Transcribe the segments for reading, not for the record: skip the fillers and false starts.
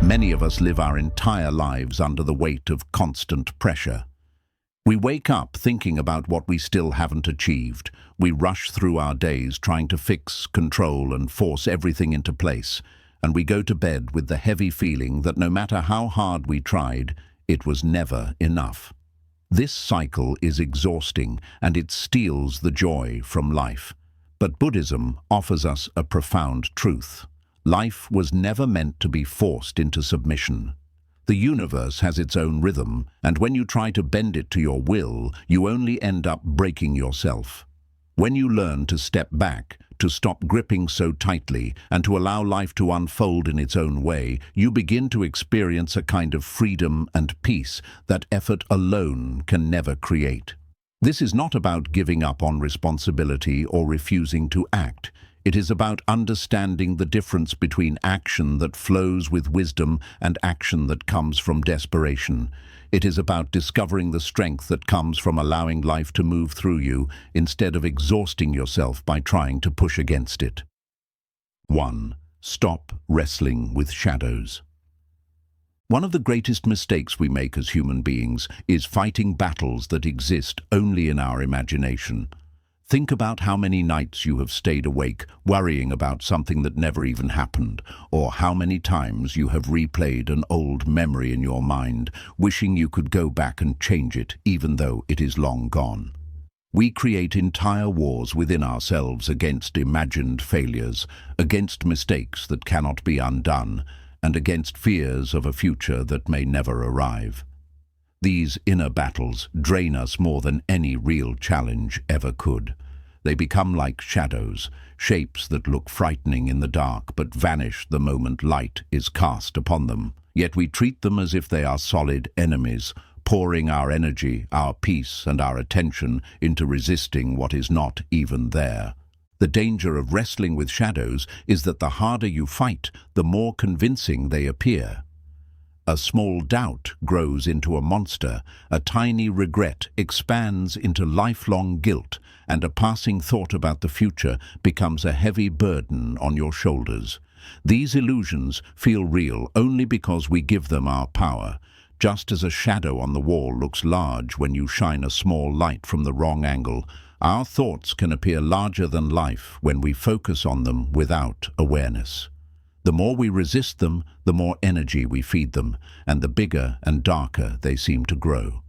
Many of us live our entire lives under the weight of constant pressure. We wake up thinking about what we still haven't achieved. We rush through our days trying to fix, control, and force everything into place. And we go to bed with the heavy feeling that no matter how hard we tried, it was never enough. This cycle is exhausting, and it steals the joy from life. But Buddhism offers us a profound truth. Life was never meant to be forced into submission. The universe has its own rhythm, and when you try to bend it to your will, you only end up breaking yourself. When you learn to step back, to stop gripping so tightly, and to allow life to unfold in its own way, you begin to experience a kind of freedom and peace that effort alone can never create. This is not about giving up on responsibility or refusing to act. It is about understanding the difference between action that flows with wisdom and action that comes from desperation. It is about discovering the strength that comes from allowing life to move through you instead of exhausting yourself by trying to push against it. 1. Stop wrestling with shadows. One of the greatest mistakes we make as human beings is fighting battles that exist only in our imagination. Think about how many nights you have stayed awake worrying about something that never even happened, or how many times you have replayed an old memory in your mind, wishing you could go back and change it, even though it is long gone. We create entire wars within ourselves against imagined failures, against mistakes that cannot be undone, and against fears of a future that may never arrive. These inner battles drain us more than any real challenge ever could. They become like shadows, shapes that look frightening in the dark but vanish the moment light is cast upon them. Yet we treat them as if they are solid enemies, pouring our energy, our peace, and our attention into resisting what is not even there. The danger of wrestling with shadows is that the harder you fight, the more convincing they appear. A small doubt grows into a monster, a tiny regret expands into lifelong guilt, and a passing thought about the future becomes a heavy burden on your shoulders. These illusions feel real only because we give them our power. Just as a shadow on the wall looks large when you shine a small light from the wrong angle, our thoughts can appear larger than life when we focus on them without awareness. The more we resist them, the more energy we feed them, and the bigger and darker they seem to grow.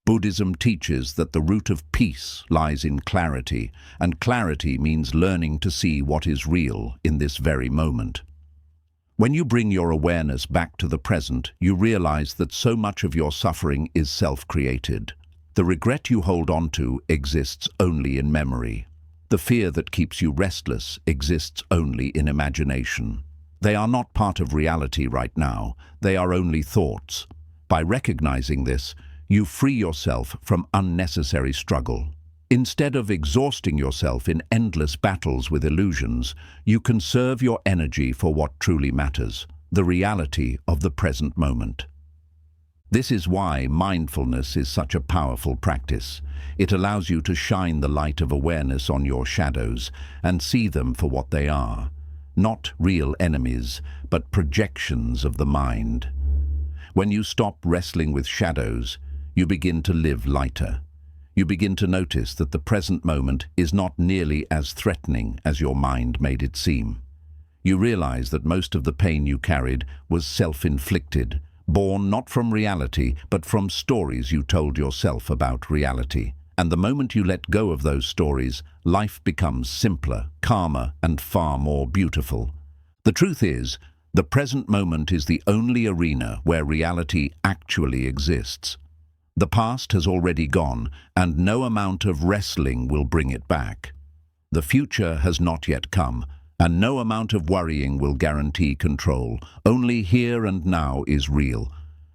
Buddhism teaches that the root of peace lies in clarity, and clarity means learning to see what is real in this very moment. When you bring your awareness back to the present, you realize that so much of your suffering is self-created. The regret you hold on to exists only in memory. The fear that keeps you restless exists only in imagination. They are not part of reality right now. They are only thoughts. By recognizing this, you free yourself from unnecessary struggle. Instead of exhausting yourself in endless battles with illusions, you conserve your energy for what truly matters, the reality of the present moment. This is why mindfulness is such a powerful practice. It allows you to shine the light of awareness on your shadows and see them for what they are. Not real enemies, but projections of the mind. When you stop wrestling with shadows, you begin to live lighter. You begin to notice that the present moment is not nearly as threatening as your mind made it seem. You realize that most of the pain you carried was self-inflicted, born not from reality, but from stories you told yourself about reality. And the moment you let go of those stories, life becomes simpler, calmer, and far more beautiful. The truth is, the present moment is the only arena where reality actually exists. The past has already gone, and no amount of wrestling will bring it back. The future has not yet come, and no amount of worrying will guarantee control. Only here and now is real.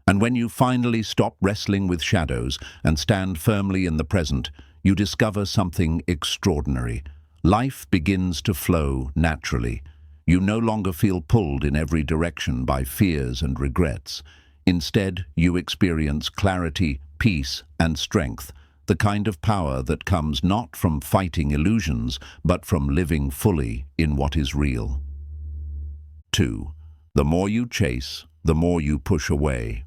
And when you finally stop wrestling with shadows and stand firmly in the present, you discover something extraordinary. Life begins to flow naturally. You no longer feel pulled in every direction by fears and regrets. Instead, you experience clarity, peace, and strength, the kind of power that comes not from fighting illusions, but from living fully in what is real. 2. The more you chase, the more you push away.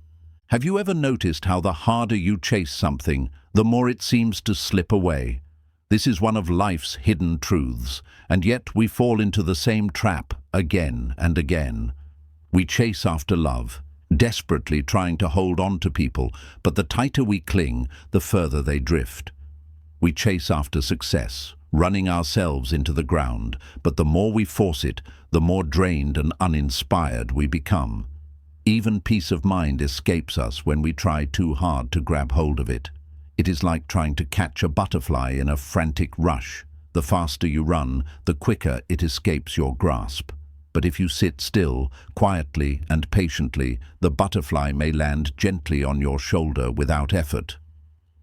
Have you ever noticed how the harder you chase something, the more it seems to slip away? This is one of life's hidden truths, and yet we fall into the same trap again and again. We chase after love, desperately trying to hold on to people, but the tighter we cling, the further they drift. We chase after success, running ourselves into the ground, but the more we force it, the more drained and uninspired we become. Even peace of mind escapes us when we try too hard to grab hold of it. It is like trying to catch a butterfly in a frantic rush. The faster you run, the quicker it escapes your grasp. But if you sit still, quietly and patiently, the butterfly may land gently on your shoulder without effort.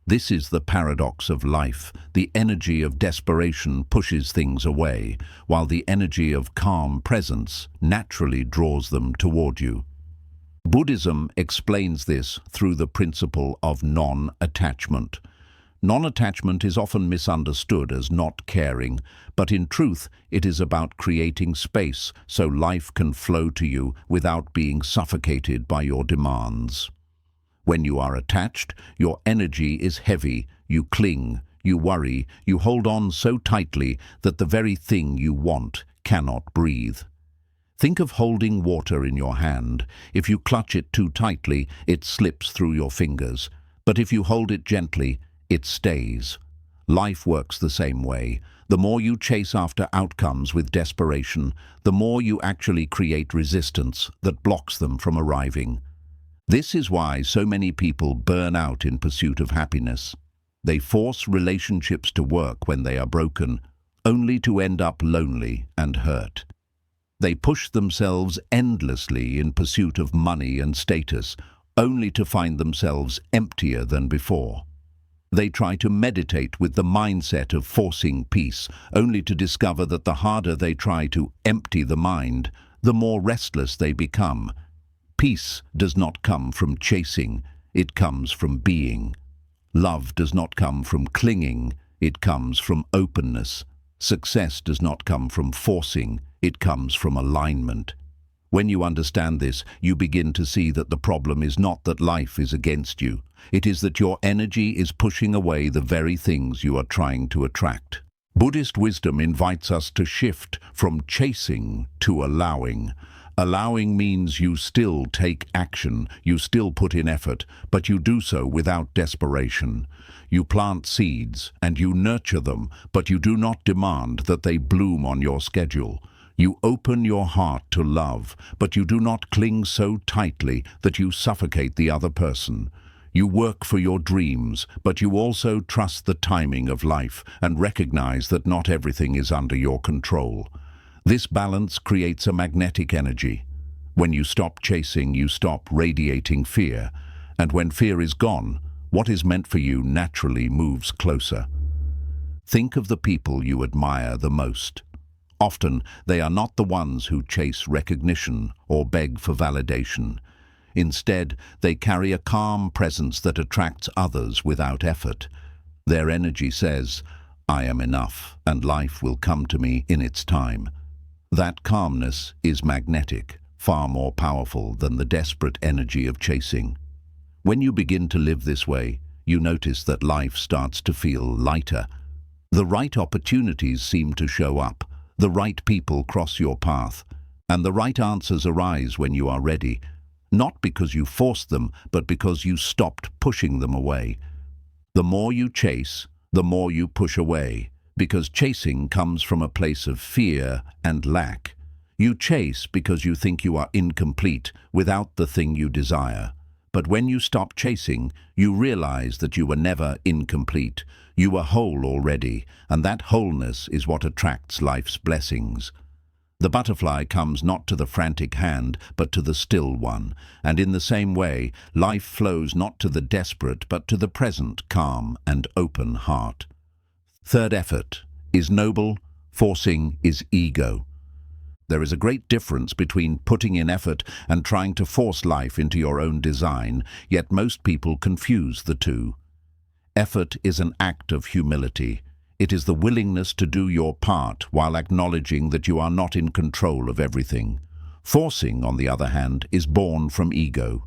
This is the paradox of life. The energy of desperation pushes things away, while the energy of calm presence naturally draws them toward you. Buddhism explains this through the principle of non-attachment. Non-attachment is often misunderstood as not caring, but in truth it is about creating space so life can flow to you without being suffocated by your demands. When you are attached, your energy is heavy, you cling, you worry, you hold on so tightly that the very thing you want cannot breathe. Think of holding water in your hand. If you clutch it too tightly, it slips through your fingers. But if you hold it gently, it stays. Life works the same way. The more you chase after outcomes with desperation, the more you actually create resistance that blocks them from arriving. This is why so many people burn out in pursuit of happiness. They force relationships to work when they are broken, only to end up lonely and hurt. They push themselves endlessly in pursuit of money and status, only to find themselves emptier than before. They try to meditate with the mindset of forcing peace, only to discover that the harder they try to empty the mind, the more restless they become. Peace does not come from chasing, it comes from being. Love does not come from clinging, it comes from openness. Success does not come from forcing, it comes from alignment. When you understand this, you begin to see that the problem is not that life is against you. It is that your energy is pushing away the very things you are trying to attract. Buddhist wisdom invites us to shift from chasing to allowing. Allowing means you still take action, you still put in effort, but you do so without desperation. You plant seeds and you nurture them, but you do not demand that they bloom on your schedule. You open your heart to love, but you do not cling so tightly that you suffocate the other person. You work for your dreams, but you also trust the timing of life and recognize that not everything is under your control. This balance creates a magnetic energy. When you stop chasing, you stop radiating fear. And when fear is gone, what is meant for you naturally moves closer. Think of the people you admire the most. Often, they are not the ones who chase recognition or beg for validation. Instead, they carry a calm presence that attracts others without effort. Their energy says, "I am enough, and life will come to me in its time." That calmness is magnetic, far more powerful than the desperate energy of chasing. When you begin to live this way, you notice that life starts to feel lighter. The right opportunities seem to show up, the right people cross your path, and the right answers arise when you are ready, not because you forced them, but because you stopped pushing them away. The more you chase, the more you push away, because chasing comes from a place of fear and lack. You chase because you think you are incomplete without the thing you desire. But when you stop chasing, you realize that you were never incomplete. You were whole already, and that wholeness is what attracts life's blessings. The butterfly comes not to the frantic hand, but to the still one, and in the same way, life flows not to the desperate, but to the present, calm and open heart. Third, effort is noble, forcing is ego. There is a great difference between putting in effort and trying to force life into your own design, yet most people confuse the two. Effort is an act of humility. It is the willingness to do your part while acknowledging that you are not in control of everything. Forcing, on the other hand, is born from ego.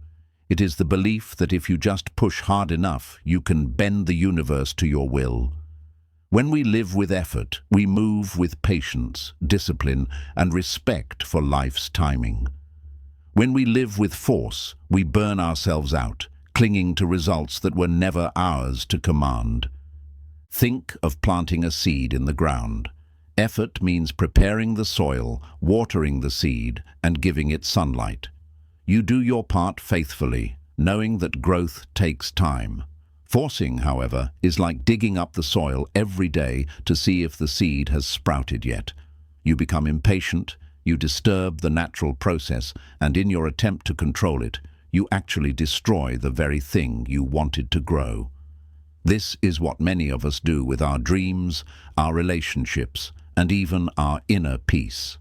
It is the belief that if you just push hard enough, you can bend the universe to your will. When we live with effort, we move with patience, discipline, and respect for life's timing. When we live with force, we burn ourselves out, clinging to results that were never ours to command. Think of planting a seed in the ground. Effort means preparing the soil, watering the seed, and giving it sunlight. You do your part faithfully, knowing that growth takes time. Forcing, however, is like digging up the soil every day to see if the seed has sprouted yet. You become impatient, you disturb the natural process, and in your attempt to control it, you actually destroy the very thing you wanted to grow. This is what many of us do with our dreams, our relationships, and even our inner peace.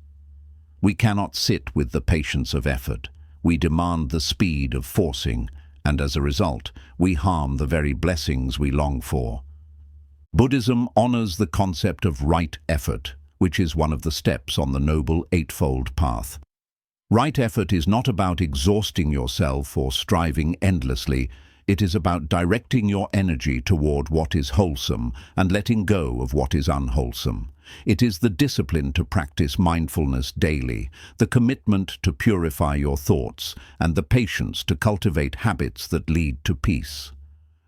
We cannot sit with the patience of effort. We demand the speed of forcing, and as a result, we harm the very blessings we long for. Buddhism honors the concept of right effort, which is one of the steps on the Noble Eightfold Path. Right effort is not about exhausting yourself or striving endlessly. It is about directing your energy toward what is wholesome and letting go of what is unwholesome. It is the discipline to practice mindfulness daily, the commitment to purify your thoughts, and the patience to cultivate habits that lead to peace.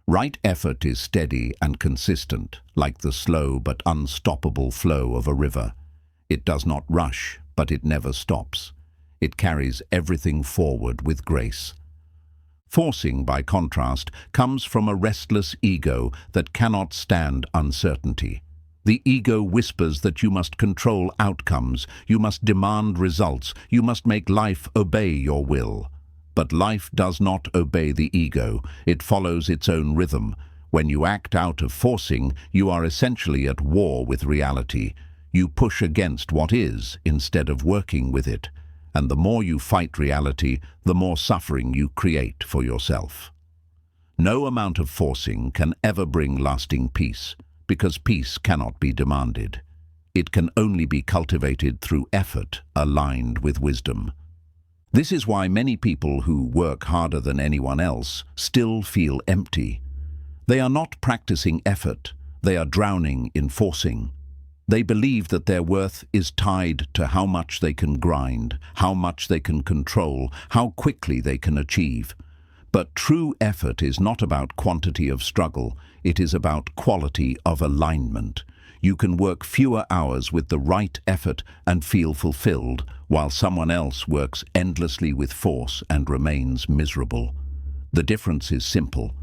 Right effort is steady and consistent, like the slow but unstoppable flow of a river. It does not rush, but it never stops. It carries everything forward with grace. Forcing, by contrast, comes from a restless ego that cannot stand uncertainty. The ego whispers that you must control outcomes, you must demand results, you must make life obey your will. But life does not obey the ego, it follows its own rhythm. When you act out of forcing, you are essentially at war with reality. You push against what is, instead of working with it. And the more you fight reality, the more suffering you create for yourself. No amount of forcing can ever bring lasting peace, because peace cannot be demanded. It can only be cultivated through effort aligned with wisdom. This is why many people who work harder than anyone else still feel empty. They are not practicing effort, they are drowning in forcing. They believe that their worth is tied to how much they can grind, how much they can control, how quickly they can achieve. But true effort is not about quantity of struggle, it is about quality of alignment. You can work fewer hours with the right effort and feel fulfilled, while someone else works endlessly with force and remains miserable. The difference is simple.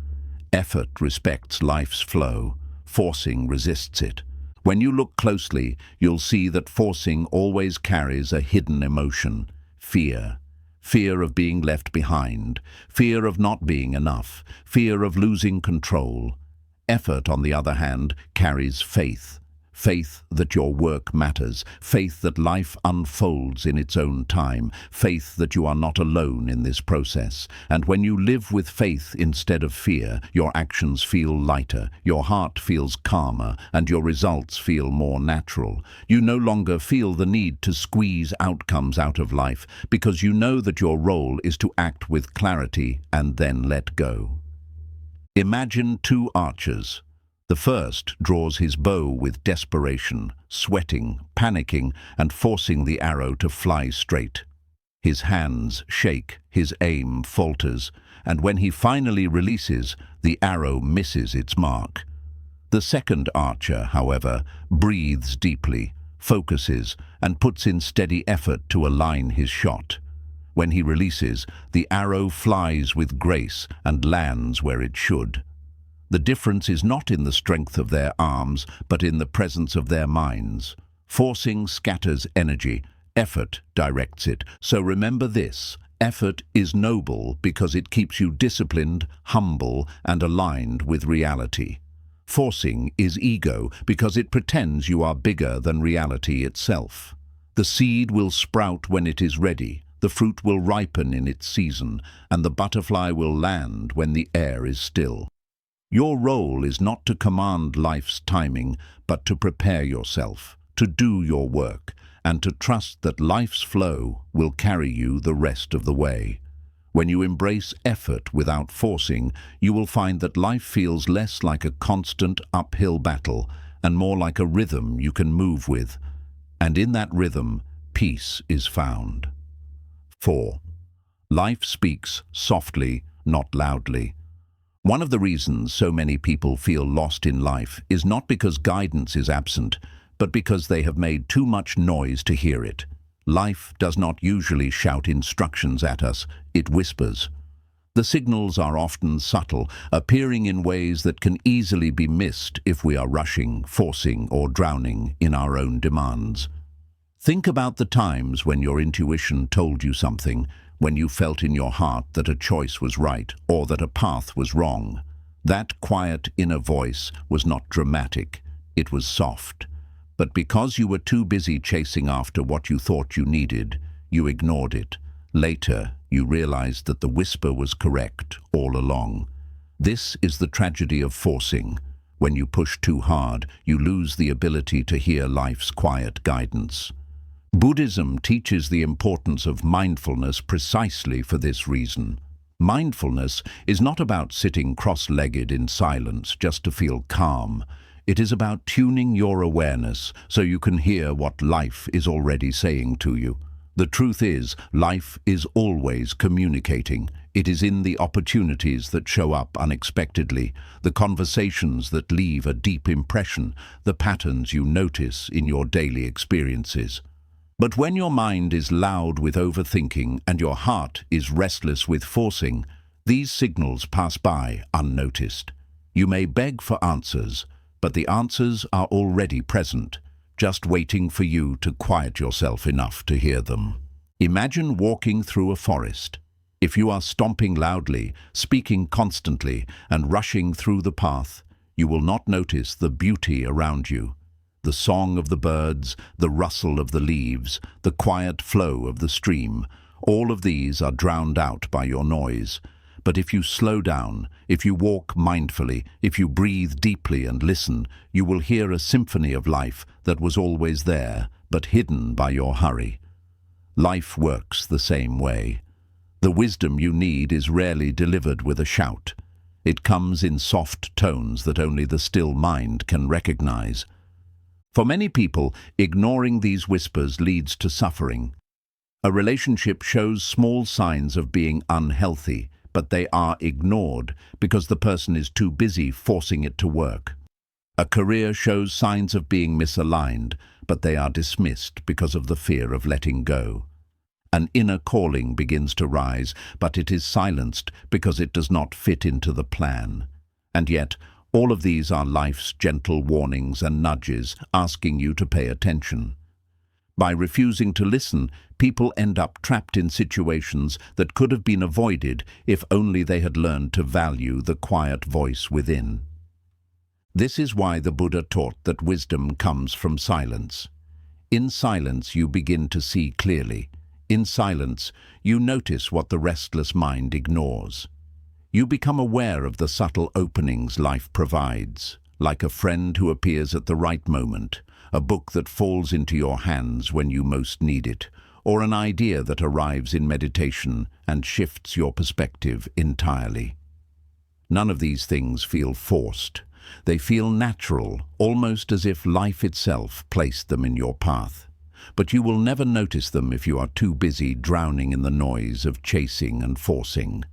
Effort respects life's flow, forcing resists it. When you look closely, you'll see that forcing always carries a hidden emotion: fear. Fear of being left behind, fear of not being enough, fear of losing control. Effort, on the other hand, carries faith. Faith that your work matters, faith that life unfolds in its own time, faith that you are not alone in this process. And when you live with faith instead of fear, your actions feel lighter, your heart feels calmer, and your results feel more natural. You no longer feel the need to squeeze outcomes out of life, because you know that your role is to act with clarity and then let go. Imagine two archers. The first draws his bow with desperation, sweating, panicking, and forcing the arrow to fly straight. His hands shake, his aim falters, and when he finally releases, the arrow misses its mark. The second archer, however, breathes deeply, focuses, and puts in steady effort to align his shot. When he releases, the arrow flies with grace and lands where it should. The difference is not in the strength of their arms, but in the presence of their minds. Forcing scatters energy, effort directs it. So remember this: effort is noble because it keeps you disciplined, humble, and aligned with reality. Forcing is ego because it pretends you are bigger than reality itself. The seed will sprout when it is ready, the fruit will ripen in its season, and the butterfly will land when the air is still. Your role is not to command life's timing, but to prepare yourself, to do your work, and to trust that life's flow will carry you the rest of the way. When you embrace effort without forcing, you will find that life feels less like a constant uphill battle and more like a rhythm you can move with. And in that rhythm, peace is found. 4. Life speaks softly, not loudly. One of the reasons so many people feel lost in life is not because guidance is absent, but because they have made too much noise to hear it. Life does not usually shout instructions at us, it whispers. The signals are often subtle, appearing in ways that can easily be missed if we are rushing, forcing, or drowning in our own demands. Think about the times when your intuition told you something, when you felt in your heart that a choice was right or that a path was wrong. That quiet inner voice was not dramatic, it was soft. But because you were too busy chasing after what you thought you needed, you ignored it. Later, you realized that the whisper was correct all along. This is the tragedy of forcing. When you push too hard, you lose the ability to hear life's quiet guidance. Buddhism teaches the importance of mindfulness precisely for this reason. Mindfulness is not about sitting cross-legged in silence just to feel calm. It is about tuning your awareness so you can hear what life is already saying to you. The truth is, life is always communicating. It is in the opportunities that show up unexpectedly, the conversations that leave a deep impression, the patterns you notice in your daily experiences. But when your mind is loud with overthinking and your heart is restless with forcing, these signals pass by unnoticed. You may beg for answers, but the answers are already present, just waiting for you to quiet yourself enough to hear them. Imagine walking through a forest. If you are stomping loudly, speaking constantly, and rushing through the path, you will not notice the beauty around you. The song of the birds, the rustle of the leaves, the quiet flow of the stream, all of these are drowned out by your noise. But if you slow down, if you walk mindfully, if you breathe deeply and listen, you will hear a symphony of life that was always there, but hidden by your hurry. Life works the same way. The wisdom you need is rarely delivered with a shout. It comes in soft tones that only the still mind can recognize. For many people, ignoring these whispers leads to suffering. A relationship shows small signs of being unhealthy, but they are ignored because the person is too busy forcing it to work. A career shows signs of being misaligned, but they are dismissed because of the fear of letting go. An inner calling begins to rise, but it is silenced because it does not fit into the plan. And yet, all of these are life's gentle warnings and nudges asking you to pay attention. By refusing to listen, people end up trapped in situations that could have been avoided if only they had learned to value the quiet voice within. This is why the Buddha taught that wisdom comes from silence. In silence, you begin to see clearly. In silence, you notice what the restless mind ignores. You become aware of the subtle openings life provides, like a friend who appears at the right moment, a book that falls into your hands when you most need it, or an idea that arrives in meditation and shifts your perspective entirely. None of these things feel forced. They feel natural, almost as if life itself placed them in your path. But you will never notice them if you are too busy drowning in the noise of chasing and forcing.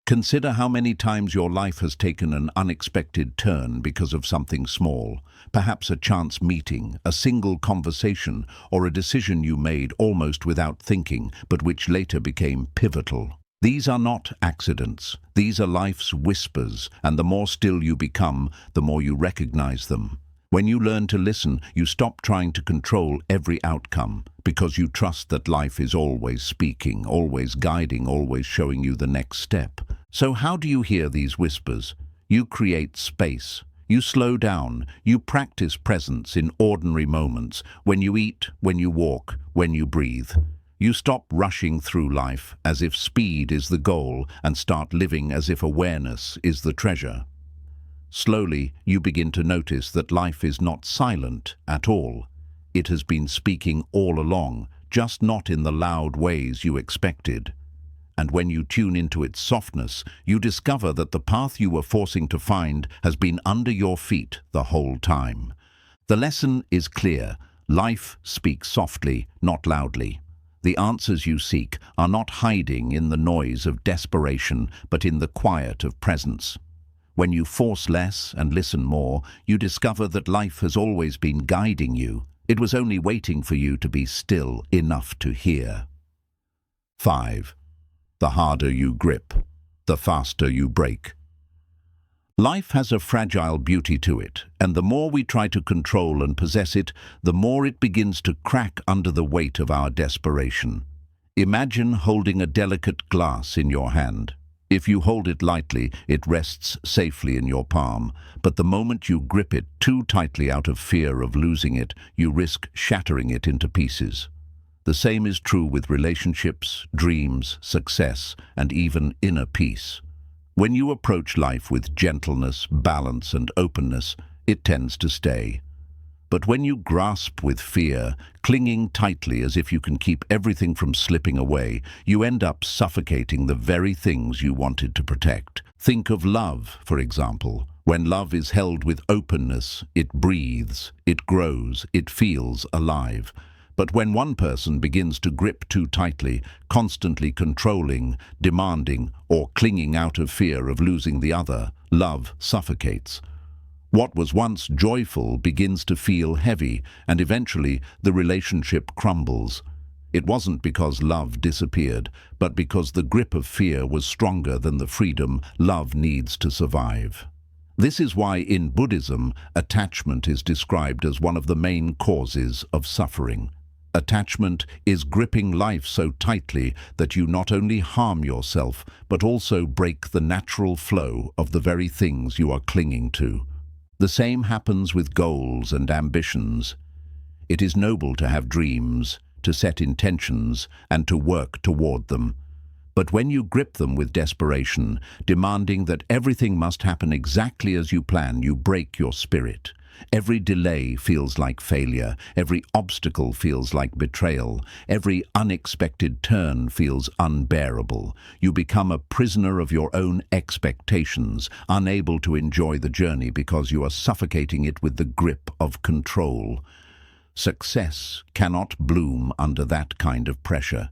Consider how many times your life has taken an unexpected turn because of something small, perhaps a chance meeting, a single conversation, or a decision you made almost without thinking, but which later became pivotal. These are not accidents. These are life's whispers, and the more still you become, the more you recognize them. When you learn to listen, you stop trying to control every outcome, because you trust that life is always speaking, always guiding, always showing you the next step. So how do you hear these whispers? You create space. You slow down. You practice presence in ordinary moments, when you eat, when you walk, when you breathe. You stop rushing through life as if speed is the goal and start living as if awareness is the treasure. Slowly, you begin to notice that life is not silent at all. it has been speaking all along, just not in the loud ways you expected. And when you tune into its softness, you discover that the path you were forcing to find has been under your feet the whole time. The lesson is clear. Life speaks softly, not loudly. The answers you seek are not hiding in the noise of desperation, but in the quiet of presence. When you force less and listen more, you discover that life has always been guiding you. It was only waiting for you to be still enough to hear. 5. The harder you grip, the faster you break. Life has a fragile beauty to it, and the more we try to control and possess it, the more it begins to crack under the weight of our desperation. Imagine holding a delicate glass in your hand. If you hold it lightly, it rests safely in your palm, but the moment you grip it too tightly out of fear of losing it, you risk shattering it into pieces. The same is true with relationships, dreams, success, and even inner peace. When you approach life with gentleness, balance, and openness, it tends to stay. But when you grasp with fear, clinging tightly as if you can keep everything from slipping away, you end up suffocating the very things you wanted to protect. Think of love, for example. When love is held with openness, it breathes, it grows, it feels alive. But when one person begins to grip too tightly, constantly controlling, demanding, or clinging out of fear of losing the other, love suffocates. What was once joyful begins to feel heavy, and eventually the relationship crumbles. It wasn't because love disappeared, but because the grip of fear was stronger than the freedom love needs to survive. This is why in Buddhism, attachment is described as one of the main causes of suffering. Attachment is gripping life so tightly that you not only harm yourself, but also break the natural flow of the very things you are clinging to. The same happens with goals and ambitions. It is noble to have dreams, to set intentions, and to work toward them. But when you grip them with desperation, demanding that everything must happen exactly as you plan, you break your spirit. Every delay feels like failure, every obstacle feels like betrayal, every unexpected turn feels unbearable. You become a prisoner of your own expectations, unable to enjoy the journey because you are suffocating it with the grip of control. Success cannot bloom under that kind of pressure.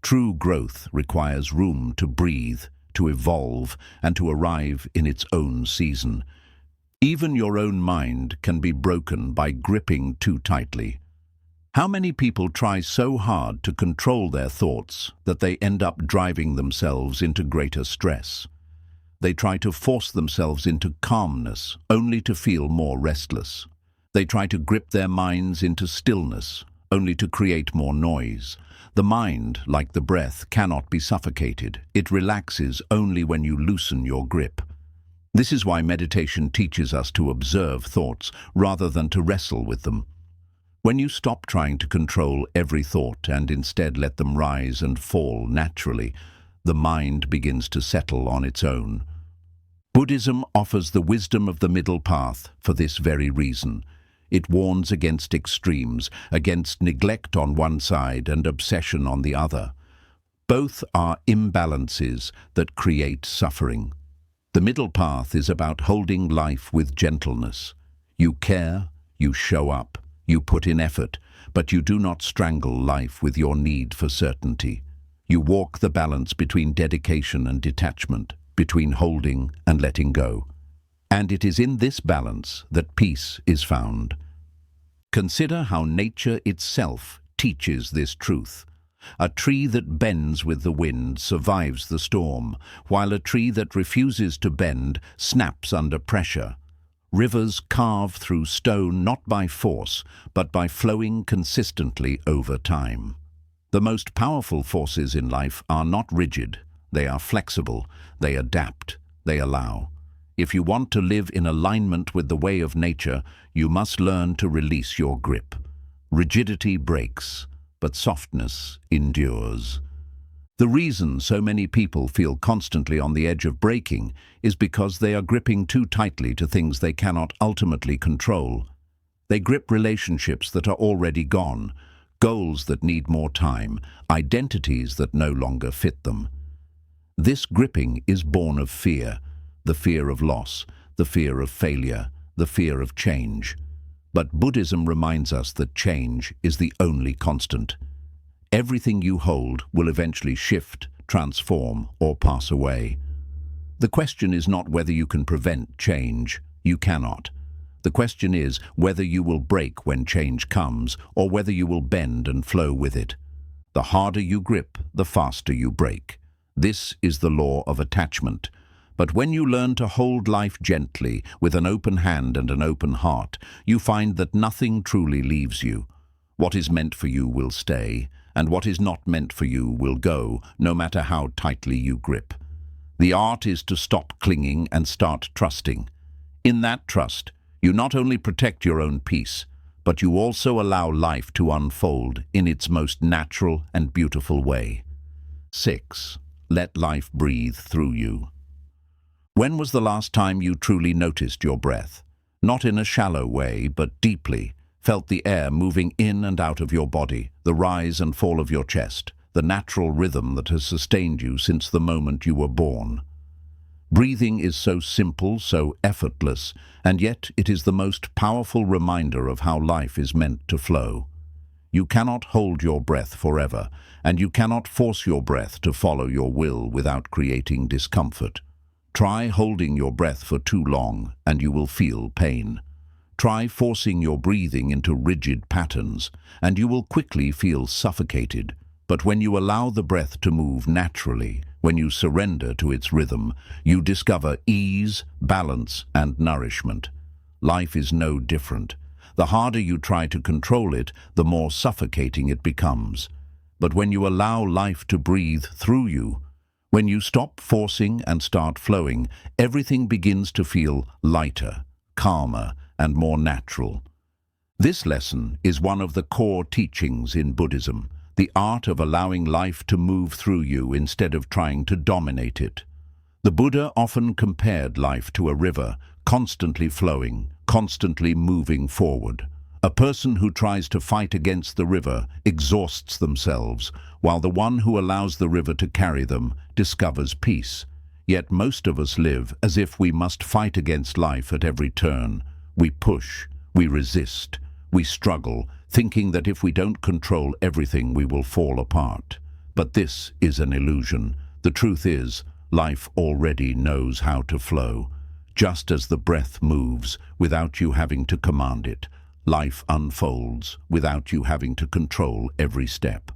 True growth requires room to breathe, to evolve, and to arrive in its own season. Even your own mind can be broken by gripping too tightly. How many people try so hard to control their thoughts that they end up driving themselves into greater stress? They try to force themselves into calmness, only to feel more restless. They try to grip their minds into stillness, only to create more noise. The mind, like the breath, cannot be suffocated. It relaxes only when you loosen your grip. This is why meditation teaches us to observe thoughts rather than to wrestle with them. When you stop trying to control every thought and instead let them rise and fall naturally, the mind begins to settle on its own. Buddhism offers the wisdom of the middle path for this very reason. It warns against extremes, against neglect on one side and obsession on the other. Both are imbalances that create suffering. The middle path is about holding life with gentleness. You care, you show up, you put in effort, but you do not strangle life with your need for certainty. You walk the balance between dedication and detachment, between holding and letting go. And it is in this balance that peace is found. Consider how nature itself teaches this truth. A tree that bends with the wind survives the storm, while a tree that refuses to bend snaps under pressure. Rivers carve through stone not by force, but by flowing consistently over time. The most powerful forces in life are not rigid. They are flexible. They adapt. They allow. If you want to live in alignment with the way of nature, you must learn to release your grip. Rigidity breaks, but softness endures. The reason so many people feel constantly on the edge of breaking is because they are gripping too tightly to things they cannot ultimately control. They grip relationships that are already gone, goals that need more time, identities that no longer fit them. This gripping is born of fear, the fear of loss, the fear of failure, the fear of change. But Buddhism reminds us that change is the only constant. Everything you hold will eventually shift, transform, or pass away. The question is not whether you can prevent change. You cannot. The question is whether you will break when change comes, or whether you will bend and flow with it. The harder you grip, the faster you break. This is the law of attachment. But when you learn to hold life gently, with an open hand and an open heart, you find that nothing truly leaves you. What is meant for you will stay, and what is not meant for you will go, no matter how tightly you grip. The art is to stop clinging and start trusting. In that trust, you not only protect your own peace, but you also allow life to unfold in its most natural and beautiful way. 6. Let life breathe through you. When was the last time you truly noticed your breath? Not in a shallow way, but deeply. Felt the air moving in and out of your body, the rise and fall of your chest, the natural rhythm that has sustained you since the moment you were born. Breathing is so simple, so effortless, and yet it is the most powerful reminder of how life is meant to flow. You cannot hold your breath forever, and you cannot force your breath to follow your will without creating discomfort. Try holding your breath for too long, and you will feel pain. Try forcing your breathing into rigid patterns, and you will quickly feel suffocated. But when you allow the breath to move naturally, when you surrender to its rhythm, you discover ease, balance, and nourishment. Life is no different. The harder you try to control it, the more suffocating it becomes. But when you allow life to breathe through you, when you stop forcing and start flowing, everything begins to feel lighter, calmer, and more natural. This lesson is one of the core teachings in Buddhism, the art of allowing life to move through you instead of trying to dominate it. The Buddha often compared life to a river, constantly flowing, constantly moving forward. A person who tries to fight against the river exhausts themselves, while the one who allows the river to carry them discovers peace. Yet most of us live as if we must fight against life at every turn. We push, we resist, we struggle, thinking that if we don't control everything, we will fall apart. But this is an illusion. The truth is, life already knows how to flow. Just as the breath moves without you having to command it, life unfolds without you having to control every step.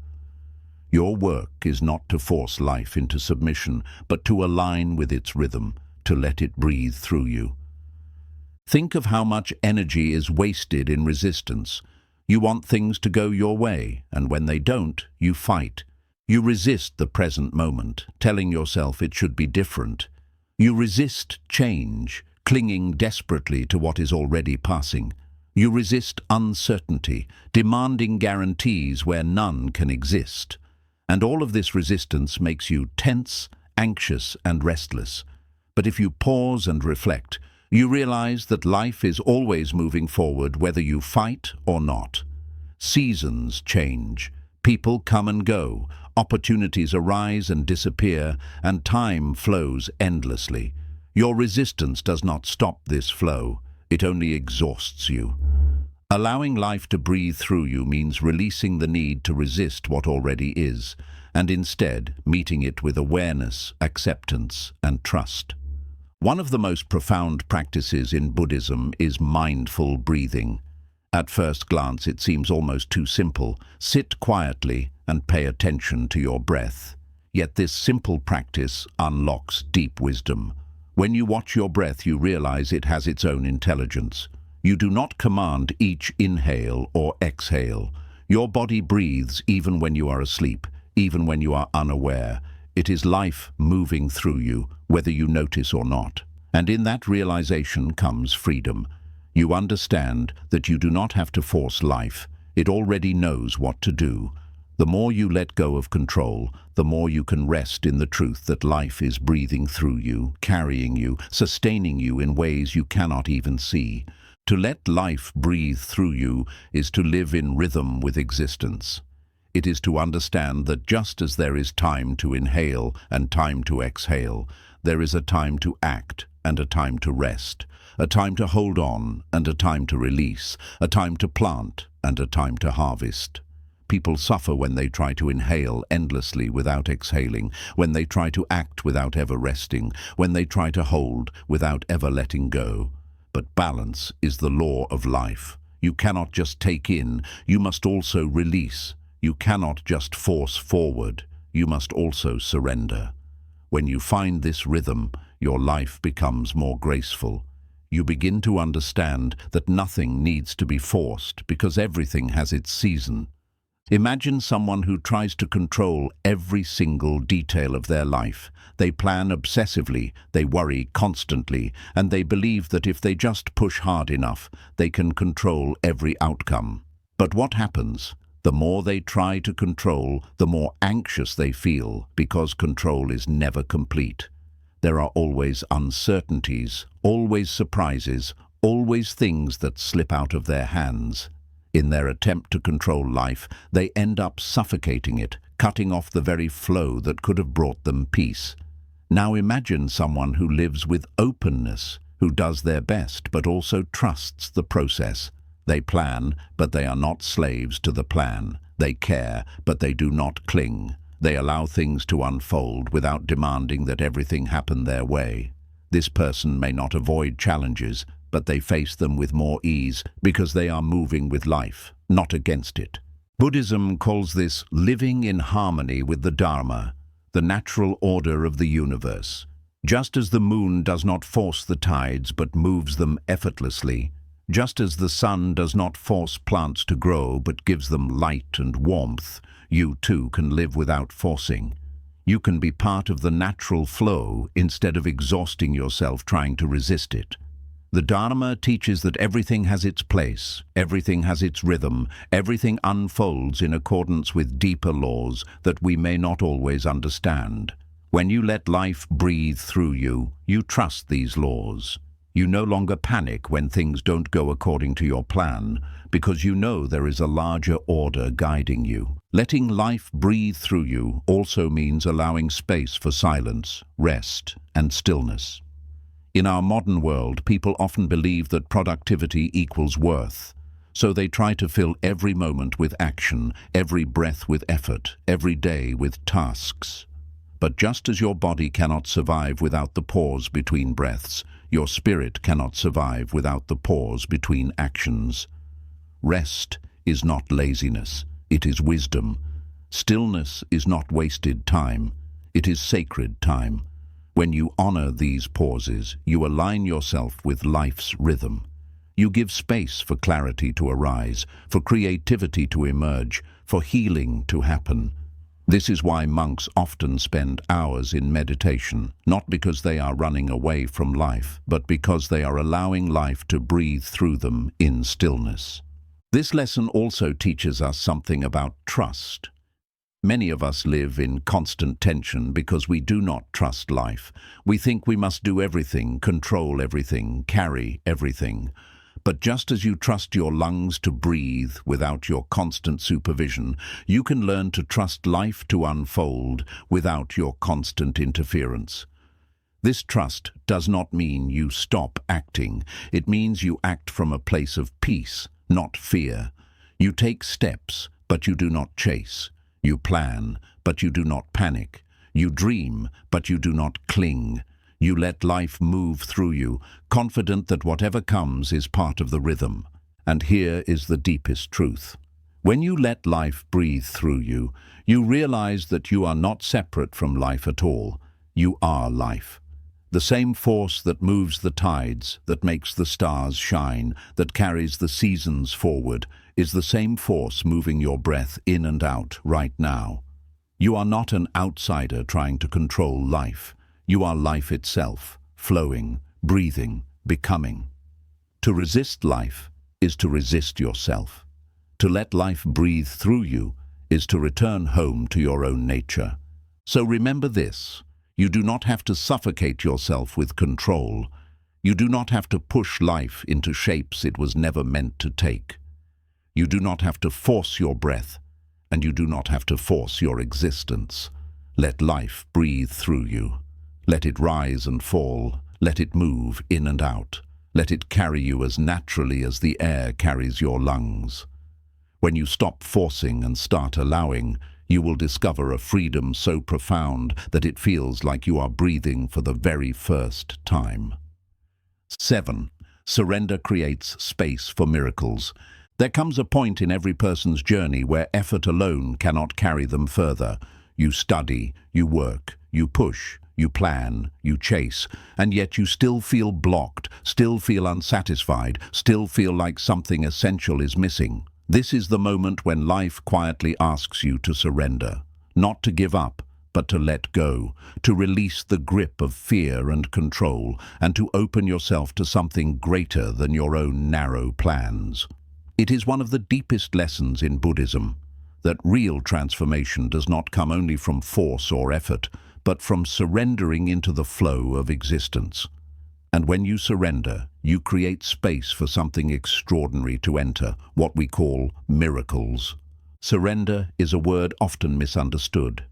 Your work is not to force life into submission, but to align with its rhythm, to let it breathe through you. Think of how much energy is wasted in resistance. You want things to go your way, and when they don't, you fight. You resist the present moment, telling yourself it should be different. You resist change, clinging desperately to what is already passing. You resist uncertainty, demanding guarantees where none can exist. And all of this resistance makes you tense, anxious, and restless. But if you pause and reflect, you realize that life is always moving forward whether you fight or not. Seasons change, people come and go, opportunities arise and disappear, and time flows endlessly. Your resistance does not stop this flow, it only exhausts you. Allowing life to breathe through you means releasing the need to resist what already is, and instead meeting it with awareness, acceptance, and trust. One of the most profound practices in Buddhism is mindful breathing. At first glance, it seems almost too simple. Sit quietly and pay attention to your breath. Yet this simple practice unlocks deep wisdom. When you watch your breath, you realize it has its own intelligence. You do not command each inhale or exhale. Your body breathes even when you are asleep, even when you are unaware. It is life moving through you, whether you notice or not. And in that realization comes freedom. You understand that you do not have to force life. It already knows what to do. The more you let go of control, the more you can rest in the truth that life is breathing through you, carrying you, sustaining you in ways you cannot even see. To let life breathe through you is to live in rhythm with existence. It is to understand that just as there is time to inhale and time to exhale, there is a time to act and a time to rest, a time to hold on and a time to release, a time to plant and a time to harvest. People suffer when they try to inhale endlessly without exhaling, when they try to act without ever resting, when they try to hold without ever letting go. But balance is the law of life. You cannot just take in, you must also release. You cannot just force forward, you must also surrender. When you find this rhythm, your life becomes more graceful. You begin to understand that nothing needs to be forced because everything has its season. Imagine someone who tries to control every single detail of their life. They plan obsessively, they worry constantly, and they believe that if they just push hard enough, they can control every outcome. But what happens? The more they try to control, the more anxious they feel, because control is never complete. There are always uncertainties, always surprises, always things that slip out of their hands. In their attempt to control life, they end up suffocating it, cutting off the very flow that could have brought them peace. Now imagine someone who lives with openness, who does their best but also trusts the process. They plan, but they are not slaves to the plan. They care, but they do not cling. They allow things to unfold without demanding that everything happen their way. This person may not avoid challenges, but they face them with more ease because they are moving with life, not against it. Buddhism calls this living in harmony with the Dharma, the natural order of the universe. Just as the moon does not force the tides but moves them effortlessly, just as the sun does not force plants to grow but gives them light and warmth, you too can live without forcing. You can be part of the natural flow instead of exhausting yourself trying to resist it. The Dharma teaches that everything has its place, everything has its rhythm, everything unfolds in accordance with deeper laws that we may not always understand. When you let life breathe through you, you trust these laws. You no longer panic when things don't go according to your plan, because you know there is a larger order guiding you. Letting life breathe through you also means allowing space for silence, rest, and stillness. In our modern world, people often believe that productivity equals worth. So they try to fill every moment with action, every breath with effort, every day with tasks. But just as your body cannot survive without the pause between breaths, your spirit cannot survive without the pause between actions. Rest is not laziness, it is wisdom. Stillness is not wasted time, it is sacred time. When you honor these pauses, you align yourself with life's rhythm. You give space for clarity to arise, for creativity to emerge, for healing to happen. This is why monks often spend hours in meditation, not because they are running away from life, but because they are allowing life to breathe through them in stillness. This lesson also teaches us something about trust. Many of us live in constant tension because we do not trust life. We think we must do everything, control everything, carry everything. But just as you trust your lungs to breathe without your constant supervision, you can learn to trust life to unfold without your constant interference. This trust does not mean you stop acting. It means you act from a place of peace, not fear. You take steps, but you do not chase. You plan, but you do not panic. You dream, but you do not cling. You let life move through you, confident that whatever comes is part of the rhythm. And here is the deepest truth. When you let life breathe through you, you realize that you are not separate from life at all. You are life. The same force that moves the tides, that makes the stars shine, that carries the seasons forward, is the same force moving your breath in and out right now. You are not an outsider trying to control life. You are life itself, flowing, breathing, becoming. To resist life is to resist yourself. To let life breathe through you is to return home to your own nature. So remember this, you do not have to suffocate yourself with control. You do not have to push life into shapes it was never meant to take. You do not have to force your breath, and you do not have to force your existence. Let life breathe through you. Let it rise and fall. Let it move in and out. Let it carry you as naturally as the air carries your lungs. When you stop forcing and start allowing, you will discover a freedom so profound that it feels like you are breathing for the very first time. 7. Surrender creates space for miracles. There comes a point in every person's journey where effort alone cannot carry them further. You study, you work, you push, you plan, you chase, and yet you still feel blocked, still feel unsatisfied, still feel like something essential is missing. This is the moment when life quietly asks you to surrender, not to give up, but to let go, to release the grip of fear and control, and to open yourself to something greater than your own narrow plans. It is one of the deepest lessons in Buddhism, that real transformation does not come only from force or effort, but from surrendering into the flow of existence. And when you surrender, you create space for something extraordinary to enter, what we call miracles. Surrender is a word often misunderstood.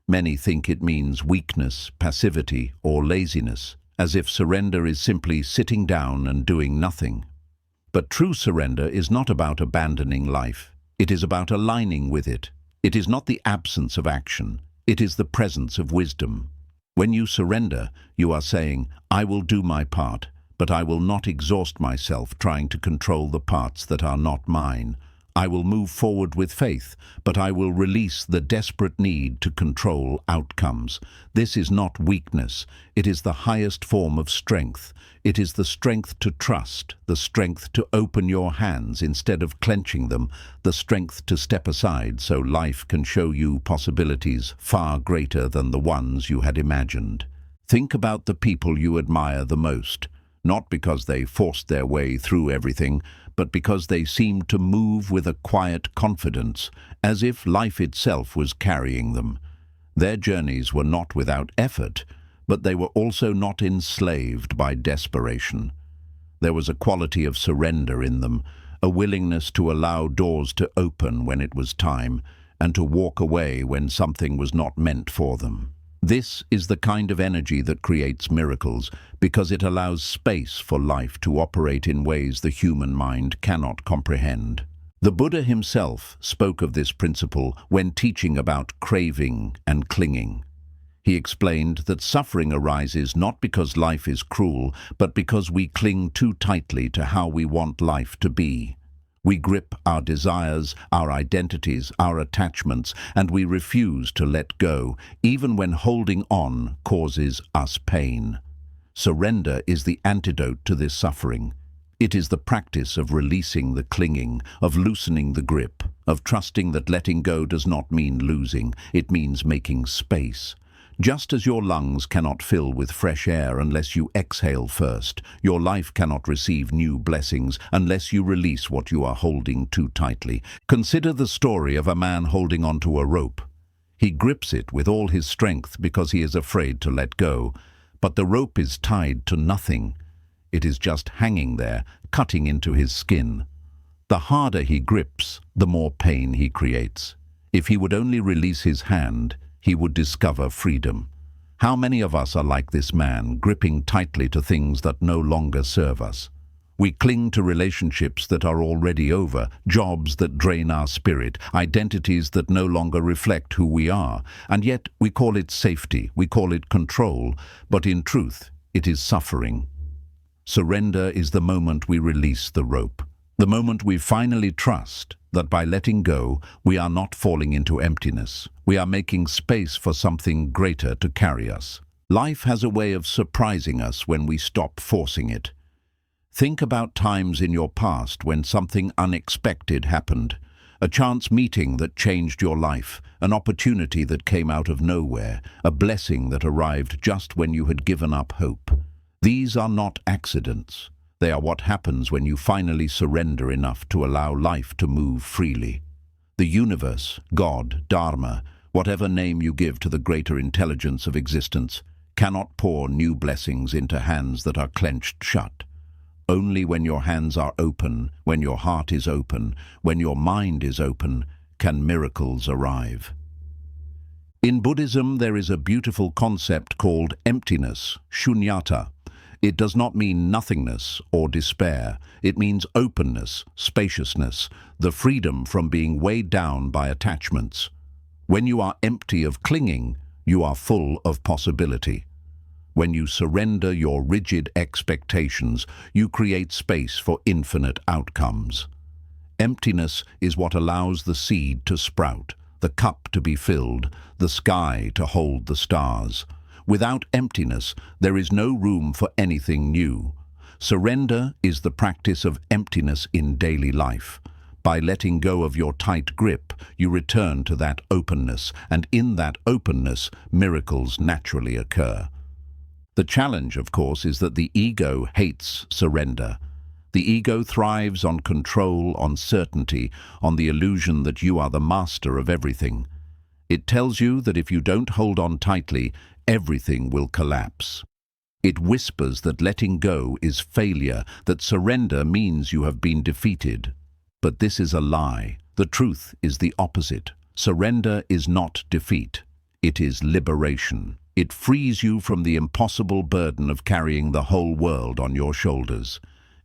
Many think it means weakness, passivity, or laziness, as if surrender is simply sitting down and doing nothing. But true surrender is not about abandoning life. It is about aligning with it. It is not the absence of action. It is the presence of wisdom. When you surrender, you are saying, I will do my part, but I will not exhaust myself trying to control the parts that are not mine. I will move forward with faith, but I will release the desperate need to control outcomes. This is not weakness. It is the highest form of strength. It is the strength to trust, the strength to open your hands instead of clenching them, the strength to step aside so life can show you possibilities far greater than the ones you had imagined. Think about the people you admire the most, not because they forced their way through everything, but because they seemed to move with a quiet confidence, as if life itself was carrying them. Their journeys were not without effort, but they were also not enslaved by desperation. There was a quality of surrender in them, a willingness to allow doors to open when it was time, and to walk away when something was not meant for them. This is the kind of energy that creates miracles, because it allows space for life to operate in ways the human mind cannot comprehend. The Buddha himself spoke of this principle when teaching about craving and clinging. He explained that suffering arises not because life is cruel, but because we cling too tightly to how we want life to be. We grip our desires, our identities, our attachments, and we refuse to let go, even when holding on causes us pain. Surrender is the antidote to this suffering. It is the practice of releasing the clinging, of loosening the grip, of trusting that letting go does not mean losing, it means making space. Just as your lungs cannot fill with fresh air unless you exhale first, your life cannot receive new blessings unless you release what you are holding too tightly. Consider the story of a man holding onto a rope. He grips it with all his strength because he is afraid to let go, but the rope is tied to nothing. It is just hanging there, cutting into his skin. The harder he grips, the more pain he creates. If he would only release his hand, he would discover freedom. How many of us are like this man, gripping tightly to things that no longer serve us? We cling to relationships that are already over, jobs that drain our spirit, identities that no longer reflect who we are, and yet we call it safety, we call it control, but in truth, it is suffering. Surrender is the moment we release the rope, the moment we finally trust that by letting go, we are not falling into emptiness. We are making space for something greater to carry us. Life has a way of surprising us when we stop forcing it. Think about times in your past when something unexpected happened, a chance meeting that changed your life, an opportunity that came out of nowhere, a blessing that arrived just when you had given up hope. These are not accidents. They are what happens when you finally surrender enough to allow life to move freely. The universe, God, Dharma, whatever name you give to the greater intelligence of existence, cannot pour new blessings into hands that are clenched shut. Only when your hands are open, when your heart is open, when your mind is open, can miracles arrive. In Buddhism, there is a beautiful concept called emptiness, shunyata. It does not mean nothingness or despair. It means openness, spaciousness, the freedom from being weighed down by attachments. When you are empty of clinging, you are full of possibility. When you surrender your rigid expectations, you create space for infinite outcomes. Emptiness is what allows the seed to sprout, the cup to be filled, the sky to hold the stars. Without emptiness, there is no room for anything new. Surrender is the practice of emptiness in daily life. By letting go of your tight grip, you return to that openness, and in that openness, miracles naturally occur. The challenge, of course, is that the ego hates surrender. The ego thrives on control, on certainty, on the illusion that you are the master of everything. It tells you that if you don't hold on tightly, everything will collapse. It whispers that letting go is failure, that surrender means you have been defeated. But this is a lie. The truth is the opposite. Surrender is not defeat. It is liberation. It frees you from the impossible burden of carrying the whole world on your shoulders.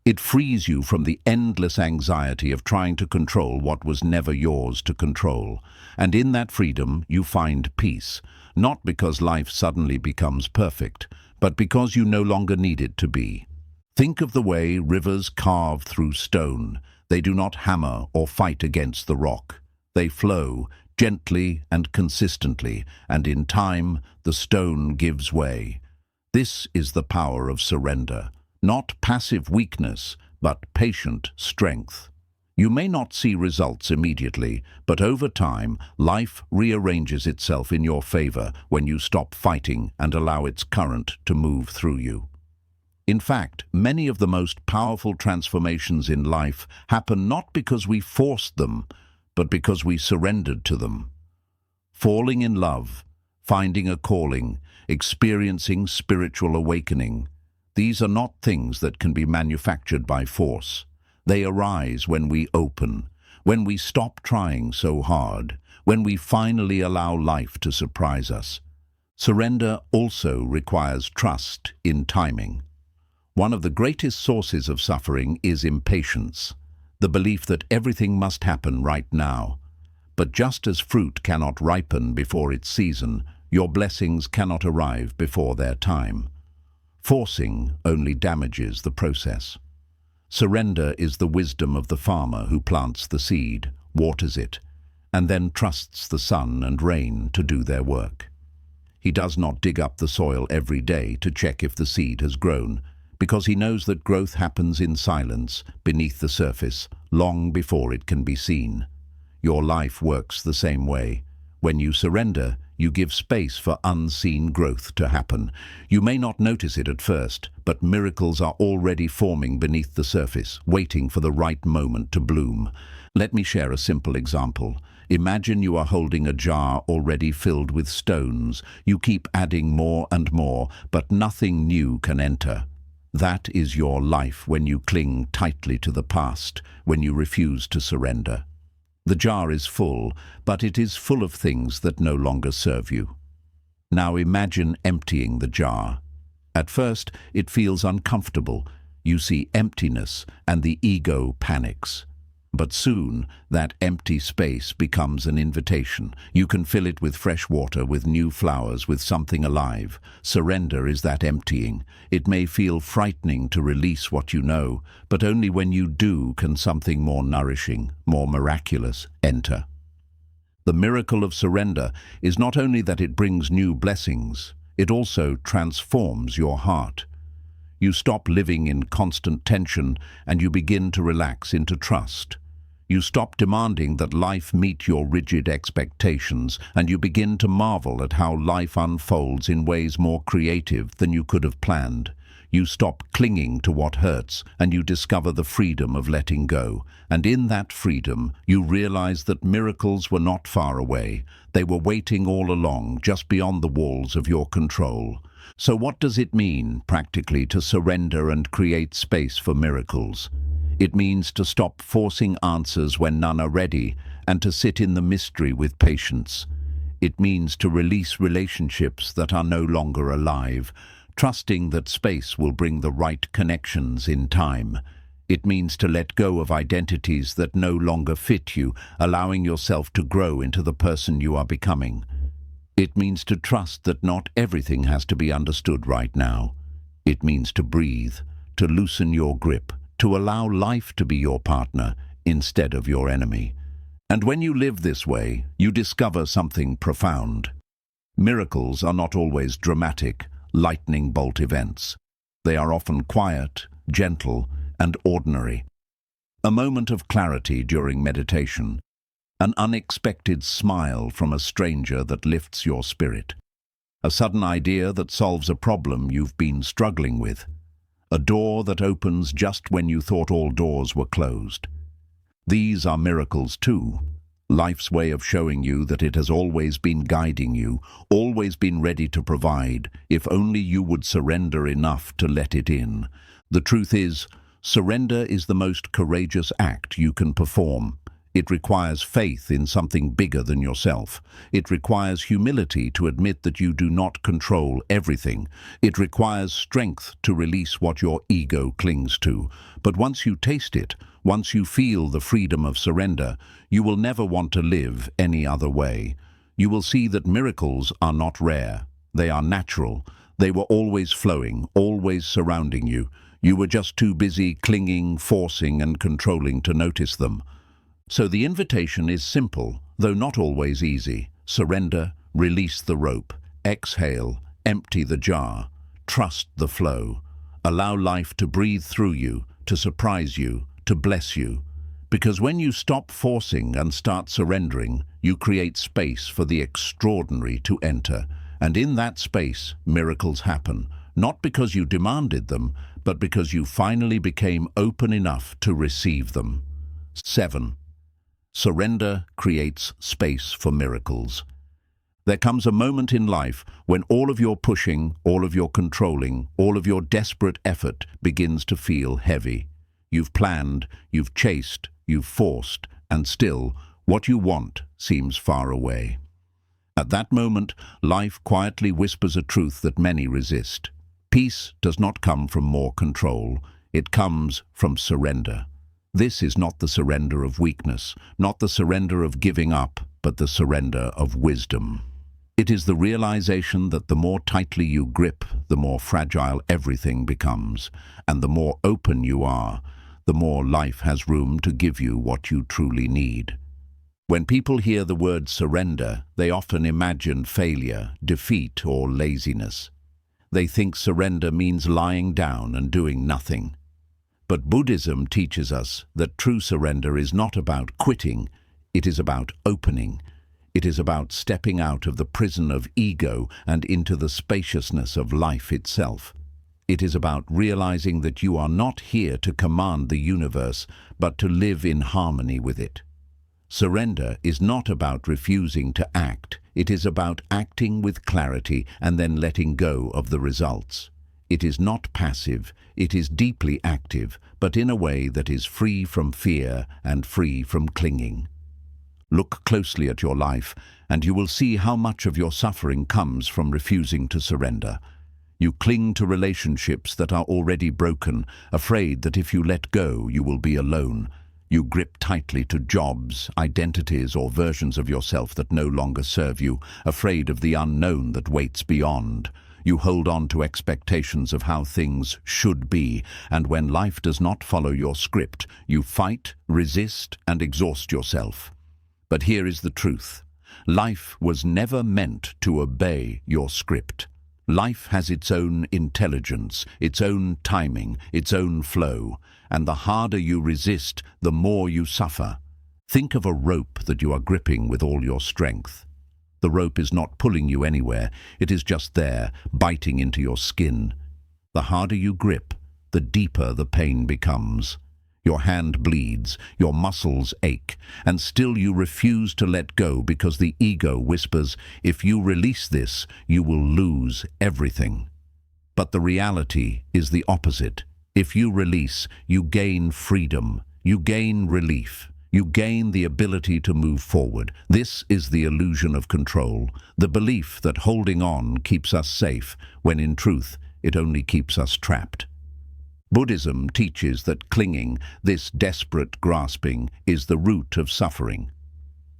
It frees you from the endless anxiety of trying to control what was never yours to control. And in that freedom, you find peace, not because life suddenly becomes perfect, but because you no longer need it to be. Think of the way rivers carve through stone. They do not hammer or fight against the rock. They flow gently and consistently, and in time, the stone gives way. This is the power of surrender. Not passive weakness, but patient strength. You may not see results immediately, but over time, life rearranges itself in your favor when you stop fighting and allow its current to move through you. In fact, many of the most powerful transformations in life happen not because we forced them, but because we surrendered to them. Falling in love, finding a calling, experiencing spiritual awakening, these are not things that can be manufactured by force. They arise when we open, when we stop trying so hard, when we finally allow life to surprise us. Surrender also requires trust in timing. One of the greatest sources of suffering is impatience, the belief that everything must happen right now. But just as fruit cannot ripen before its season, your blessings cannot arrive before their time. Forcing only damages the process. Surrender is the wisdom of the farmer who plants the seed, waters it, and then trusts the sun and rain to do their work. He does not dig up the soil every day to check if the seed has grown, because he knows that growth happens in silence, beneath the surface, long before it can be seen. Your life works the same way. When you surrender, you give space for unseen growth to happen. You may not notice it at first, but miracles are already forming beneath the surface, waiting for the right moment to bloom. Let me share a simple example. Imagine you are holding a jar already filled with stones. You keep adding more and more, but nothing new can enter. That is your life when you cling tightly to the past, when you refuse to surrender. The jar is full, but it is full of things that no longer serve you. Now imagine emptying the jar. At first, it feels uncomfortable. You see emptiness, and the ego panics. But soon, that empty space becomes an invitation. You can fill it with fresh water, with new flowers, with something alive. Surrender is that emptying. It may feel frightening to release what you know, but only when you do can something more nourishing, more miraculous enter. The miracle of surrender is not only that it brings new blessings, it also transforms your heart. You stop living in constant tension and you begin to relax into trust. You stop demanding that life meet your rigid expectations and you begin to marvel at how life unfolds in ways more creative than you could have planned. You stop clinging to what hurts and you discover the freedom of letting go. And in that freedom, you realize that miracles were not far away. They were waiting all along, just beyond the walls of your control. So what does it mean, practically, to surrender and create space for miracles? It means to stop forcing answers when none are ready and to sit in the mystery with patience. It means to release relationships that are no longer alive, trusting that space will bring the right connections in time. It means to let go of identities that no longer fit you, allowing yourself to grow into the person you are becoming. It means to trust that not everything has to be understood right now. It means to breathe, to loosen your grip, to allow life to be your partner instead of your enemy. And when you live this way, you discover something profound. Miracles are not always dramatic, lightning bolt events. They are often quiet, gentle, and ordinary. A moment of clarity during meditation, an unexpected smile from a stranger that lifts your spirit, a sudden idea that solves a problem you've been struggling with, a door that opens just when you thought all doors were closed. These are miracles too, life's way of showing you that it has always been guiding you, always been ready to provide, if only you would surrender enough to let it in. The truth is, surrender is the most courageous act you can perform. It requires faith in something bigger than yourself. It requires humility to admit that you do not control everything. It requires strength to release what your ego clings to. But once you taste it, once you feel the freedom of surrender, you will never want to live any other way. You will see that miracles are not rare. They are natural. They were always flowing, always surrounding you. You were just too busy clinging, forcing, and controlling to notice them. So the invitation is simple, though not always easy. Surrender, release the rope, exhale, empty the jar, trust the flow. Allow life to breathe through you, to surprise you, to bless you. Because when you stop forcing and start surrendering, you create space for the extraordinary to enter. And in that space, miracles happen, not because you demanded them, but because you finally became open enough to receive them. 7. Surrender creates space for miracles. There comes a moment in life when all of your pushing, all of your controlling, all of your desperate effort begins to feel heavy. You've planned, you've chased, you've forced, and still, what you want seems far away. At that moment, life quietly whispers a truth that many resist. Peace does not come from more control. It comes from surrender. This is not the surrender of weakness, not the surrender of giving up, but the surrender of wisdom. It is the realization that the more tightly you grip, the more fragile everything becomes, and the more open you are, the more life has room to give you what you truly need. When people hear the word surrender, they often imagine failure, defeat, or laziness. They think surrender means lying down and doing nothing. But Buddhism teaches us that true surrender is not about quitting, it is about opening. It is about stepping out of the prison of ego and into the spaciousness of life itself. It is about realizing that you are not here to command the universe, but to live in harmony with it. Surrender is not about refusing to act. It is about acting with clarity and then letting go of the results. It is not passive, it is deeply active, but in a way that is free from fear and free from clinging. Look closely at your life, and you will see how much of your suffering comes from refusing to surrender. You cling to relationships that are already broken, afraid that if you let go, you will be alone. You grip tightly to jobs, identities, or versions of yourself that no longer serve you, afraid of the unknown that waits beyond. You hold on to expectations of how things should be, and when life does not follow your script, you fight, resist, and exhaust yourself. But here is the truth. Life was never meant to obey your script. Life has its own intelligence, its own timing, its own flow, and the harder you resist, the more you suffer. Think of a rope that you are gripping with all your strength. The rope is not pulling you anywhere, it is just there, biting into your skin. The harder you grip, the deeper the pain becomes. Your hand bleeds, your muscles ache, and still you refuse to let go because the ego whispers, if you release this, you will lose everything. But the reality is the opposite. If you release, you gain freedom, you gain relief, you gain the ability to move forward. This is the illusion of control, the belief that holding on keeps us safe, when in truth, it only keeps us trapped. Buddhism teaches that clinging, this desperate grasping, is the root of suffering.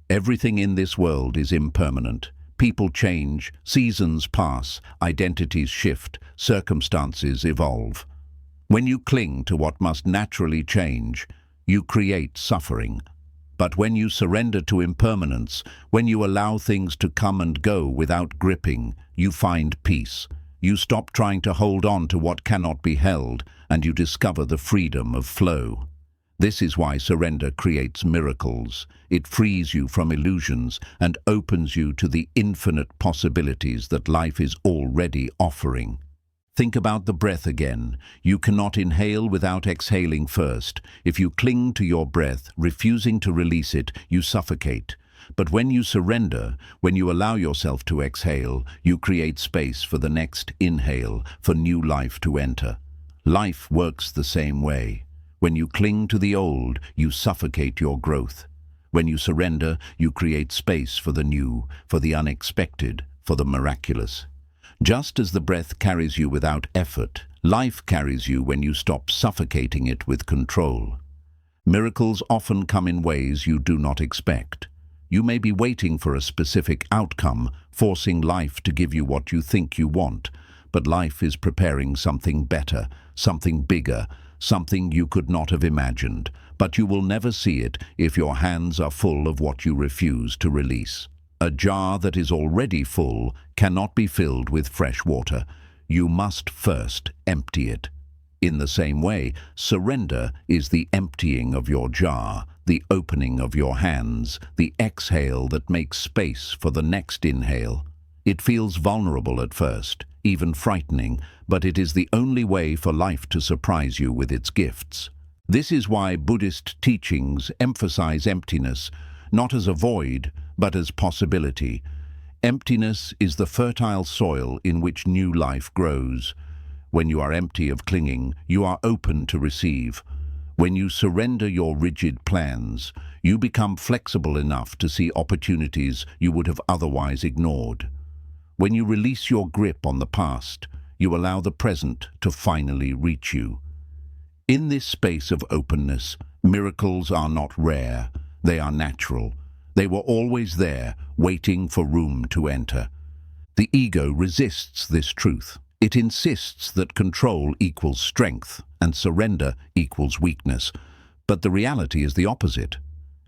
Everything in this world is impermanent. People change, seasons pass, identities shift, circumstances evolve. When you cling to what must naturally change, you create suffering. But when you surrender to impermanence, when you allow things to come and go without gripping, you find peace. You stop trying to hold on to what cannot be held, and you discover the freedom of flow. This is why surrender creates miracles. It frees you from illusions and opens you to the infinite possibilities that life is already offering. Think about the breath again. You cannot inhale without exhaling first. If you cling to your breath, refusing to release it, you suffocate. But when you surrender, when you allow yourself to exhale, you create space for the next inhale, for new life to enter. Life works the same way. When you cling to the old, you suffocate your growth. When you surrender, you create space for the new, for the unexpected, for the miraculous. Just as the breath carries you without effort, life carries you when you stop suffocating it with control. Miracles often come in ways you do not expect. You may be waiting for a specific outcome, forcing life to give you what you think you want, but life is preparing something better, something bigger, something you could not have imagined, but you will never see it if your hands are full of what you refuse to release. A jar that is already full cannot be filled with fresh water. You must first empty it. In the same way, surrender is the emptying of your jar, the opening of your hands, the exhale that makes space for the next inhale. It feels vulnerable at first, even frightening, but it is the only way for life to surprise you with its gifts. This is why Buddhist teachings emphasize emptiness, not as a void, but as possibility. Emptiness is the fertile soil in which new life grows. When you are empty of clinging, you are open to receive. When you surrender your rigid plans, you become flexible enough to see opportunities you would have otherwise ignored. When you release your grip on the past, you allow the present to finally reach you. In this space of openness, miracles are not rare, they are natural. They were always there, waiting for room to enter. The ego resists this truth. It insists that control equals strength and surrender equals weakness. But the reality is the opposite.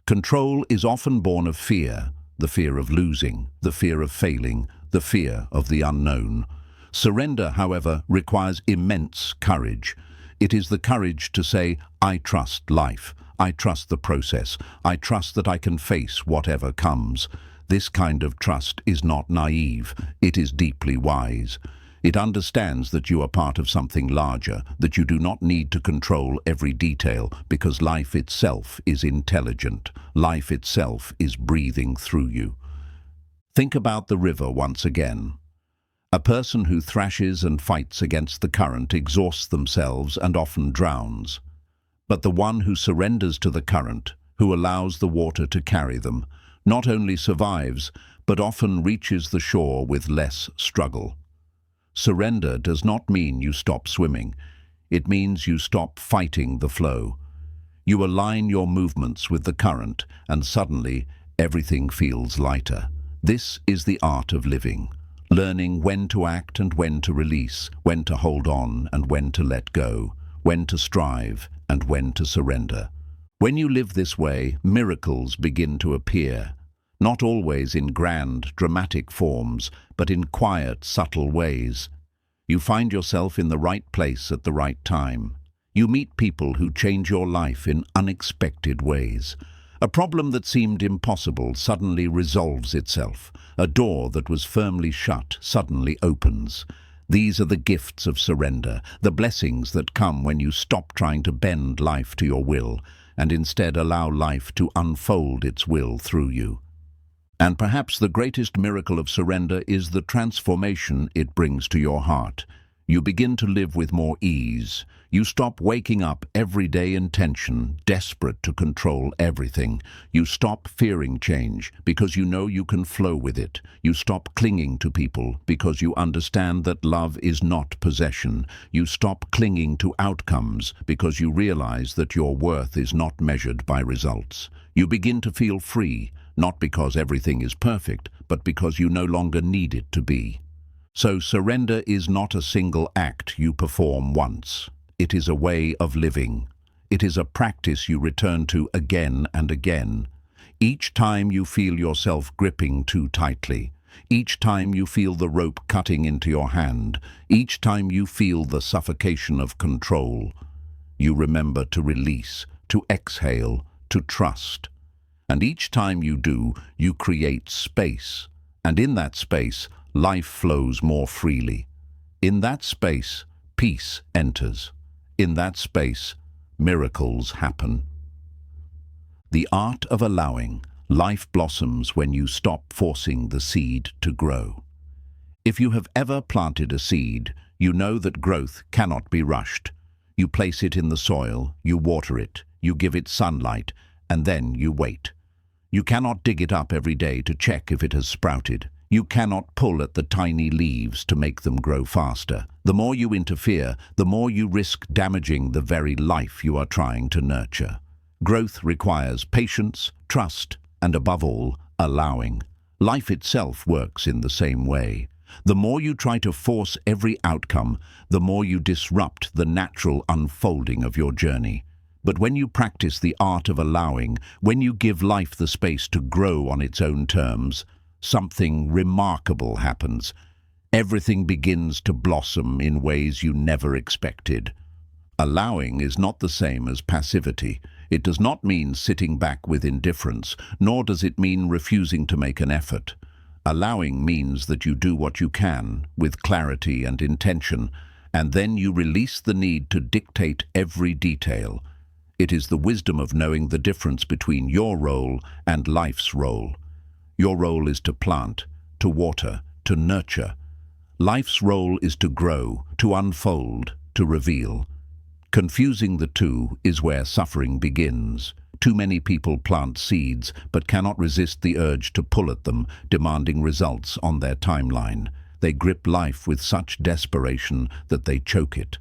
Control is often born of fear, the fear of losing, the fear of failing, the fear of the unknown. Surrender, however, requires immense courage. It is the courage to say, I trust life. I trust the process. I trust that I can face whatever comes. This kind of trust is not naive. It is deeply wise. It understands that you are part of something larger, that you do not need to control every detail because life itself is intelligent. Life itself is breathing through you. Think about the river once again. A person who thrashes and fights against the current exhausts themselves and often drowns. But the one who surrenders to the current, who allows the water to carry them, not only survives, but often reaches the shore with less struggle. Surrender does not mean you stop swimming. It means you stop fighting the flow. You align your movements with the current, and suddenly everything feels lighter. This is the art of living, learning when to act and when to release, when to hold on and when to let go, when to strive and when to surrender. When you live this way, miracles begin to appear, not always in grand, dramatic forms, but in quiet, subtle ways. You find yourself in the right place at the right time. You meet people who change your life in unexpected ways. A problem that seemed impossible suddenly resolves itself. A door that was firmly shut suddenly opens. These are the gifts of surrender, the blessings that come when you stop trying to bend life to your will and instead allow life to unfold its will through you. And perhaps the greatest miracle of surrender is the transformation it brings to your heart. You begin to live with more ease. You stop waking up every day in tension, desperate to control everything. You stop fearing change because you know you can flow with it. You stop clinging to people because you understand that love is not possession. You stop clinging to outcomes because you realize that your worth is not measured by results. You begin to feel free, not because everything is perfect, but because you no longer need it to be. So surrender is not a single act you perform once. It is a way of living. It is a practice you return to again and again. Each time you feel yourself gripping too tightly, each time you feel the rope cutting into your hand, each time you feel the suffocation of control, you remember to release, to exhale, to trust. And each time you do, you create space. And in that space, life flows more freely. In that space, peace enters. In that space, miracles happen. The art of allowing. Life blossoms when you stop forcing the seed to grow. If you have ever planted a seed, you know that growth cannot be rushed. You place it in the soil, you water it, you give it sunlight, and then you wait. You cannot dig it up every day to check if it has sprouted. You cannot pull at the tiny leaves to make them grow faster. The more you interfere, the more you risk damaging the very life you are trying to nurture. Growth requires patience, trust, and above all, allowing. Life itself works in the same way. The more you try to force every outcome, the more you disrupt the natural unfolding of your journey. But when you practice the art of allowing, when you give life the space to grow on its own terms, something remarkable happens. Everything begins to blossom in ways you never expected. Allowing is not the same as passivity. It does not mean sitting back with indifference, nor does it mean refusing to make an effort. Allowing means that you do what you can, with clarity and intention, and then you release the need to dictate every detail. It is the wisdom of knowing the difference between your role and life's role. Your role is to plant, to water, to nurture. Life's role is to grow, to unfold, to reveal. Confusing the two is where suffering begins. Too many people plant seeds but cannot resist the urge to pull at them, demanding results on their timeline. They grip life with such desperation that they choke it.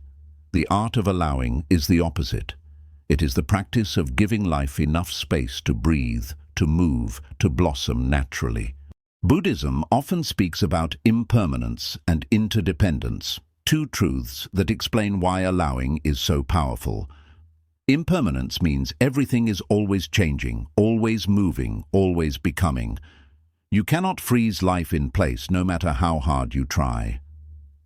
The art of allowing is the opposite. It is the practice of giving life enough space to breathe, to move, to blossom naturally. Buddhism often speaks about impermanence and interdependence, two truths that explain why allowing is so powerful. Impermanence means everything is always changing, always moving, always becoming. You cannot freeze life in place no matter how hard you try.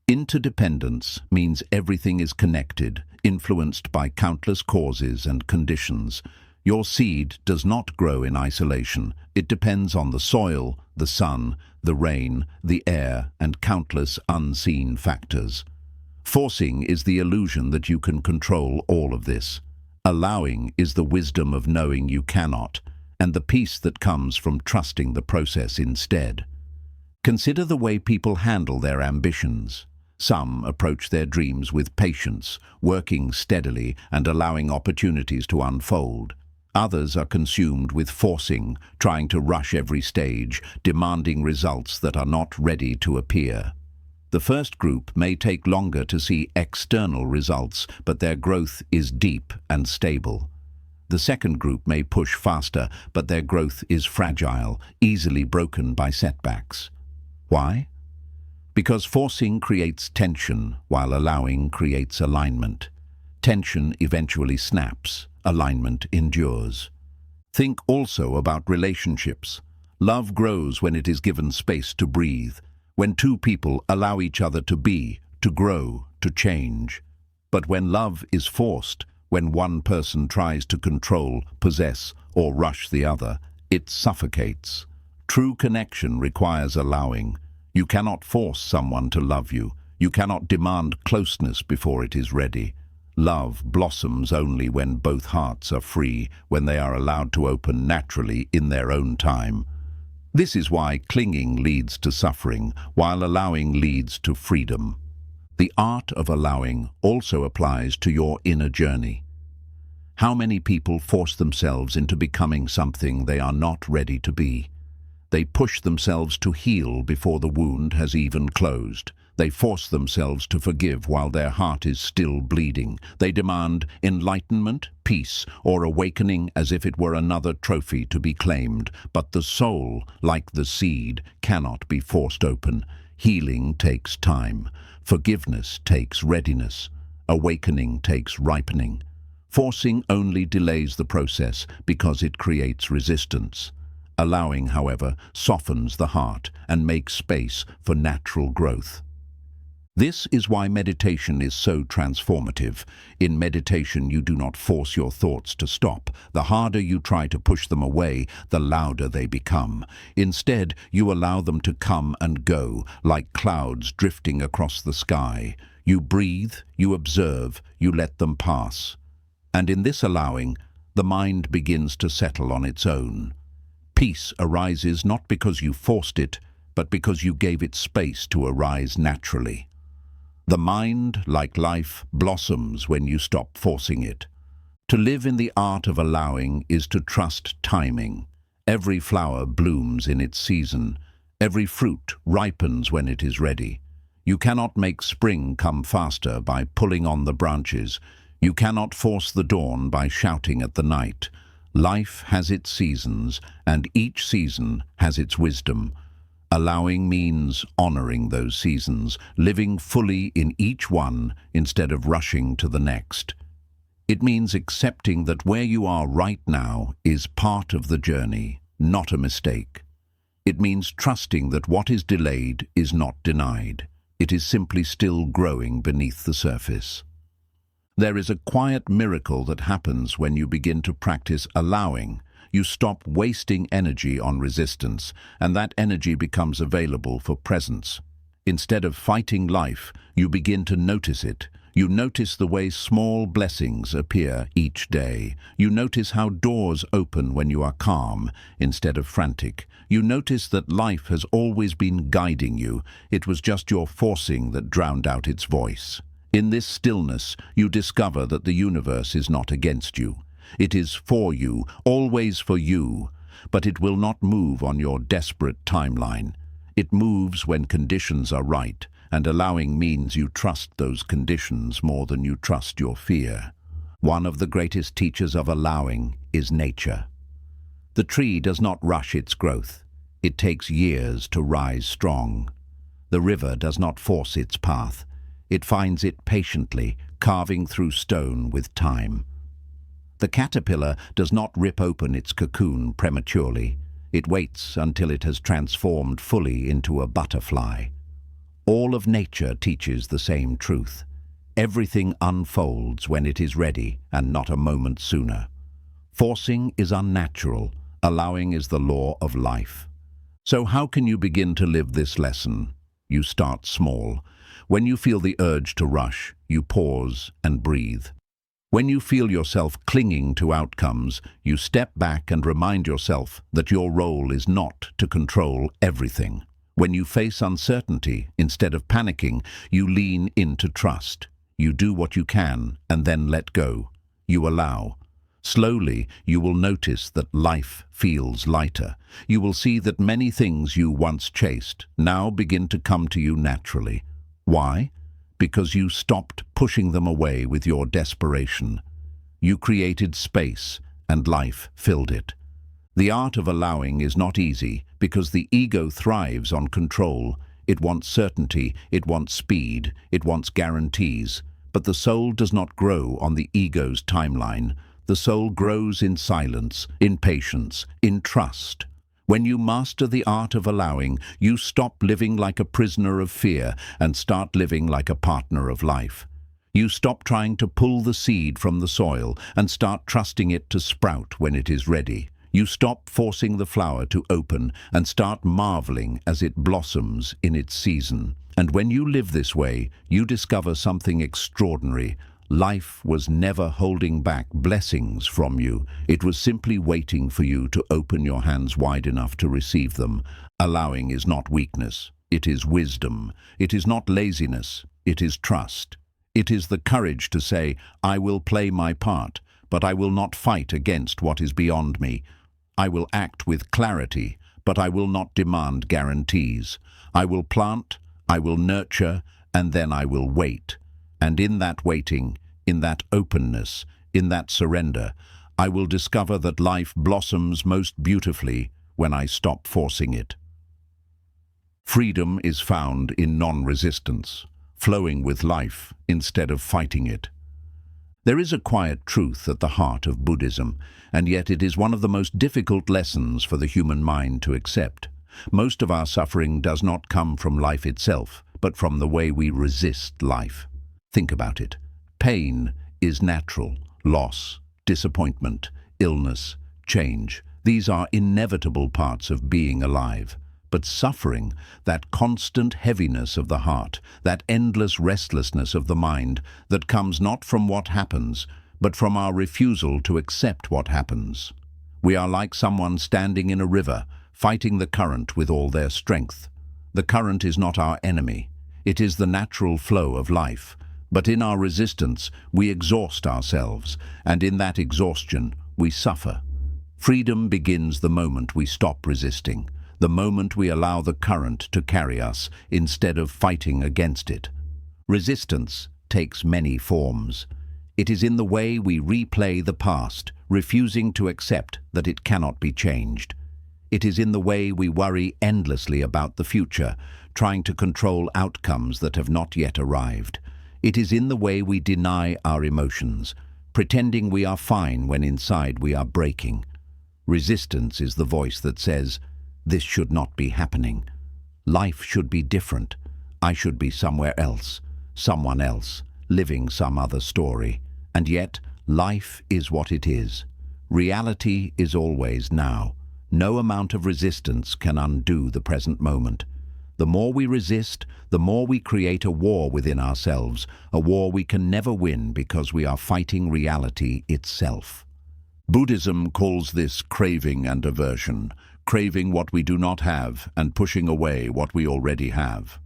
Interdependence means everything is connected, influenced by countless causes and conditions. Your seed does not grow in isolation. It depends on the soil, the sun, the rain, the air, and countless unseen factors. Forcing is the illusion that you can control all of this. Allowing is the wisdom of knowing you cannot, and the peace that comes from trusting the process instead. Consider the way people handle their ambitions. Some approach their dreams with patience, working steadily and allowing opportunities to unfold. Others are consumed with forcing, trying to rush every stage, demanding results that are not ready to appear. The first group may take longer to see external results, but their growth is deep and stable. The second group may push faster, but their growth is fragile, easily broken by setbacks. Why? Because forcing creates tension, while allowing creates alignment. Tension eventually snaps, alignment endures. Think also about relationships. Love grows when it is given space to breathe, when two people allow each other to be, to grow, to change. But when love is forced, when one person tries to control, possess, or rush the other, it suffocates. True connection requires allowing. You cannot force someone to love you. You cannot demand closeness before it is ready. Love blossoms only when both hearts are free, when they are allowed to open naturally in their own time. This is why clinging leads to suffering, while allowing leads to freedom. The art of allowing also applies to your inner journey. How many people force themselves into becoming something they are not ready to be? They push themselves to heal before the wound has even closed. They force themselves to forgive while their heart is still bleeding. They demand enlightenment, peace, or awakening as if it were another trophy to be claimed. But the soul, like the seed, cannot be forced open. Healing takes time. Forgiveness takes readiness. Awakening takes ripening. Forcing only delays the process because it creates resistance. Allowing, however, softens the heart and makes space for natural growth. This is why meditation is so transformative. In meditation, you do not force your thoughts to stop. The harder you try to push them away, the louder they become. Instead, you allow them to come and go, like clouds drifting across the sky. You breathe, you observe, you let them pass. And in this allowing, the mind begins to settle on its own. Peace arises not because you forced it, but because you gave it space to arise naturally. The mind, like life, blossoms when you stop forcing it. To live in the art of allowing is to trust timing. Every flower blooms in its season. Every fruit ripens when it is ready. You cannot make spring come faster by pulling on the branches. You cannot force the dawn by shouting at the night. Life has its seasons, and each season has its wisdom. Allowing means honoring those seasons, living fully in each one instead of rushing to the next. It means accepting that where you are right now is part of the journey, not a mistake. It means trusting that what is delayed is not denied. It is simply still growing beneath the surface. There is a quiet miracle that happens when you begin to practice allowing. You stop wasting energy on resistance, and that energy becomes available for presence. Instead of fighting life, you begin to notice it. You notice the way small blessings appear each day. You notice how doors open when you are calm instead of frantic. You notice that life has always been guiding you. It was just your forcing that drowned out its voice. In this stillness, you discover that the universe is not against you. It is for you, always for you, but it will not move on your desperate timeline. It moves when conditions are right, and allowing means you trust those conditions more than you trust your fear. One of the greatest teachers of allowing is nature. The tree does not rush its growth. It takes years to rise strong. The river does not force its path. It finds it patiently, carving through stone with time. The caterpillar does not rip open its cocoon prematurely. It waits until it has transformed fully into a butterfly. All of nature teaches the same truth. Everything unfolds when it is ready and not a moment sooner. Forcing is unnatural. Allowing is the law of life. So how can you begin to live this lesson? You start small. When you feel the urge to rush, you pause and breathe. When you feel yourself clinging to outcomes, you step back and remind yourself that your role is not to control everything. When you face uncertainty, instead of panicking, you lean into trust. You do what you can and then let go. You allow. Slowly, you will notice that life feels lighter. You will see that many things you once chased now begin to come to you naturally. Why? Because you stopped pushing them away with your desperation. You created space, and life filled it. The art of allowing is not easy because the ego thrives on control. It wants certainty, it wants speed, it wants guarantees. But the soul does not grow on the ego's timeline. The soul grows in silence, in patience, in trust. When you master the art of allowing, you stop living like a prisoner of fear and start living like a partner of life. You stop trying to pull the seed from the soil and start trusting it to sprout when it is ready. You stop forcing the flower to open and start marveling as it blossoms in its season. And when you live this way, you discover something extraordinary. Life was never holding back blessings from you. It was simply waiting for you to open your hands wide enough to receive them. Allowing is not weakness. It is wisdom. It is not laziness. It is trust. It is the courage to say, I will play my part, but I will not fight against what is beyond me. I will act with clarity, but I will not demand guarantees. I will plant, I will nurture, and then I will wait. And in that waiting, in that openness, in that surrender, I will discover that life blossoms most beautifully when I stop forcing it. Freedom is found in non-resistance, flowing with life instead of fighting it. There is a quiet truth at the heart of Buddhism, and yet it is one of the most difficult lessons for the human mind to accept. Most of our suffering does not come from life itself, but from the way we resist life. Think about it. Pain is natural. Loss, disappointment, illness, change. These are inevitable parts of being alive. But suffering, that constant heaviness of the heart, that endless restlessness of the mind, that comes not from what happens, but from our refusal to accept what happens. We are like someone standing in a river, fighting the current with all their strength. The current is not our enemy. It is the natural flow of life. But in our resistance, we exhaust ourselves, and in that exhaustion, we suffer. Freedom begins the moment we stop resisting, the moment we allow the current to carry us instead of fighting against it. Resistance takes many forms. It is in the way we replay the past, refusing to accept that it cannot be changed. It is in the way we worry endlessly about the future, trying to control outcomes that have not yet arrived. It is in the way we deny our emotions, pretending we are fine when inside we are breaking. Resistance is the voice that says, this should not be happening. Life should be different. I should be somewhere else, someone else, living some other story. And yet, life is what it is. Reality is always now. No amount of resistance can undo the present moment. The more we resist, the more we create a war within ourselves, a war we can never win because we are fighting reality itself. Buddhism calls this craving and aversion, craving what we do not have and pushing away what we already have.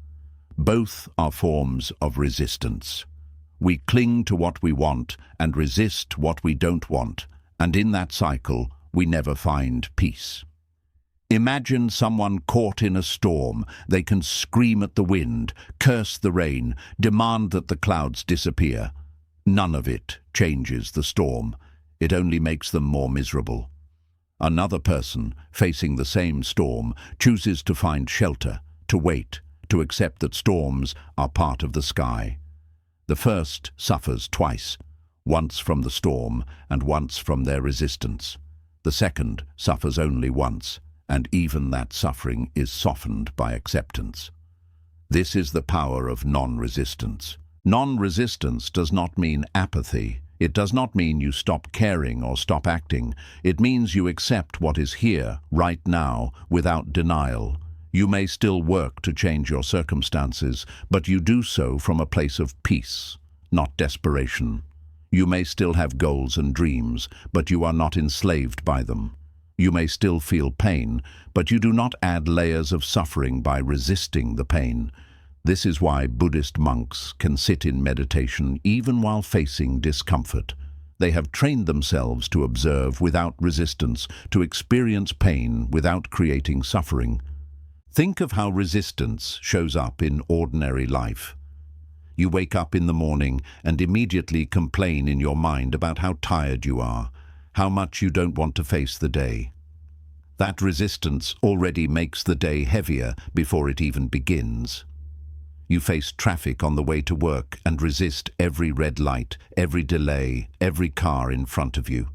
Both are forms of resistance. We cling to what we want and resist what we don't want, and in that cycle, we never find peace. Imagine someone caught in a storm. They can scream at the wind, curse the rain, demand that the clouds disappear. None of it changes the storm. It only makes them more miserable. Another person, facing the same storm, chooses to find shelter, to wait, to accept that storms are part of the sky. The first suffers twice, once from the storm and once from their resistance. The second suffers only once, and even that suffering is softened by acceptance. This is the power of non-resistance. Non-resistance does not mean apathy. It does not mean you stop caring or stop acting. It means you accept what is here, right now, without denial. You may still work to change your circumstances, but you do so from a place of peace, not desperation. You may still have goals and dreams, but you are not enslaved by them. You may still feel pain, but you do not add layers of suffering by resisting the pain. This is why Buddhist monks can sit in meditation even while facing discomfort. They have trained themselves to observe without resistance, to experience pain without creating suffering. Think of how resistance shows up in ordinary life. You wake up in the morning and immediately complain in your mind about how tired you are, how much you don't want to face the day. That resistance already makes the day heavier before it even begins. You face traffic on the way to work and resist every red light, every delay, every car in front of you.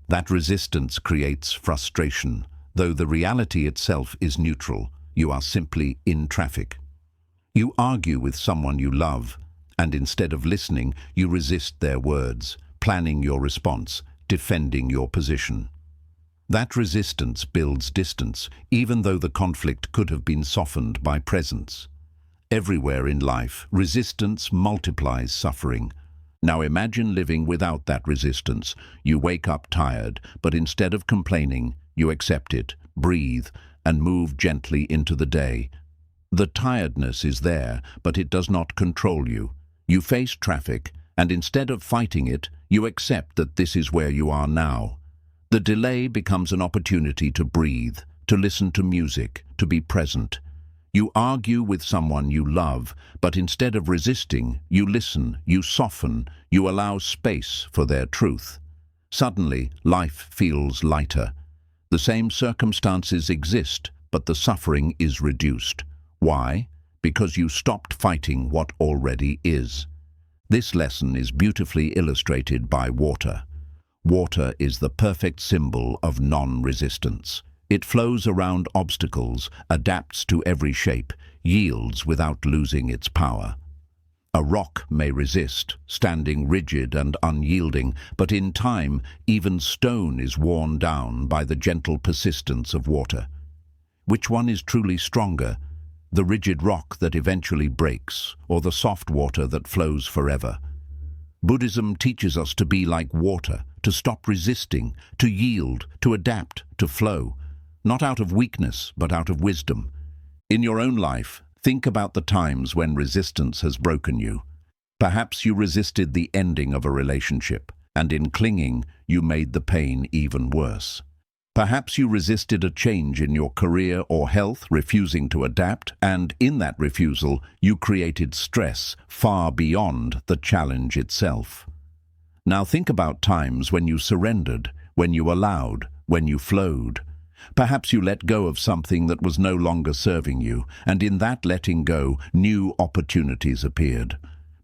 That resistance creates frustration, though the reality itself is neutral. You are simply in traffic. You argue with someone you love, and instead of listening, you resist their words, planning your response, defending your position. That resistance builds distance, even though the conflict could have been softened by presence. Everywhere in life, resistance multiplies suffering. Now imagine living without that resistance. You wake up tired, but instead of complaining, you accept it, breathe, and move gently into the day. The tiredness is there, but it does not control you. You face traffic, and instead of fighting it, you accept that this is where you are now. The delay becomes an opportunity to breathe, to listen to music, to be present. You argue with someone you love, but instead of resisting, you listen, you soften, you allow space for their truth. Suddenly, life feels lighter. The same circumstances exist, but the suffering is reduced. Why? Because you stopped fighting what already is. This lesson is beautifully illustrated by water. Water is the perfect symbol of non-resistance. It flows around obstacles, adapts to every shape, yields without losing its power. A rock may resist, standing rigid and unyielding, but in time, even stone is worn down by the gentle persistence of water. Which one is truly stronger? The rigid rock that eventually breaks, or the soft water that flows forever? Buddhism teaches us to be like water, to stop resisting, to yield, to adapt, to flow, not out of weakness, but out of wisdom. In your own life, think about the times when resistance has broken you. Perhaps you resisted the ending of a relationship, and in clinging, you made the pain even worse. Perhaps you resisted a change in your career or health, refusing to adapt, and in that refusal, you created stress far beyond the challenge itself. Now think about times when you surrendered, when you allowed, when you flowed. Perhaps you let go of something that was no longer serving you, and in that letting go, new opportunities appeared.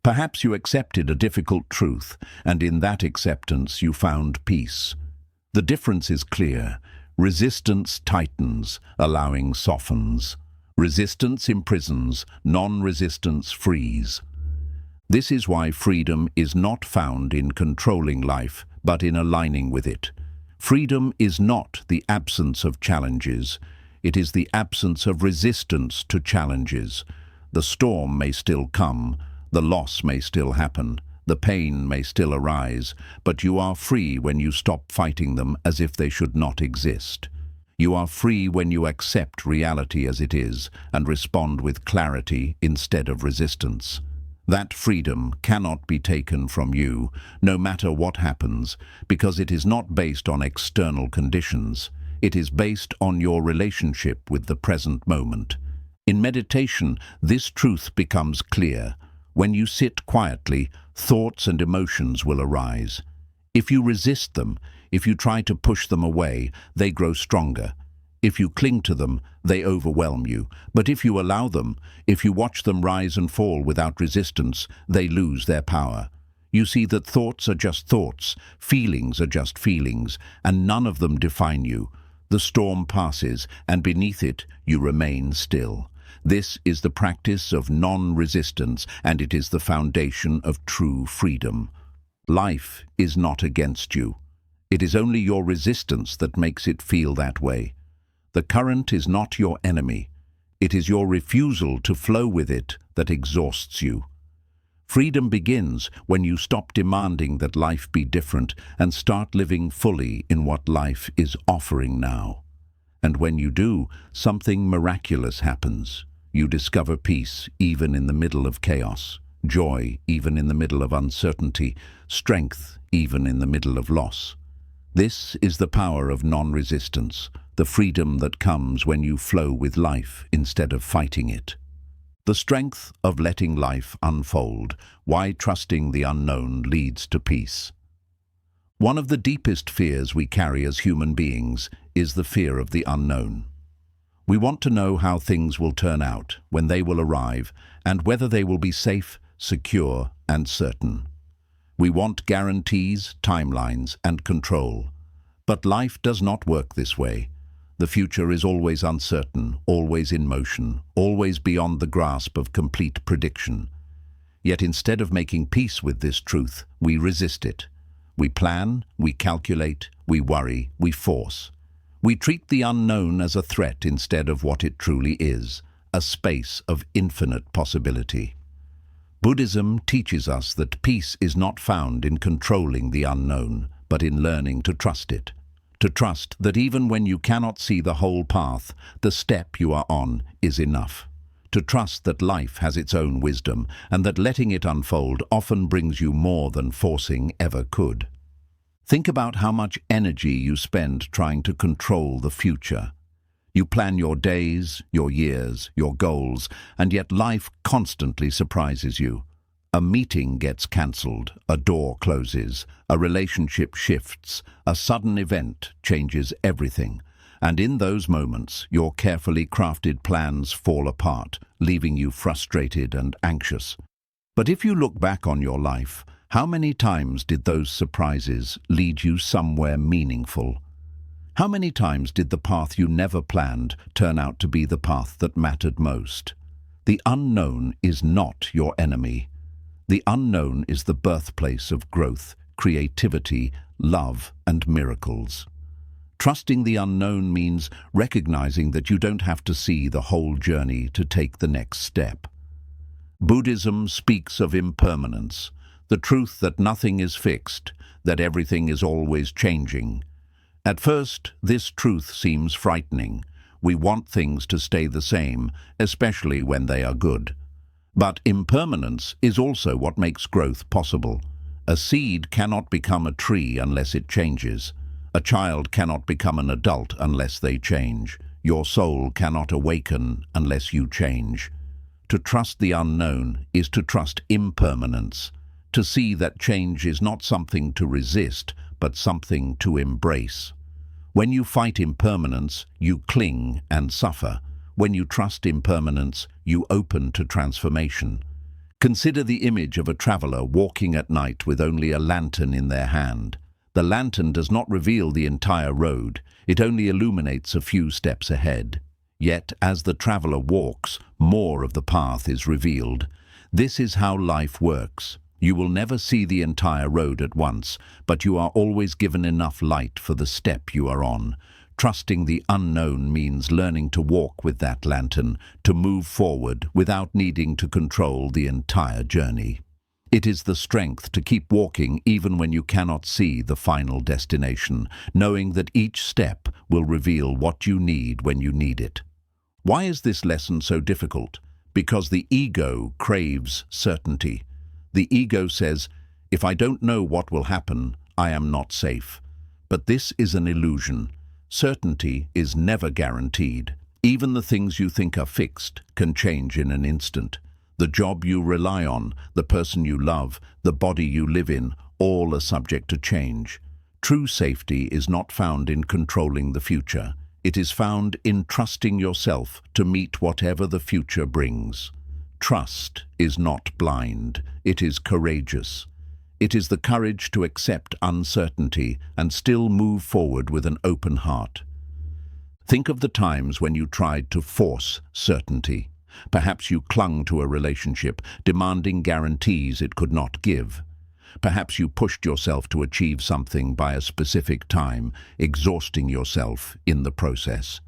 Perhaps you accepted a difficult truth, and in that acceptance you found peace. The difference is clear. Resistance tightens, allowing softens. Resistance imprisons, non-resistance frees. This is why freedom is not found in controlling life, but in aligning with it. Freedom is not the absence of challenges. It is the absence of resistance to challenges. The storm may still come, the loss may still happen, the pain may still arise, but you are free when you stop fighting them as if they should not exist. You are free when you accept reality as it is and respond with clarity instead of resistance. That freedom cannot be taken from you, no matter what happens, because it is not based on external conditions. It is based on your relationship with the present moment. In meditation, this truth becomes clear. When you sit quietly, thoughts and emotions will arise. If you resist them, if you try to push them away, they grow stronger. If you cling to them, they overwhelm you. But if you allow them, if you watch them rise and fall without resistance, they lose their power. You see that thoughts are just thoughts, feelings are just feelings, and none of them define you. The storm passes, and beneath it, you remain still. This is the practice of non-resistance, and it is the foundation of true freedom. Life is not against you. It is only your resistance that makes it feel that way. The current is not your enemy. It is your refusal to flow with it that exhausts you. Freedom begins when you stop demanding that life be different and start living fully in what life is offering now. And when you do, something miraculous happens. You discover peace even in the middle of chaos, joy even in the middle of uncertainty, strength even in the middle of loss. This is the power of non-resistance, the freedom that comes when you flow with life instead of fighting it. The strength of letting life unfold, why trusting the unknown leads to peace. One of the deepest fears we carry as human beings is the fear of the unknown. We want to know how things will turn out, when they will arrive, and whether they will be safe, secure, and certain. We want guarantees, timelines, and control. But life does not work this way. The future is always uncertain, always in motion, always beyond the grasp of complete prediction. Yet instead of making peace with this truth, we resist it. We plan, we calculate, we worry, we force. We treat the unknown as a threat instead of what it truly is, a space of infinite possibility. Buddhism teaches us that peace is not found in controlling the unknown, but in learning to trust it. To trust that even when you cannot see the whole path, the step you are on is enough. to trust that life has its own wisdom and that letting it unfold often brings you more than forcing ever could. Think about how much energy you spend trying to control the future. You plan your days, your years, your goals, and yet life constantly surprises you. A meeting gets cancelled, a door closes, a relationship shifts, a sudden event changes everything. And in those moments, your carefully crafted plans fall apart, leaving you frustrated and anxious. But if you look back on your life, how many times did those surprises lead you somewhere meaningful? How many times did the path you never planned turn out to be the path that mattered most? The unknown is not your enemy. The unknown is the birthplace of growth, creativity, love, and miracles. Trusting the unknown means recognizing that you don't have to see the whole journey to take the next step. Buddhism speaks of impermanence, the truth that nothing is fixed, that everything is always changing. At first, this truth seems frightening. We want things to stay the same, especially when they are good. But impermanence is also what makes growth possible. A seed cannot become a tree unless it changes. A child cannot become an adult unless they change. Your soul cannot awaken unless you change. To trust the unknown is to trust impermanence, to see that change is not something to resist, but something to embrace. When you fight impermanence, you cling and suffer. When you trust impermanence, you open to transformation. Consider the image of a traveler walking at night with only a lantern in their hand. The lantern does not reveal the entire road, it only illuminates a few steps ahead. Yet, as the traveler walks, more of the path is revealed. This is how life works. You will never see the entire road at once, but you are always given enough light for the step you are on. Trusting the unknown means learning to walk with that lantern, to move forward without needing to control the entire journey. It is the strength to keep walking even when you cannot see the final destination, knowing that each step will reveal what you need when you need it. Why is this lesson so difficult? Because the ego craves certainty. The ego says, if I don't know what will happen, I am not safe. But this is an illusion. Certainty is never guaranteed. Even the things you think are fixed can change in an instant. The job you rely on, the person you love, the body you live in, all are subject to change. True safety is not found in controlling the future. It is found in trusting yourself to meet whatever the future brings. Trust is not blind, it is courageous. It is the courage to accept uncertainty and still move forward with an open heart. Think of the times when you tried to force certainty. Perhaps you clung to a relationship, demanding guarantees it could not give. Perhaps you pushed yourself to achieve something by a specific time, exhausting yourself in the process.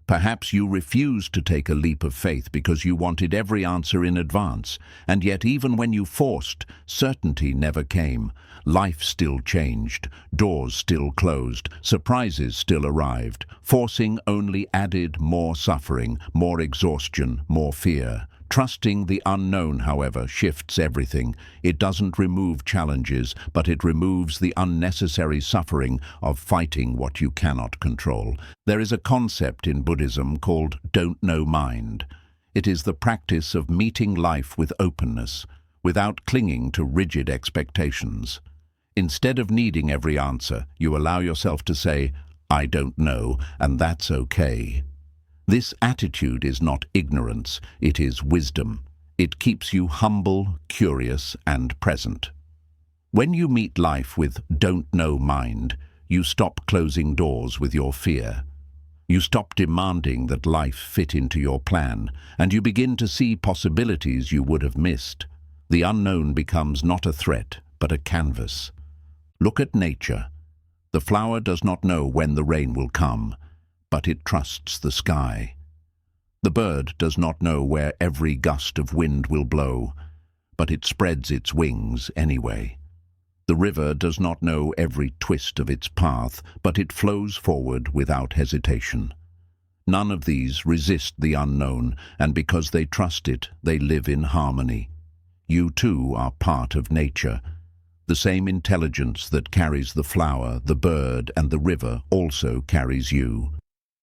Perhaps you refused to take a leap of faith because you wanted every answer in advance, and yet even when you forced, certainty never came. Life still changed, doors still closed, surprises still arrived. Forcing only added more suffering, more exhaustion, more fear. Trusting the unknown, however, shifts everything. It doesn't remove challenges, but it removes the unnecessary suffering of fighting what you cannot control. There is a concept in Buddhism called don't know mind. It is the practice of meeting life with openness, without clinging to rigid expectations. Instead of needing every answer, you allow yourself to say, I don't know, and that's okay. This attitude is not ignorance, it is wisdom. It keeps you humble, curious, and present. When you meet life with don't know mind, you stop closing doors with your fear. You stop demanding that life fit into your plan, and you begin to see possibilities you would have missed. The unknown becomes not a threat, but a canvas. Look at nature. The flower does not know when the rain will come, but it trusts the sky. The bird does not know where every gust of wind will blow, but it spreads its wings anyway. The river does not know every twist of its path, but it flows forward without hesitation. None of these resist the unknown, and because they trust it, they live in harmony. You too are part of nature. The same intelligence that carries the flower, the bird, and the river also carries you.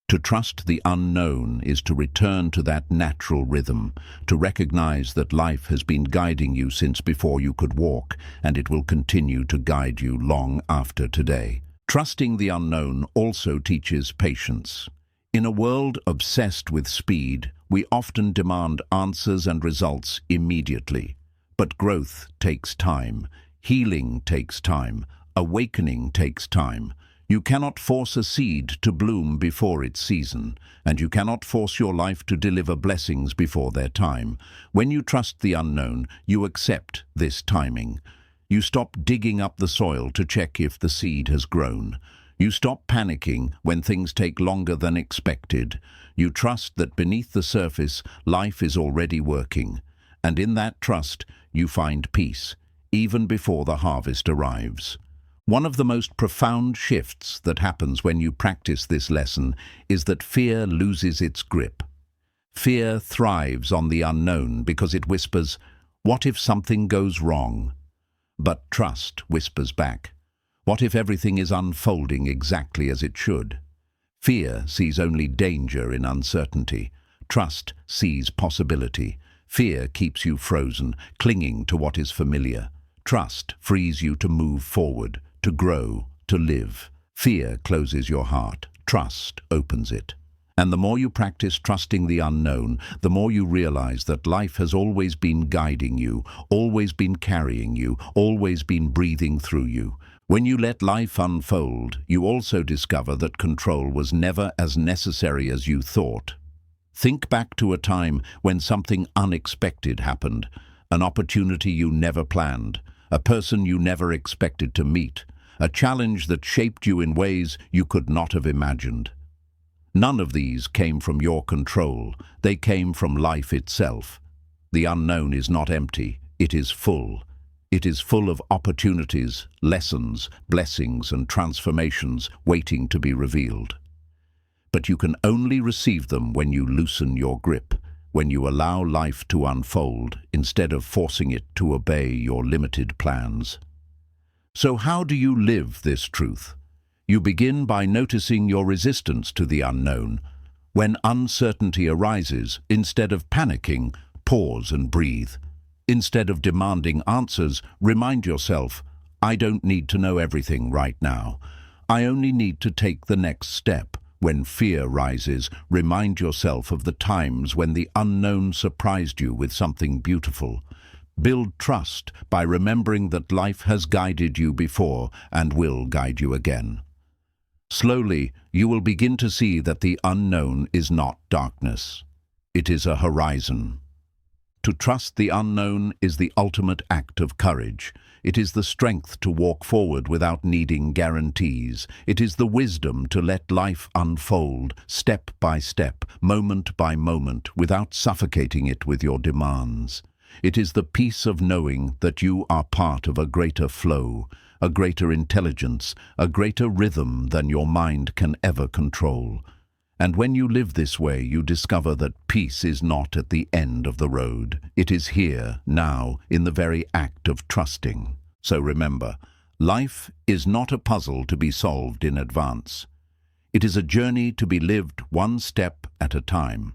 To trust the unknown is to return to that natural rhythm, to recognize that life has been guiding you since before you could walk, and it will continue to guide you long after today. Trusting the unknown also teaches patience. In a world obsessed with speed, we often demand answers and results immediately. But growth takes time. Healing takes time. Awakening takes time. You cannot force a seed to bloom before its season, and you cannot force your life to deliver blessings before their time. When you trust the unknown, you accept this timing. You stop digging up the soil to check if the seed has grown. You stop panicking when things take longer than expected. You trust that beneath the surface, life is already working. And in that trust, you find peace, even before the harvest arrives. One of the most profound shifts that happens when you practice this lesson is that fear loses its grip. Fear thrives on the unknown because it whispers, "What if something goes wrong?" But trust whispers back, "What if everything is unfolding exactly as it should?" Fear sees only danger in uncertainty. Trust sees possibility. Fear keeps you frozen, clinging to what is familiar. Trust frees you to move forward, to grow, to live. Fear closes your heart. Trust opens it. And the more you practice trusting the unknown, the more you realize that life has always been guiding you, always been carrying you, always been breathing through you. When you let life unfold, you also discover that control was never as necessary as you thought. Think back to a time when something unexpected happened, an opportunity you never planned, a person you never expected to meet, a challenge that shaped you in ways you could not have imagined. None of these came from your control. They came from life itself. The unknown is not empty. It is full. It is full of opportunities, lessons, blessings, and transformations waiting to be revealed. But you can only receive them when you loosen your grip, when you allow life to unfold instead of forcing it to obey your limited plans. So how do you live this truth? You begin by noticing your resistance to the unknown. When uncertainty arises, instead of panicking, pause and breathe. Instead of demanding answers, remind yourself, "I don't need to know everything right now. I only need to take the next step." When fear rises, remind yourself of the times when the unknown surprised you with something beautiful. Build trust by remembering that life has guided you before and will guide you again. Slowly, you will begin to see that the unknown is not darkness. It is a horizon. To trust the unknown is the ultimate act of courage. It is the strength to walk forward without needing guarantees. It is the wisdom to let life unfold, step by step, moment by moment, without suffocating it with your demands. It is the peace of knowing that you are part of a greater flow, a greater intelligence, a greater rhythm than your mind can ever control. And when you live this way, you discover that peace is not at the end of the road. It is here, now, in the very act of trusting. So remember, life is not a puzzle to be solved in advance. It is a journey to be lived one step at a time.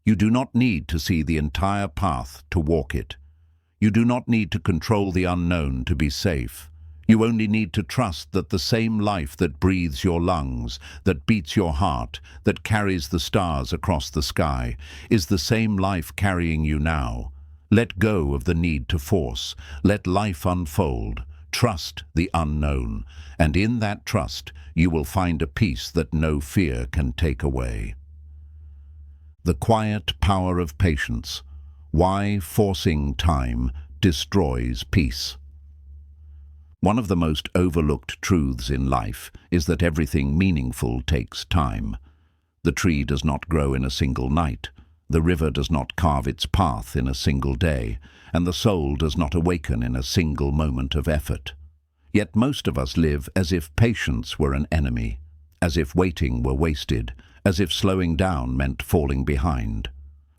You do not need to see the entire path to walk it. You do not need to control the unknown to be safe. You only need to trust that the same life that breathes your lungs, that beats your heart, that carries the stars across the sky, is the same life carrying you now. Let go of the need to force. Let life unfold. Trust the unknown. And in that trust, you will find a peace that no fear can take away. The quiet power of patience. Why forcing time destroys peace. One of the most overlooked truths in life is that everything meaningful takes time. The tree does not grow in a single night, the river does not carve its path in a single day, and the soul does not awaken in a single moment of effort. Yet most of us live as if patience were an enemy, as if waiting were wasted, as if slowing down meant falling behind.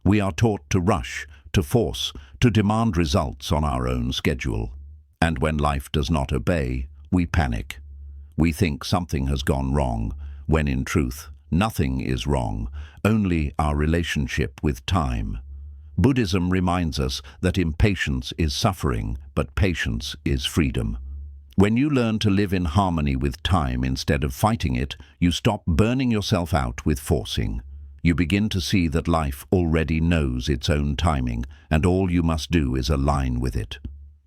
We are taught to rush, to force, to demand results on our own schedule. And when life does not obey, we panic. We think something has gone wrong, when in truth, nothing is wrong, only our relationship with time. Buddhism reminds us that impatience is suffering, but patience is freedom. When you learn to live in harmony with time instead of fighting it, you stop burning yourself out with forcing. You begin to see that life already knows its own timing, and all you must do is align with it.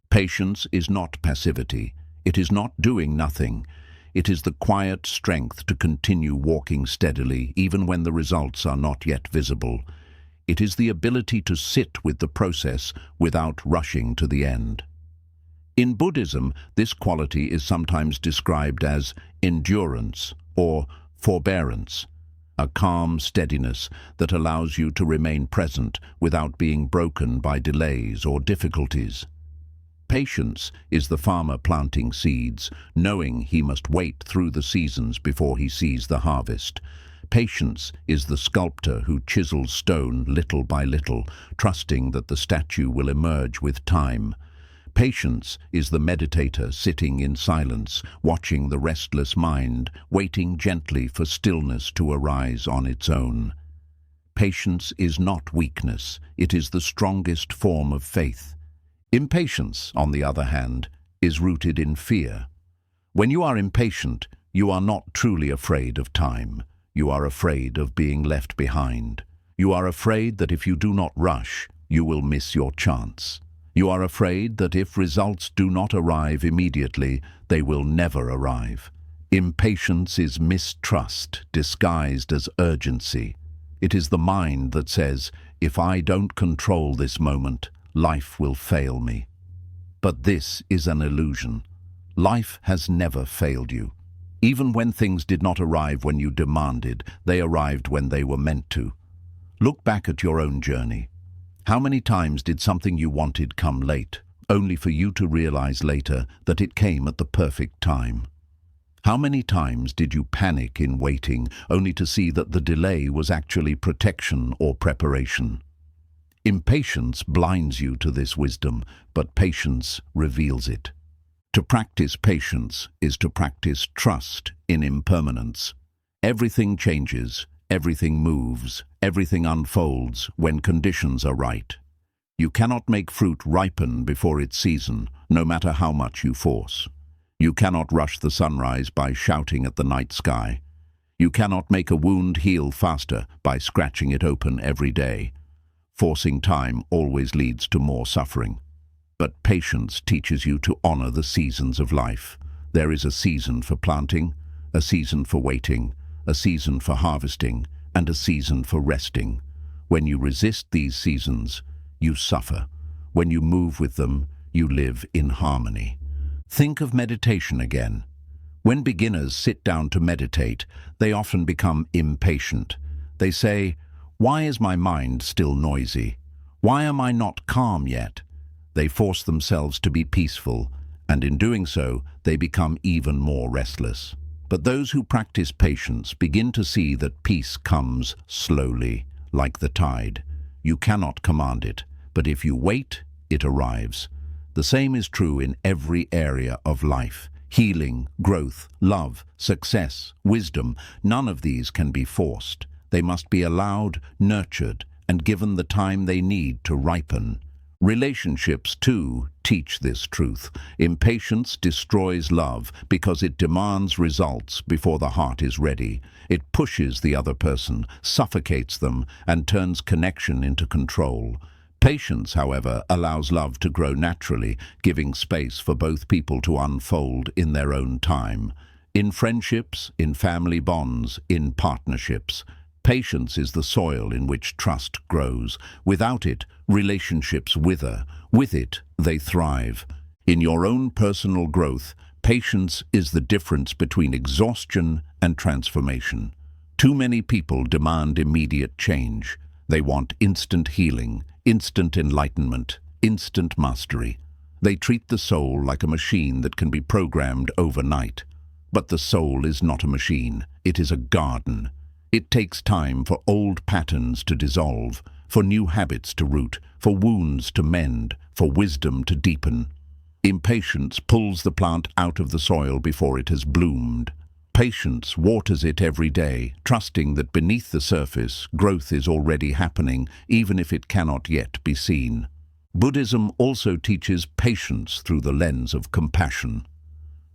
Patience is not passivity. It is not doing nothing. It is the quiet strength to continue walking steadily, even when the results are not yet visible. It is the ability to sit with the process without rushing to the end. In Buddhism, this quality is sometimes described as endurance or forbearance, a calm steadiness that allows you to remain present without being broken by delays or difficulties. Patience is the farmer planting seeds, knowing he must wait through the seasons before he sees the harvest. Patience is the sculptor who chisels stone little by little, trusting that the statue will emerge with time. Patience is the meditator sitting in silence, watching the restless mind, waiting gently for stillness to arise on its own. Patience is not weakness, it is the strongest form of faith. Impatience, on the other hand, is rooted in fear. When you are impatient, you are not truly afraid of time. You are afraid of being left behind. You are afraid that if you do not rush, you will miss your chance. You are afraid that if results do not arrive immediately, they will never arrive. Impatience is mistrust disguised as urgency. It is the mind that says, if I don't control this moment, life will fail me. But this is an illusion. Life has never failed you. Even when things did not arrive when you demanded, they arrived when they were meant to. Look back at your own journey. How many times did something you wanted come late, only for you to realize later that it came at the perfect time? How many times did you panic in waiting, only to see that the delay was actually protection or preparation? Impatience blinds you to this wisdom, but patience reveals it. To practice patience is to practice trust in impermanence. Everything changes, everything moves, everything unfolds when conditions are right. You cannot make fruit ripen before its season, no matter how much you force. You cannot rush the sunrise by shouting at the night sky. You cannot make a wound heal faster by scratching it open every day. Forcing time always leads to more suffering. But patience teaches you to honor the seasons of life. There is a season for planting, a season for waiting, a season for harvesting, and a season for resting. When you resist these seasons, you suffer. When you move with them, you live in harmony. Think of meditation again. When beginners sit down to meditate, they often become impatient. They say, "Why is my mind still noisy? Why am I not calm yet?" They force themselves to be peaceful, and in doing so, they become even more restless. But those who practice patience begin to see that peace comes slowly, like the tide. You cannot command it, but if you wait, it arrives. The same is true in every area of life. Healing, growth, love, success, wisdom, none of these can be forced. They must be allowed, nurtured, and given the time they need to ripen. Relationships, too, teach this truth. Impatience destroys love because it demands results before the heart is ready. It pushes the other person, suffocates them, and turns connection into control. Patience, however, allows love to grow naturally, giving space for both people to unfold in their own time. In friendships, in family bonds, in partnerships, patience is the soil in which trust grows. Without it, relationships wither. With it, they thrive. In your own personal growth, patience is the difference between exhaustion and transformation. Too many people demand immediate change. They want instant healing, instant enlightenment, instant mastery. They treat the soul like a machine that can be programmed overnight. But the soul is not a machine. It is a garden. It takes time for old patterns to dissolve, for new habits to root, for wounds to mend, for wisdom to deepen. Impatience pulls the plant out of the soil before it has bloomed. Patience waters it every day, trusting that beneath the surface, growth is already happening, even if it cannot yet be seen. Buddhism also teaches patience through the lens of compassion.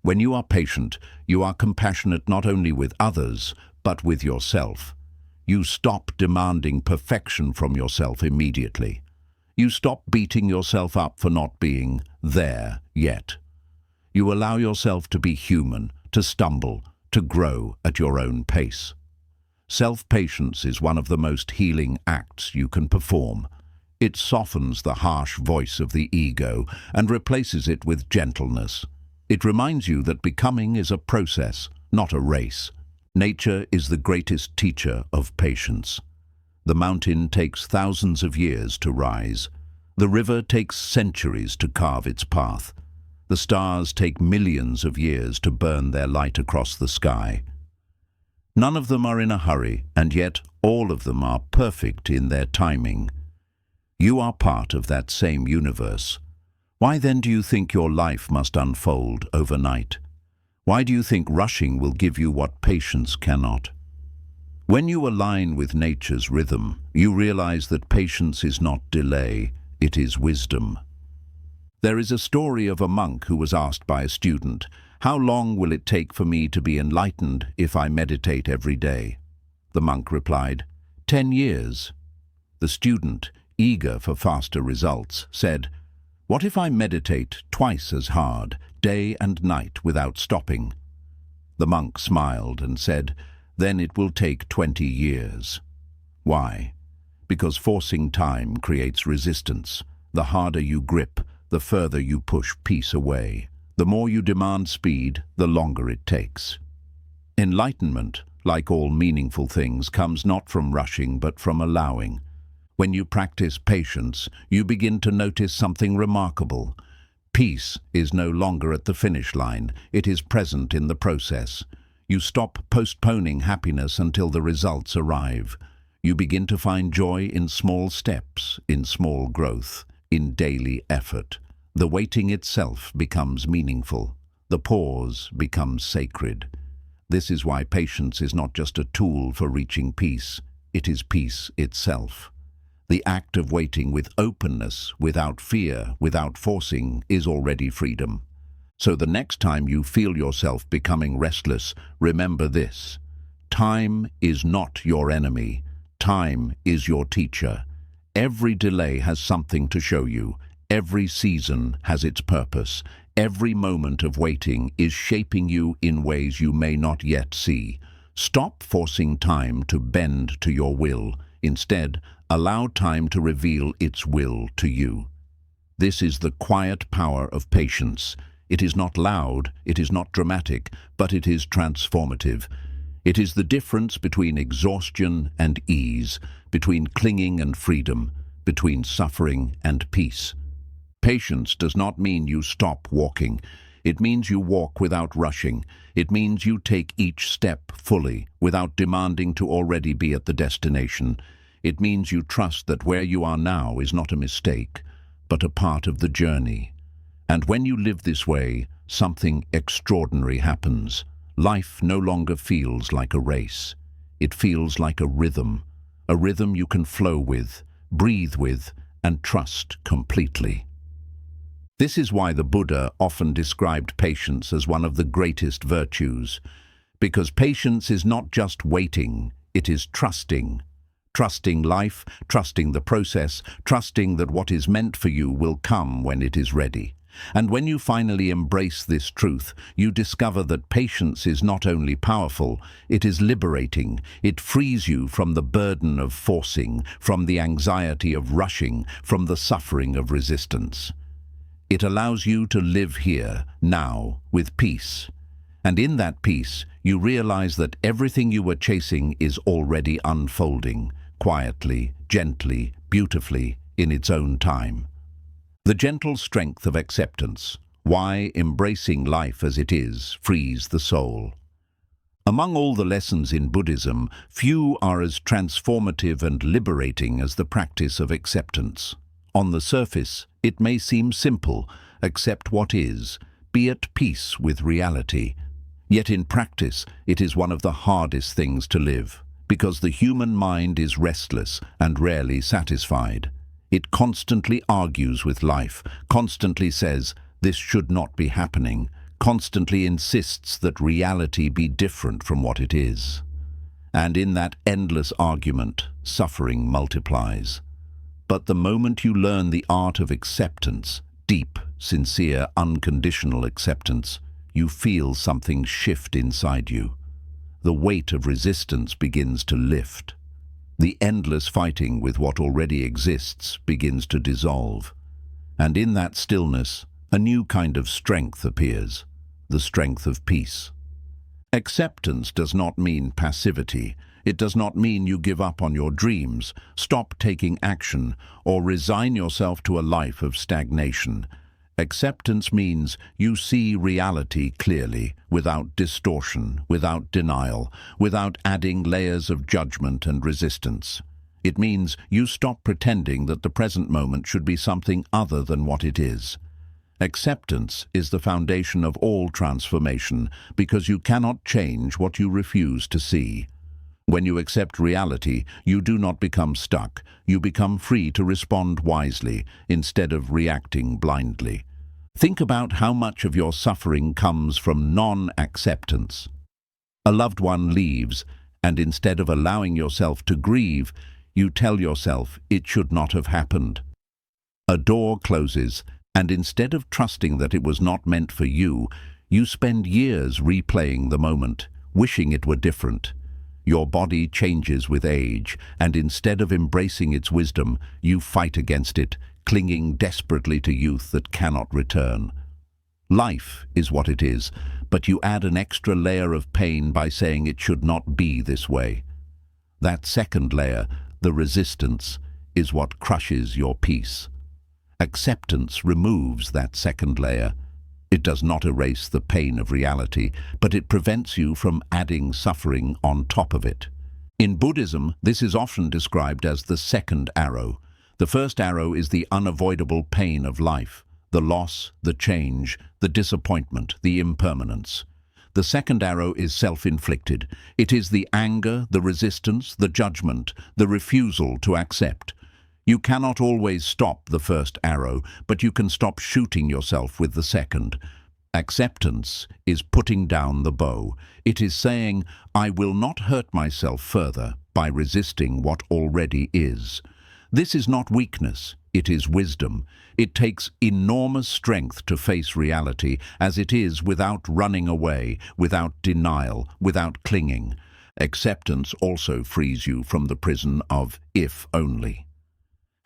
When you are patient, you are compassionate not only with others, but with yourself. You stop demanding perfection from yourself immediately. You stop beating yourself up for not being there yet. You allow yourself to be human, to stumble, to grow at your own pace. Self-patience is one of the most healing acts you can perform. It softens the harsh voice of the ego and replaces it with gentleness. It reminds you that becoming is a process, not a race. Nature is the greatest teacher of patience. The mountain takes thousands of years to rise. The river takes centuries to carve its path. The stars take millions of years to burn their light across the sky. None of them are in a hurry, and yet all of them are perfect in their timing. You are part of that same universe. Why then do you think your life must unfold overnight? Why do you think rushing will give you what patience cannot? When you align with nature's rhythm, you realize that patience is not delay, it is wisdom. There is a story of a monk who was asked by a student, "How long will it take for me to be enlightened if I meditate every day?" The monk replied, 10 years. The student, eager for faster results, said, "What if I meditate twice as hard, day and night, without stopping?" The monk smiled and said, "Then it will take 20 years. Why? Because forcing time creates resistance. The harder you grip, the further you push peace away. The more you demand speed, the longer it takes. Enlightenment, like all meaningful things, comes not from rushing but from allowing. When you practice patience, you begin to notice something remarkable. Peace is no longer at the finish line, it is present in the process. You stop postponing happiness until the results arrive. You begin to find joy in small steps, in small growth, in daily effort. The waiting itself becomes meaningful. The pause becomes sacred. This is why patience is not just a tool for reaching peace, it is peace itself. The act of waiting with openness, without fear, without forcing, is already freedom. So the next time you feel yourself becoming restless, remember this: time is not your enemy. Time is your teacher. Every delay has something to show you. Every season has its purpose. Every moment of waiting is shaping you in ways you may not yet see. Stop forcing time to bend to your will. Instead, allow time to reveal its will to you. This is the quiet power of patience. It is not loud, it is not dramatic, but it is transformative. It is the difference between exhaustion and ease, between clinging and freedom, between suffering and peace. Patience does not mean you stop walking. It means you walk without rushing. It means you take each step fully, without demanding to already be at the destination. It means you trust that where you are now is not a mistake, but a part of the journey. And when you live this way, something extraordinary happens. Life no longer feels like a race. It feels like a rhythm you can flow with, breathe with, and trust completely. This is why the Buddha often described patience as one of the greatest virtues, because patience is not just waiting, it is trusting. Trusting life, trusting the process, trusting that what is meant for you will come when it is ready. And when you finally embrace this truth, you discover that patience is not only powerful, it is liberating. It frees you from the burden of forcing, from the anxiety of rushing, from the suffering of resistance. It allows you to live here, now, with peace. And in that peace, you realize that everything you were chasing is already unfolding, quietly, gently, beautifully, in its own time. The gentle strength of acceptance, why embracing life as it is frees the soul. Among all the lessons in Buddhism, few are as transformative and liberating as the practice of acceptance. On the surface, it may seem simple: accept what is, be at peace with reality. Yet in practice, it is one of the hardest things to live, because the human mind is restless and rarely satisfied. It constantly argues with life, constantly says, "This should not be happening," constantly insists that reality be different from what it is. And in that endless argument, suffering multiplies. But the moment you learn the art of acceptance, deep, sincere, unconditional acceptance, you feel something shift inside you. The weight of resistance begins to lift. The endless fighting with what already exists begins to dissolve. And in that stillness, a new kind of strength appears, the strength of peace. Acceptance does not mean passivity. It does not mean you give up on your dreams, stop taking action, or resign yourself to a life of stagnation. Acceptance means you see reality clearly, without distortion, without denial, without adding layers of judgment and resistance. It means you stop pretending that the present moment should be something other than what it is. Acceptance is the foundation of all transformation, because you cannot change what you refuse to see. When you accept reality, you do not become stuck. You become free to respond wisely, instead of reacting blindly. Think about how much of your suffering comes from non-acceptance. A loved one leaves, and instead of allowing yourself to grieve, you tell yourself it should not have happened. A door closes, and instead of trusting that it was not meant for you, you spend years replaying the moment, wishing it were different. Your body changes with age, and instead of embracing its wisdom, you fight against it, clinging desperately to youth that cannot return. Life is what it is, but you add an extra layer of pain by saying it should not be this way. That second layer, the resistance, is what crushes your peace. Acceptance removes that second layer. It does not erase the pain of reality, but it prevents you from adding suffering on top of it. In Buddhism, this is often described as the second arrow. The first arrow is the unavoidable pain of life, the loss, the change, the disappointment, the impermanence. The second arrow is self-inflicted. It is the anger, the resistance, the judgment, the refusal to accept. You cannot always stop the first arrow, but you can stop shooting yourself with the second. Acceptance is putting down the bow. It is saying, "I will not hurt myself further by resisting what already is." This is not weakness, it is wisdom. It takes enormous strength to face reality as it is without running away, without denial, without clinging. Acceptance also frees you from the prison of "if only."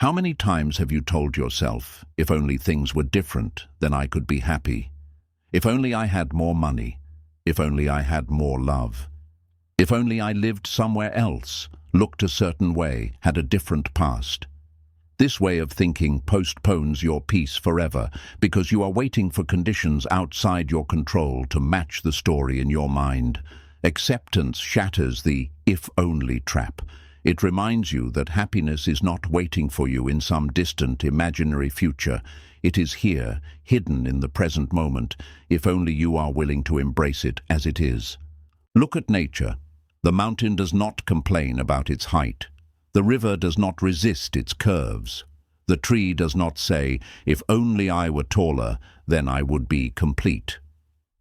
How many times have you told yourself, "If only things were different, then I could be happy. If only I had more money. If only I had more love. If only I lived somewhere else, looked a certain way, had a different past." This way of thinking postpones your peace forever, because you are waiting for conditions outside your control to match the story in your mind. Acceptance shatters the "if only" trap. It reminds you that happiness is not waiting for you in some distant, imaginary future. It is here, hidden in the present moment, if only you are willing to embrace it as it is. Look at nature. The mountain does not complain about its height. The river does not resist its curves. The tree does not say, "If only I were taller, then I would be complete."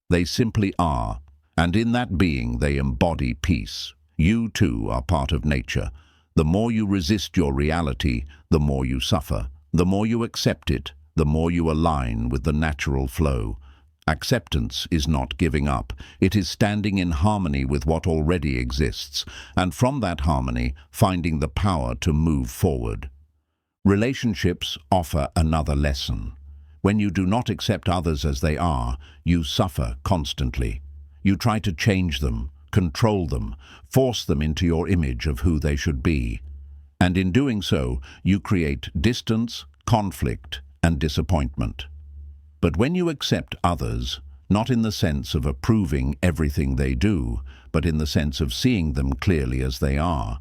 They simply are, and in that being they embody peace. You too are part of nature. The more you resist your reality, the more you suffer. The more you accept it, the more you align with the natural flow. Acceptance is not giving up. It is standing in harmony with what already exists, and from that harmony, finding the power to move forward. Relationships offer another lesson. When you do not accept others as they are, you suffer constantly. You try to change them, control them, force them into your image of who they should be. And in doing so, you create distance, conflict, and disappointment. But when you accept others, not in the sense of approving everything they do, but in the sense of seeing them clearly as they are.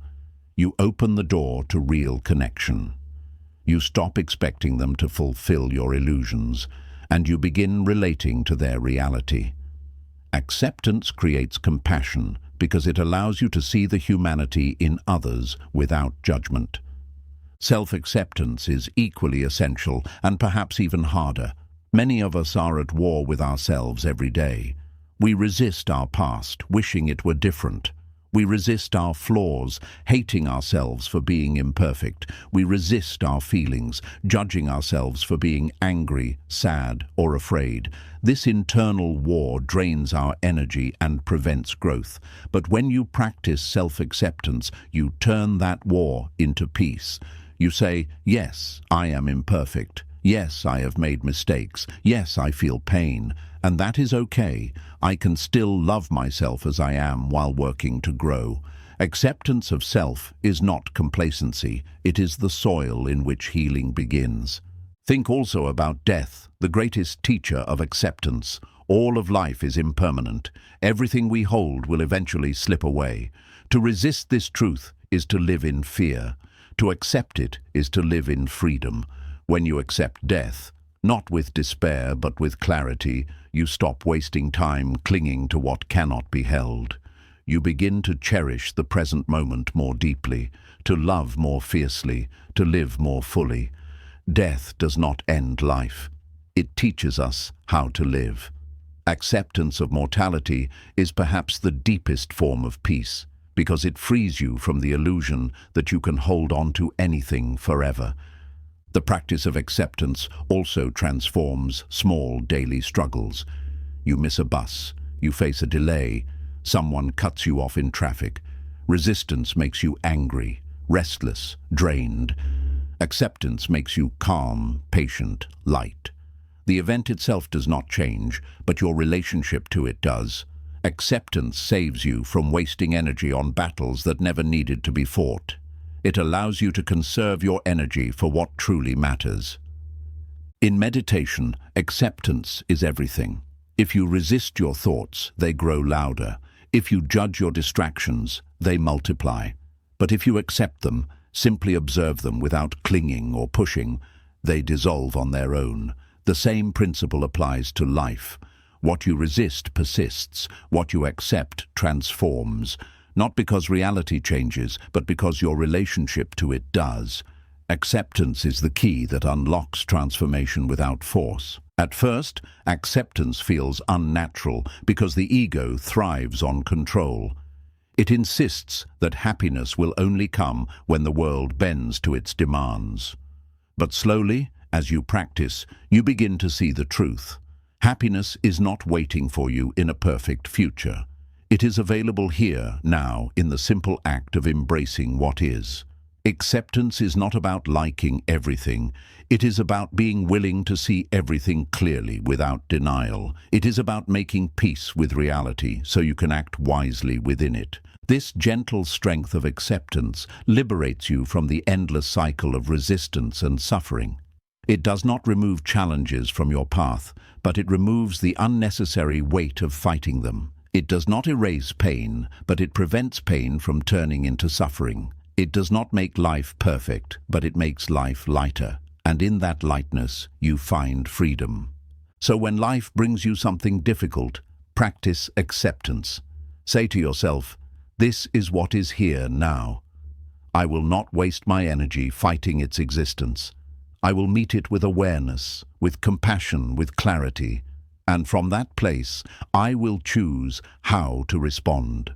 You open the door to real connection. You stop expecting them to fulfill your illusions, and you begin relating to their reality. Acceptance creates compassion because it allows you to see the humanity in others without judgment. Self-acceptance is equally essential and perhaps even harder. Many of us are at war with ourselves every day. We resist our past, wishing it were different. We resist our flaws, hating ourselves for being imperfect. We resist our feelings, judging ourselves for being angry, sad, or afraid. This internal war drains our energy and prevents growth. But when you practice self-acceptance, you turn that war into peace. You say, yes, I am imperfect. Yes, I have made mistakes. Yes, I feel pain. And that is okay. I can still love myself as I am while working to grow. Acceptance of self is not complacency. It is the soil in which healing begins. Think also about death, the greatest teacher of acceptance. All of life is impermanent. Everything we hold will eventually slip away. To resist this truth is to live in fear. To accept it is to live in freedom. When you accept death, not with despair but with clarity, you stop wasting time clinging to what cannot be held. You begin to cherish the present moment more deeply, to love more fiercely, to live more fully. Death does not end life. It teaches us how to live. Acceptance of mortality is perhaps the deepest form of peace, because it frees you from the illusion that you can hold on to anything forever. The practice of acceptance also transforms small daily struggles. You miss a bus, you face a delay, someone cuts you off in traffic. Resistance makes you angry, restless, drained. Acceptance makes you calm, patient, light. The event itself does not change, but your relationship to it does. Acceptance saves you from wasting energy on battles that never needed to be fought. It allows you to conserve your energy for what truly matters. In meditation, acceptance is everything. If you resist your thoughts, they grow louder. If you judge your distractions, they multiply. But if you accept them, simply observe them without clinging or pushing, they dissolve on their own. The same principle applies to life. What you resist persists. What you accept transforms. Not because reality changes, but because your relationship to it does. Acceptance is the key that unlocks transformation without force. At first, acceptance feels unnatural because the ego thrives on control. It insists that happiness will only come when the world bends to its demands. But slowly, as you practice, you begin to see the truth. Happiness is not waiting for you in a perfect future. It is available here, now, in the simple act of embracing what is. Acceptance is not about liking everything. It is about being willing to see everything clearly without denial. It is about making peace with reality so you can act wisely within it. This gentle strength of acceptance liberates you from the endless cycle of resistance and suffering. It does not remove challenges from your path, but it removes the unnecessary weight of fighting them. It does not erase pain, but it prevents pain from turning into suffering. It does not make life perfect, but it makes life lighter. And in that lightness, you find freedom. So when life brings you something difficult, practice acceptance. Say to yourself, this is what is here now. I will not waste my energy fighting its existence. I will meet it with awareness, with compassion, with clarity. And from that place, I will choose how to respond.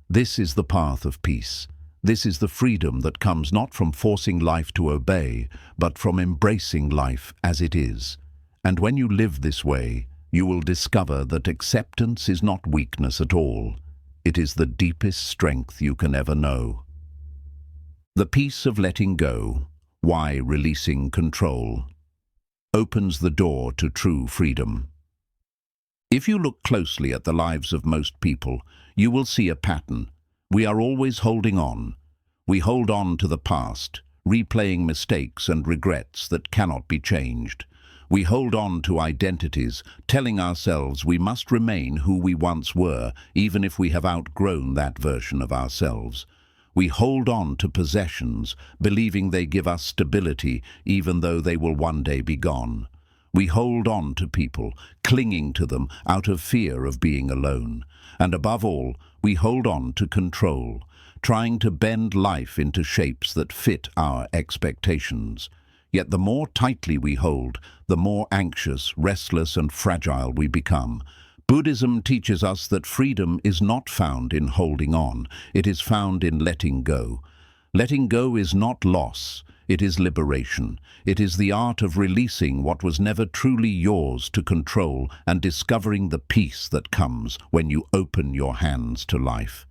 This is the path of peace. This is the freedom that comes not from forcing life to obey, but from embracing life as it is. And when you live this way, you will discover that acceptance is not weakness at all. It is the deepest strength you can ever know. The peace of letting go, why releasing control, opens the door to true freedom. If you look closely at the lives of most people, you will see a pattern. We are always holding on. We hold on to the past, replaying mistakes and regrets that cannot be changed. We hold on to identities, telling ourselves we must remain who we once were, even if we have outgrown that version of ourselves. We hold on to possessions, believing they give us stability, even though they will one day be gone. We hold on to people, clinging to them out of fear of being alone. And above all, we hold on to control, trying to bend life into shapes that fit our expectations. Yet the more tightly we hold, the more anxious, restless, and fragile we become. Buddhism teaches us that freedom is not found in holding on, it is found in letting go. Letting go is not loss, it is liberation. It is the art of releasing what was never truly yours to control and discovering the peace that comes when you open your hands to life.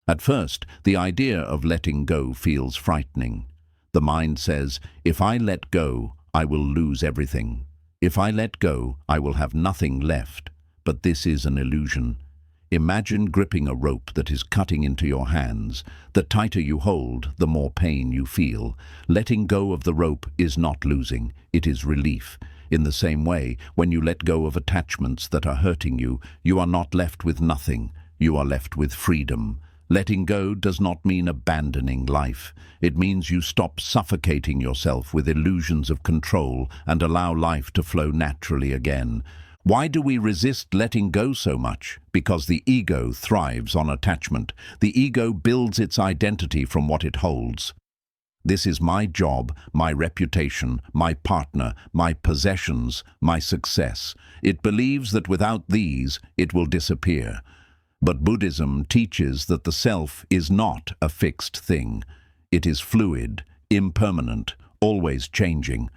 At first, the idea of letting go feels frightening. The mind says, if I let go, I will lose everything. If I let go, I will have nothing left. But this is an illusion. Imagine gripping a rope that is cutting into your hands. The tighter you hold, the more pain you feel. Letting go of the rope is not losing, it is relief. In the same way, when you let go of attachments that are hurting you, you are not left with nothing. You are left with freedom. Letting go does not mean abandoning life. It means you stop suffocating yourself with illusions of control and allow life to flow naturally again. Why do we resist letting go so much? Because the ego thrives on attachment. The ego builds its identity from what it holds. This is my job, my reputation, my partner, my possessions, my success. It believes that without these, it will disappear. But Buddhism teaches that the self is not a fixed thing. It is fluid, impermanent, always changing.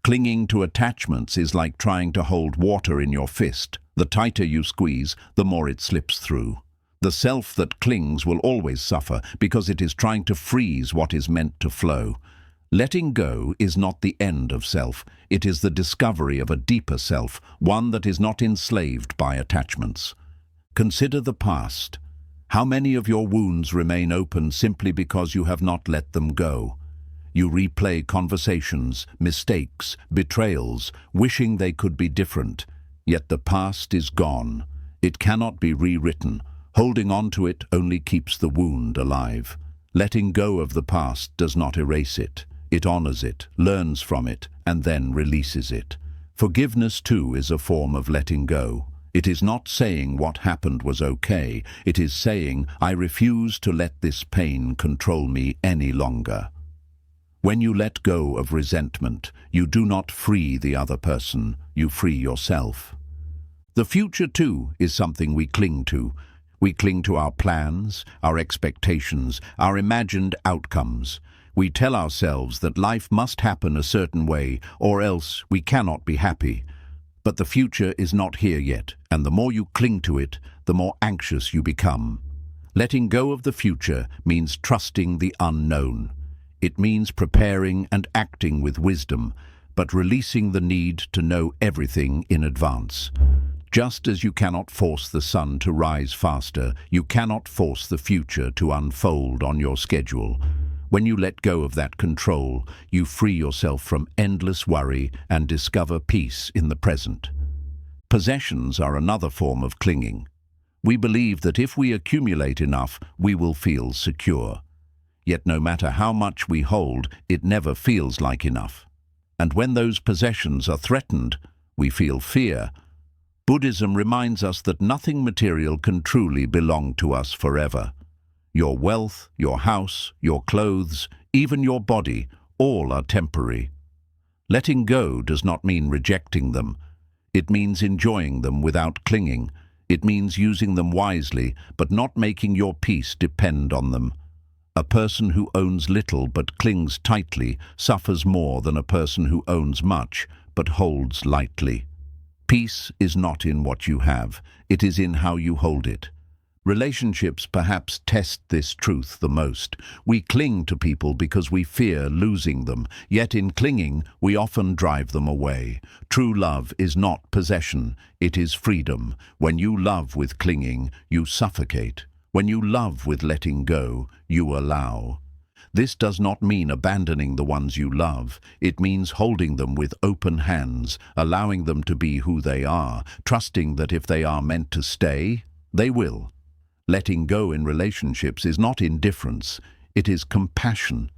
Clinging to attachments is like trying to hold water in your fist. The tighter you squeeze, the more it slips through. The self that clings will always suffer because it is trying to freeze what is meant to flow. Letting go is not the end of self. It is the discovery of a deeper self, one that is not enslaved by attachments. Consider the past. How many of your wounds remain open simply because you have not let them go? You replay conversations, mistakes, betrayals, wishing they could be different. Yet the past is gone. It cannot be rewritten. Holding on to it only keeps the wound alive. Letting go of the past does not erase it. It honors it, learns from it, and then releases it. Forgiveness, too, is a form of letting go. It is not saying what happened was okay. It is saying, I refuse to let this pain control me any longer. When you let go of resentment, you do not free the other person, you free yourself. The future, too, is something we cling to. We cling to our plans, our expectations, our imagined outcomes. We tell ourselves that life must happen a certain way, or else we cannot be happy. But the future is not here yet, and the more you cling to it, the more anxious you become. Letting go of the future means trusting the unknown. It means preparing and acting with wisdom, but releasing the need to know everything in advance. Just as you cannot force the sun to rise faster, you cannot force the future to unfold on your schedule. When you let go of that control, you free yourself from endless worry and discover peace in the present. Possessions are another form of clinging. We believe that if we accumulate enough, we will feel secure. Yet no matter how much we hold, it never feels like enough. And when those possessions are threatened, we feel fear. Buddhism reminds us that nothing material can truly belong to us forever. Your wealth, your house, your clothes, even your body, all are temporary. Letting go does not mean rejecting them. It means enjoying them without clinging. It means using them wisely, but not making your peace depend on them. A person who owns little but clings tightly suffers more than a person who owns much but holds lightly. Peace is not in what you have, it is in how you hold it. Relationships perhaps test this truth the most. We cling to people because we fear losing them, yet in clinging, we often drive them away. True love is not possession, it is freedom. When you love with clinging, you suffocate. When you love with letting go, you allow. This does not mean abandoning the ones you love. It means holding them with open hands, allowing them to be who they are, trusting that if they are meant to stay, they will. Letting go in relationships is not indifference, it is compassion.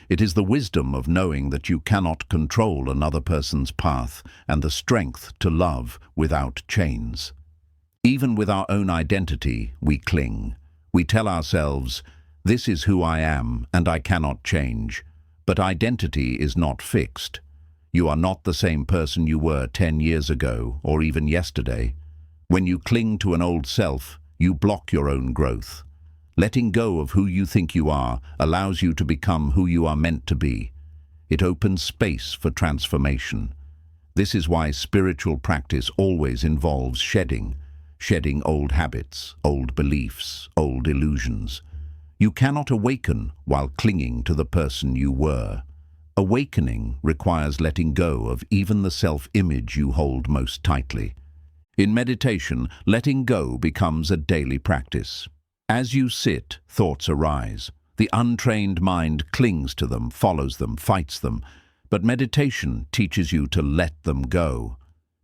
It is the wisdom of knowing that you cannot control another person's path and the strength to love without chains. Even with our own identity, we cling. We tell ourselves, "This is who I am and I cannot change." But identity is not fixed. You are not the same person you were 10 years ago or even yesterday. When you cling to an old self, you block your own growth. Letting go of who you think you are allows you to become who you are meant to be. It opens space for transformation. This is why spiritual practice always involves shedding old habits, old beliefs, old illusions. You cannot awaken while clinging to the person you were. Awakening requires letting go of even the self-image you hold most tightly. In meditation, letting go becomes a daily practice. As you sit, thoughts arise. The untrained mind clings to them, follows them, fights them. But meditation teaches you to let them go.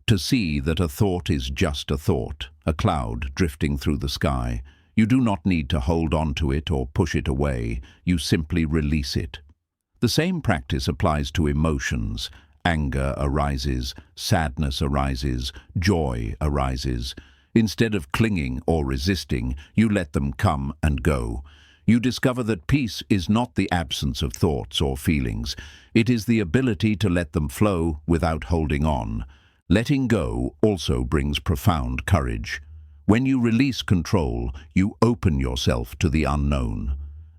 To see that a thought is just a thought, a cloud drifting through the sky. You do not need to hold on to it or push it away. You simply release it. The same practice applies to emotions. Anger arises, sadness arises, joy arises. Instead of clinging or resisting, you let them come and go. You discover that peace is not the absence of thoughts or feelings. It is the ability to let them flow without holding on. Letting go also brings profound courage. When you release control, you open yourself to the unknown.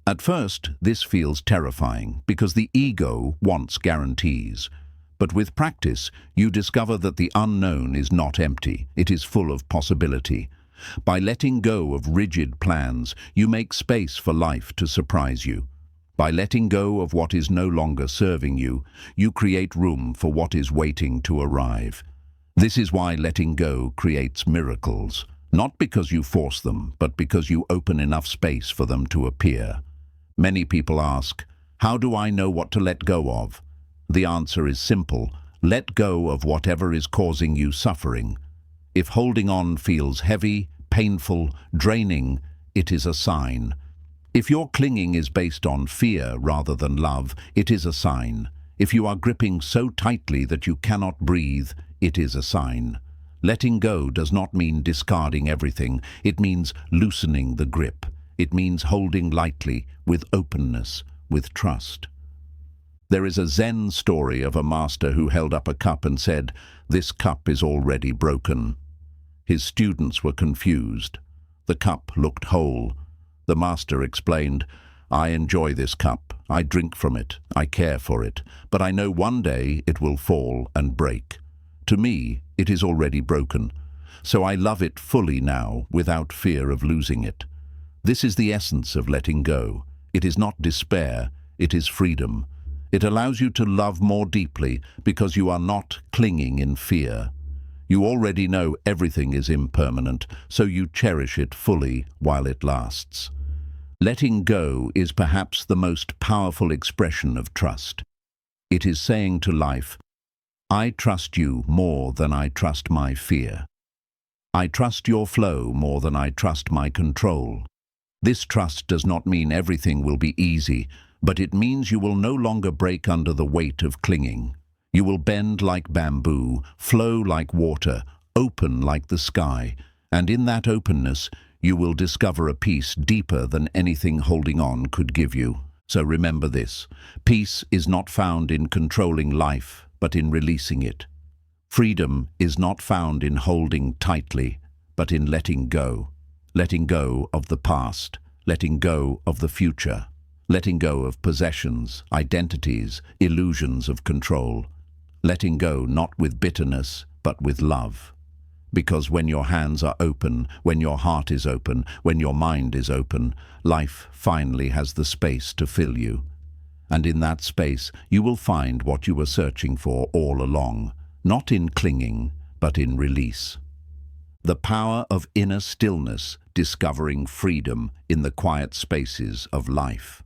At first, this feels terrifying because the ego wants guarantees. But with practice, you discover that the unknown is not empty, it is full of possibility. By letting go of rigid plans, you make space for life to surprise you. By letting go of what is no longer serving you, you create room for what is waiting to arrive. This is why letting go creates miracles, not because you force them, but because you open enough space for them to appear. Many people ask, "How do I know what to let go of?" The answer is simple. Let go of whatever is causing you suffering. If holding on feels heavy, painful, draining, it is a sign. If your clinging is based on fear rather than love, it is a sign. If you are gripping so tightly that you cannot breathe, it is a sign. Letting go does not mean discarding everything. It means loosening the grip. It means holding lightly, with openness, with trust. There is a Zen story of a master who held up a cup and said, "This cup is already broken." His students were confused. The cup looked whole. The master explained, "I enjoy this cup. I drink from it. I care for it. But I know one day it will fall and break. To me, it is already broken. So I love it fully now, without fear of losing it." This is the essence of letting go. It is not despair, it is freedom. It allows you to love more deeply because you are not clinging in fear. You already know everything is impermanent, so you cherish it fully while it lasts. Letting go is perhaps the most powerful expression of trust. It is saying to life, "I trust you more than I trust my fear. I trust your flow more than I trust my control." This trust does not mean everything will be easy, but it means you will no longer break under the weight of clinging. You will bend like bamboo, flow like water, open like the sky, and in that openness, you will discover a peace deeper than anything holding on could give you. So remember this: peace is not found in controlling life, but in releasing it. Freedom is not found in holding tightly, but in letting go. Letting go of the past, letting go of the future. Letting go of possessions, identities, illusions of control. Letting go not with bitterness, but with love. Because when your hands are open, when your heart is open, when your mind is open, life finally has the space to fill you. And in that space, you will find what you were searching for all along, not in clinging, but in release. The power of inner stillness, discovering freedom in the quiet spaces of life.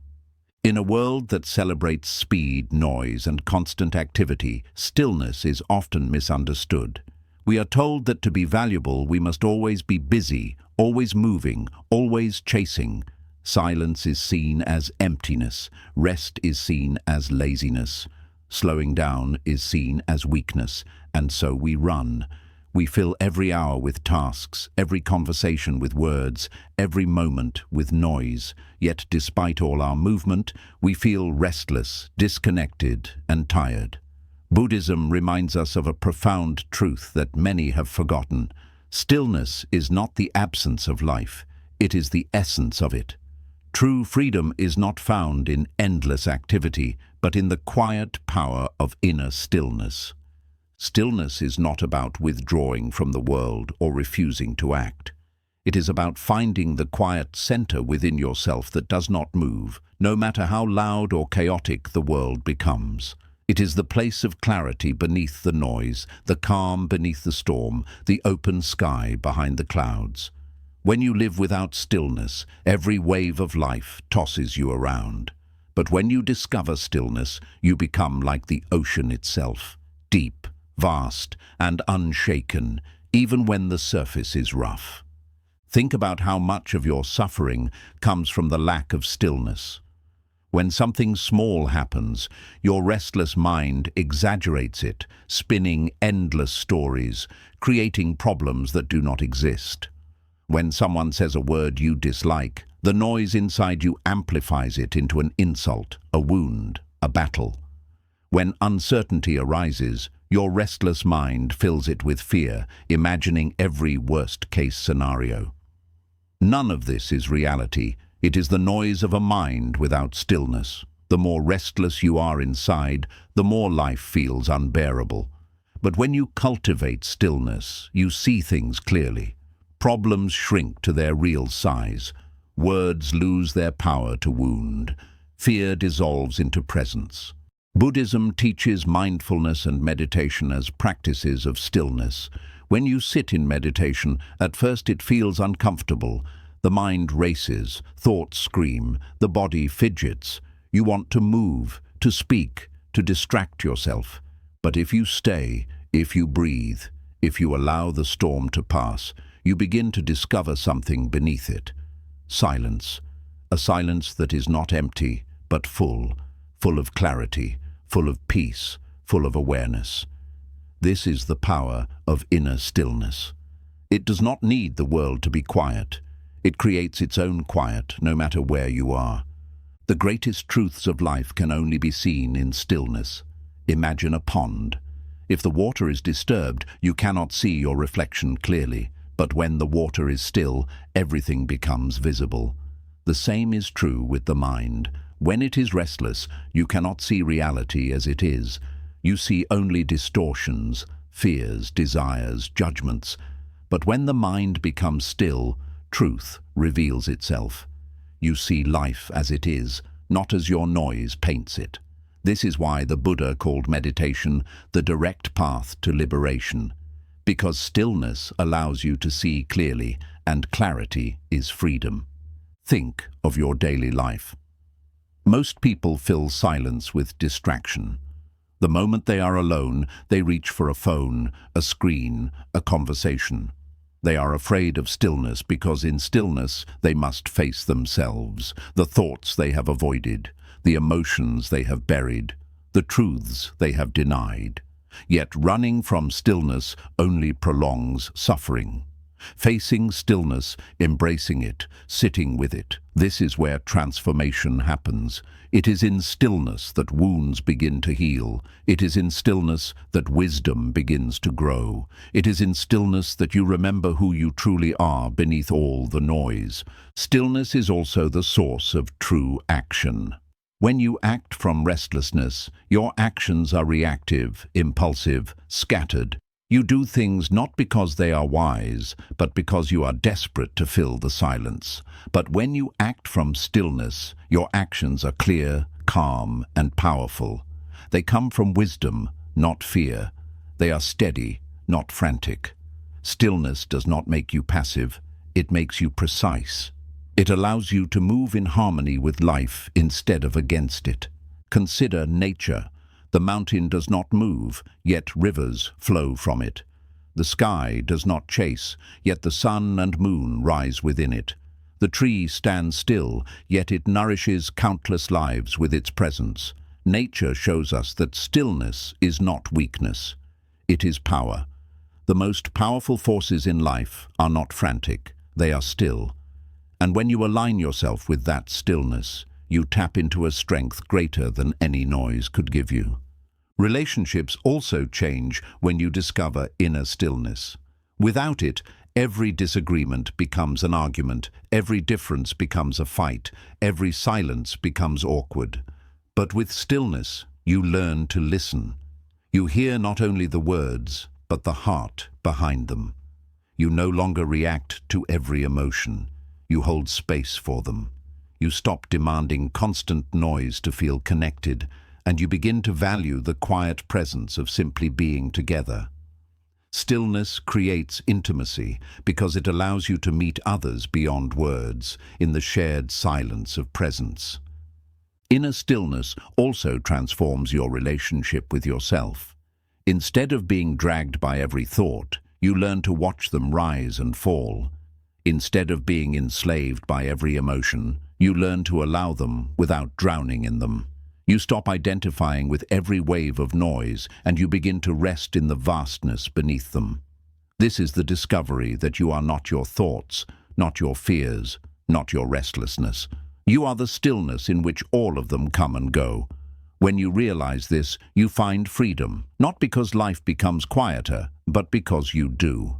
In a world that celebrates speed, noise, and constant activity, stillness is often misunderstood. We are told that to be valuable, we must always be busy, always moving, always chasing. Silence is seen as emptiness. Rest is seen as laziness. Slowing down is seen as weakness, and so we run. We fill every hour with tasks, every conversation with words, every moment with noise. Yet despite all our movement, we feel restless, disconnected, and tired. Buddhism reminds us of a profound truth that many have forgotten. Stillness is not the absence of life, it is the essence of it. True freedom is not found in endless activity, but in the quiet power of inner stillness. Stillness is not about withdrawing from the world or refusing to act. It is about finding the quiet center within yourself that does not move, no matter how loud or chaotic the world becomes. It is the place of clarity beneath the noise, the calm beneath the storm, the open sky behind the clouds. When you live without stillness, every wave of life tosses you around. But when you discover stillness, you become like the ocean itself, deep, vast, and unshaken, even when the surface is rough. Think about how much of your suffering comes from the lack of stillness. When something small happens, your restless mind exaggerates it, spinning endless stories, creating problems that do not exist. When someone says a word you dislike, the noise inside you amplifies it into an insult, a wound, a battle. When uncertainty arises, your restless mind fills it with fear, imagining every worst-case scenario. None of this is reality. It is the noise of a mind without stillness. The more restless you are inside, the more life feels unbearable. But when you cultivate stillness, you see things clearly. Problems shrink to their real size. Words lose their power to wound. Fear dissolves into presence. Buddhism teaches mindfulness and meditation as practices of stillness. When you sit in meditation, at first it feels uncomfortable. The mind races, thoughts scream, the body fidgets. You want to move, to speak, to distract yourself. But if you stay, if you breathe, if you allow the storm to pass, you begin to discover something beneath it. Silence. A silence that is not empty, but full of clarity, full of peace, full of awareness. This is the power of inner stillness. It does not need the world to be quiet. It creates its own quiet, no matter where you are. The greatest truths of life can only be seen in stillness. Imagine a pond. If the water is disturbed, you cannot see your reflection clearly. But when the water is still, everything becomes visible. The same is true with the mind. When it is restless, you cannot see reality as it is. You see only distortions, fears, desires, judgments. But when the mind becomes still, truth reveals itself. You see life as it is, not as your noise paints it. This is why the Buddha called meditation the direct path to liberation. Because stillness allows you to see clearly, and clarity is freedom. Think of your daily life. Most people fill silence with distraction. The moment they are alone, they reach for a phone, a screen, a conversation. They are afraid of stillness because in stillness they must face themselves, the thoughts they have avoided, the emotions they have buried, the truths they have denied. Yet running from stillness only prolongs suffering. Facing stillness, embracing it, sitting with it, this is where transformation happens. It is in stillness that wounds begin to heal. It is in stillness that wisdom begins to grow. It is in stillness that you remember who you truly are beneath all the noise. Stillness is also the source of true action. When you act from restlessness, your actions are reactive, impulsive, scattered. You do things not because they are wise, but because you are desperate to fill the silence. But when you act from stillness, your actions are clear, calm, and powerful. They come from wisdom, not fear. They are steady, not frantic. Stillness does not make you passive, it makes you precise. It allows you to move in harmony with life instead of against it. Consider nature. The mountain does not move, yet rivers flow from it. The sky does not chase, yet the sun and moon rise within it. The tree stands still, yet it nourishes countless lives with its presence. Nature shows us that stillness is not weakness. It is power. The most powerful forces in life are not frantic, they are still. And when you align yourself with that stillness, you tap into a strength greater than any noise could give you. Relationships also change when you discover inner stillness. Without it, every disagreement becomes an argument, every difference becomes a fight, every silence becomes awkward. But with stillness, you learn to listen. You hear not only the words, but the heart behind them. You no longer react to every emotion. You hold space for them. You stop demanding constant noise to feel connected, and you begin to value the quiet presence of simply being together. Stillness creates intimacy because it allows you to meet others beyond words, in the shared silence of presence. Inner stillness also transforms your relationship with yourself. Instead of being dragged by every thought, you learn to watch them rise and fall. Instead of being enslaved by every emotion, you learn to allow them without drowning in them. You stop identifying with every wave of noise, and you begin to rest in the vastness beneath them. This is the discovery that you are not your thoughts, not your fears, not your restlessness. You are the stillness in which all of them come and go. When you realize this, you find freedom, not because life becomes quieter, but because you do.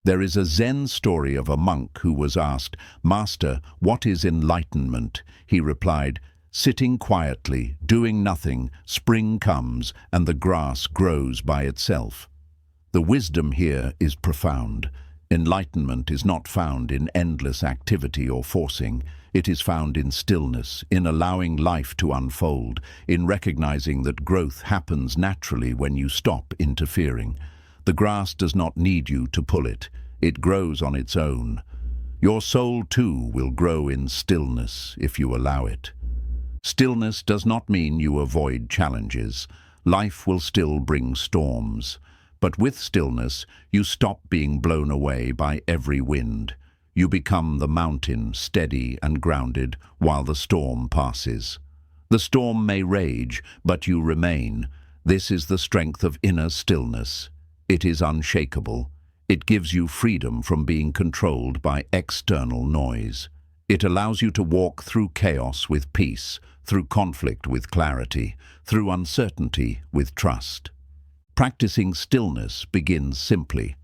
There is a Zen story of a monk who was asked, "Master, what is enlightenment?" He replied, "Sitting quietly, doing nothing, spring comes, and the grass grows by itself." The wisdom here is profound. Enlightenment is not found in endless activity or forcing. It is found in stillness, in allowing life to unfold, in recognizing that growth happens naturally when you stop interfering. The grass does not need you to pull it. It grows on its own. Your soul, too, will grow in stillness if you allow it. Stillness does not mean you avoid challenges. Life will still bring storms. But with stillness, you stop being blown away by every wind. You become the mountain, steady and grounded, while the storm passes. The storm may rage, but you remain. This is the strength of inner stillness. It is unshakable. It gives you freedom from being controlled by external noise. It allows you to walk through chaos with peace, through conflict with clarity, through uncertainty with trust. Practicing stillness begins simply.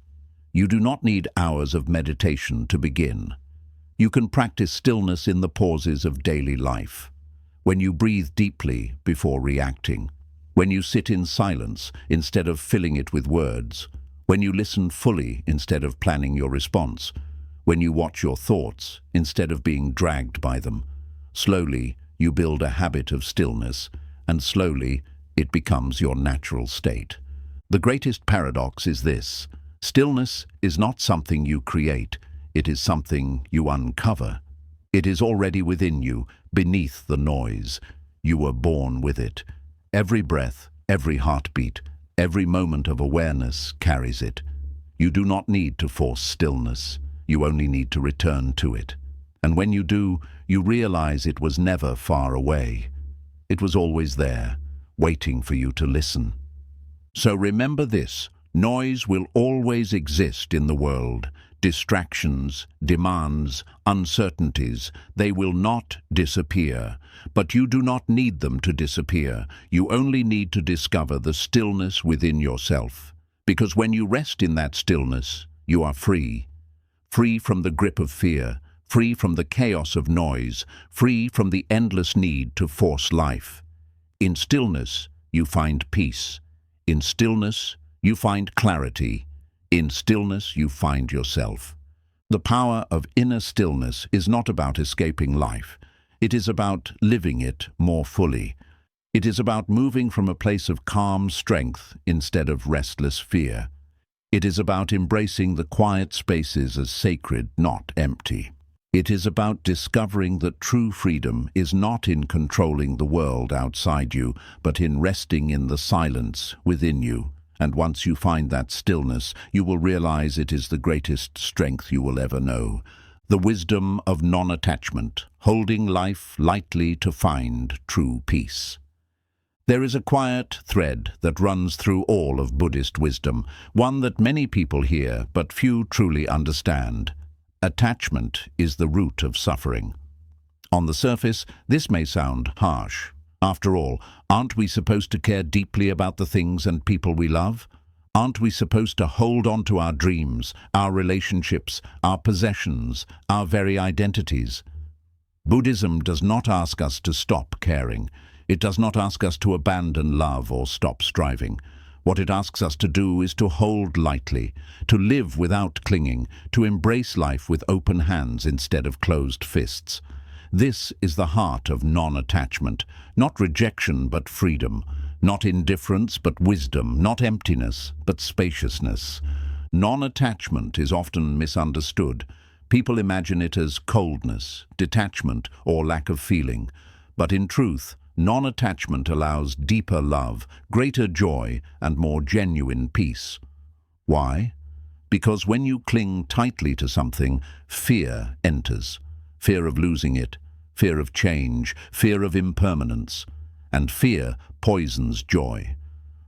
You do not need hours of meditation to begin. You can practice stillness in the pauses of daily life. When you breathe deeply before reacting. When you sit in silence instead of filling it with words. When you listen fully instead of planning your response. When you watch your thoughts instead of being dragged by them. Slowly, you build a habit of stillness, and slowly, it becomes your natural state. The greatest paradox is this: stillness is not something you create, it is something you uncover. It is already within you, beneath the noise. You were born with it. Every breath, every heartbeat, every moment of awareness carries it. You do not need to force stillness. You only need to return to it. And when you do, you realize it was never far away. It was always there, waiting for you to listen. So remember this: noise will always exist in the world. Distractions, demands, uncertainties, they will not disappear. But you do not need them to disappear. You only need to discover the stillness within yourself. Because when you rest in that stillness, you are free. Free from the grip of fear, free from the chaos of noise, free from the endless need to force life. In stillness, you find peace. In stillness, you find clarity. In stillness, you find yourself. The power of inner stillness is not about escaping life. It is about living it more fully. It is about moving from a place of calm strength instead of restless fear. It is about embracing the quiet spaces as sacred, not empty. It is about discovering that true freedom is not in controlling the world outside you, but in resting in the silence within you. And once you find that stillness, you will realize it is the greatest strength you will ever know. The wisdom of non-attachment, holding life lightly to find true peace. There is a quiet thread that runs through all of Buddhist wisdom, one that many people hear but few truly understand. Attachment is the root of suffering. On the surface, this may sound harsh. After all, aren't we supposed to care deeply about the things and people we love? Aren't we supposed to hold on to our dreams, our relationships, our possessions, our very identities? Buddhism does not ask us to stop caring. It does not ask us to abandon love or stop striving. What it asks us to do is to hold lightly, to live without clinging, to embrace life with open hands instead of closed fists. This is the heart of non-attachment, not rejection but freedom, not indifference but wisdom, not emptiness but spaciousness. Non-attachment is often misunderstood. People imagine it as coldness, detachment, or lack of feeling. But in truth, non-attachment allows deeper love, greater joy, and more genuine peace. Why? Because when you cling tightly to something, fear enters. Fear of losing it, fear of change, fear of impermanence. And fear poisons joy.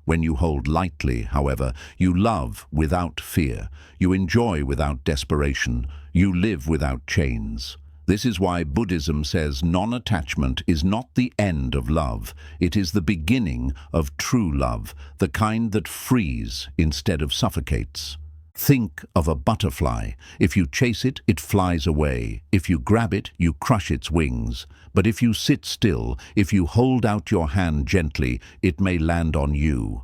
When you hold lightly, however, you love without fear. You enjoy without desperation. You live without chains. This is why Buddhism says non-attachment is not the end of love. It is the beginning of true love, the kind that frees instead of suffocates. Think of a butterfly. If you chase it, it flies away. If you grab it, you crush its wings. But if you sit still, if you hold out your hand gently, it may land on you.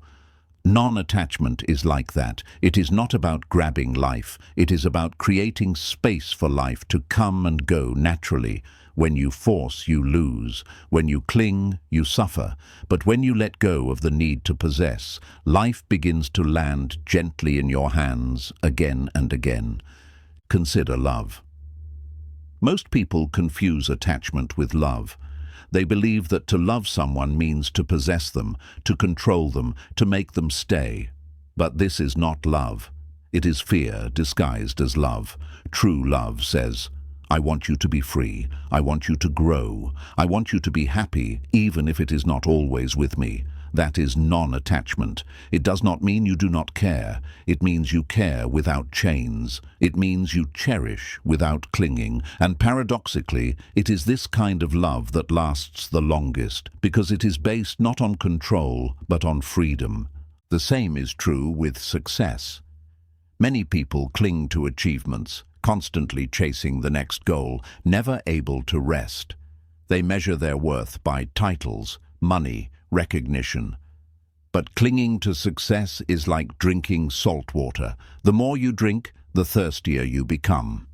Non-attachment is like that. It is not about grabbing life. It is about creating space for life to come and go naturally. When you force, you lose. When you cling, you suffer. But when you let go of the need to possess, life begins to land gently in your hands again and again. Consider love. Most people confuse attachment with love. They believe that to love someone means to possess them, to control them, to make them stay. But this is not love. It is fear disguised as love. True love says, I want you to be free. I want you to grow. I want you to be happy, even if it is not always with me. That is non-attachment. It does not mean you do not care. It means you care without chains. It means you cherish without clinging. And paradoxically, it is this kind of love that lasts the longest, because it is based not on control, but on freedom. The same is true with success. Many people cling to achievements, constantly chasing the next goal, never able to rest. They measure their worth by titles, money, recognition. But clinging to success is like drinking salt water. The more you drink, the thirstier you become.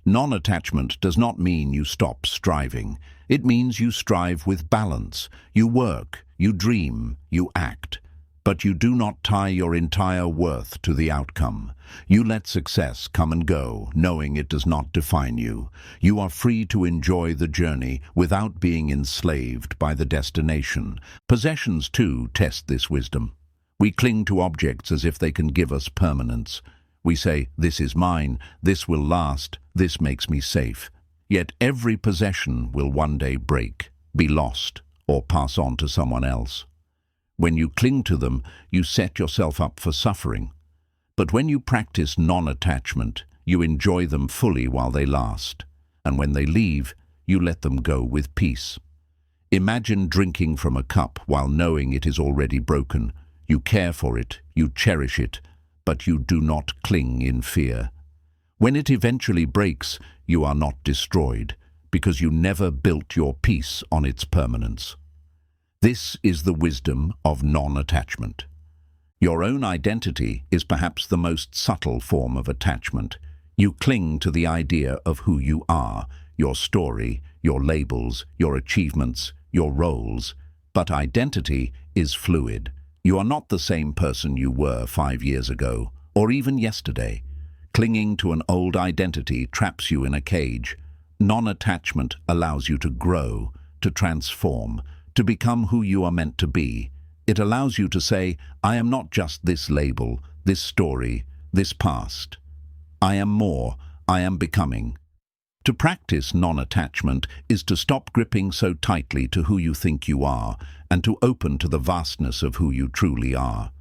Non-attachment does not mean you stop striving. It means you strive with balance. You work, you dream, you act. But you do not tie your entire worth to the outcome. You let success come and go, knowing it does not define you. You are free to enjoy the journey without being enslaved by the destination. Possessions, too, test this wisdom. We cling to objects as if they can give us permanence. We say, this is mine, this will last, this makes me safe. Yet every possession will one day break, be lost, or pass on to someone else. When you cling to them, you set yourself up for suffering. But when you practice non-attachment, you enjoy them fully while they last. And when they leave, you let them go with peace. Imagine drinking from a cup while knowing it is already broken. You care for it, you cherish it, but you do not cling in fear. When it eventually breaks, you are not destroyed, because you never built your peace on its permanence. This is the wisdom of non-attachment. Your own identity is perhaps the most subtle form of attachment. You cling to the idea of who you are, your story, your labels, your achievements, your roles. But identity is fluid. You are not the same person you were 5 years ago, or even yesterday. Clinging to an old identity traps you in a cage. Non-attachment allows you to grow, to transform, to become who you are meant to be. It allows you to say, I am not just this label, this story, this past. I am more, I am becoming. To practice non-attachment is to stop gripping so tightly to who you think you are and to open to the vastness of who you truly are.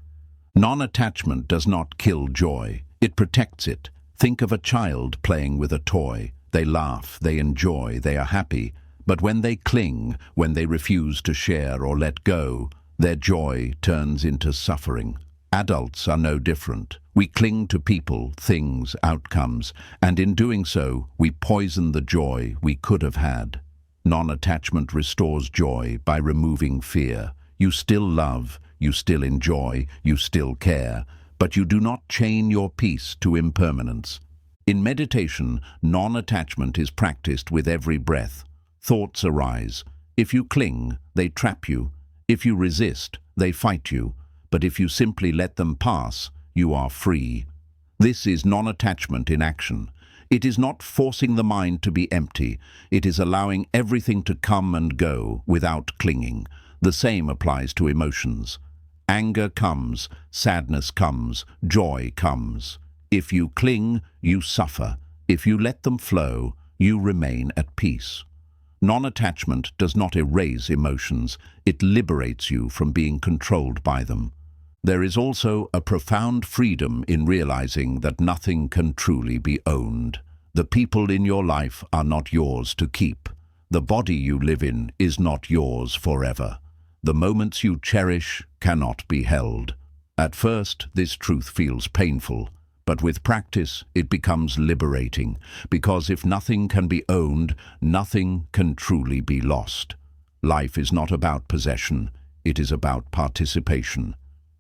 Non-attachment does not kill joy, it protects it. Think of a child playing with a toy. They laugh, they enjoy, they are happy. But when they cling, when they refuse to share or let go, their joy turns into suffering. Adults are no different. We cling to people, things, outcomes, and in doing so, we poison the joy we could have had. Non-attachment restores joy by removing fear. You still love, you still enjoy, you still care, but you do not chain your peace to impermanence. In meditation, non-attachment is practiced with every breath. Thoughts arise. If you cling, they trap you. If you resist, they fight you. But if you simply let them pass, you are free. This is non-attachment in action. It is not forcing the mind to be empty. It is allowing everything to come and go without clinging. The same applies to emotions. Anger comes, sadness comes, joy comes. If you cling, you suffer. If you let them flow, you remain at peace. Non-attachment does not erase emotions. It liberates you from being controlled by them. There is also a profound freedom in realizing that nothing can truly be owned. The people in your life are not yours to keep. The body you live in is not yours forever. The moments you cherish cannot be held. At first, this truth feels painful, but with practice, it becomes liberating, because if nothing can be owned, nothing can truly be lost. Life is not about possession, it is about participation.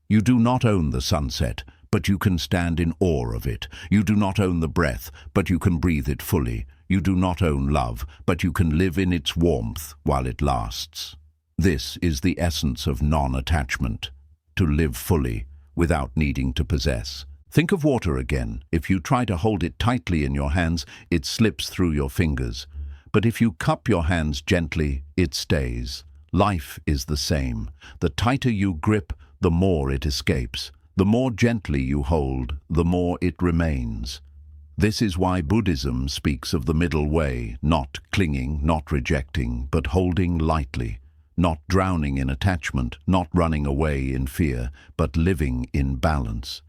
You do not own the sunset, but you can stand in awe of it. You do not own the breath, but you can breathe it fully. You do not own love, but you can live in its warmth while it lasts. This is the essence of non-attachment, to live fully without needing to possess. Think of water again. If you try to hold it tightly in your hands, it slips through your fingers. But if you cup your hands gently, it stays. Life is the same. The tighter you grip, the more it escapes. The more gently you hold, the more it remains. This is why Buddhism speaks of the middle way, not clinging, not rejecting, but holding lightly, not drowning in attachment, not running away in fear, but living in balance.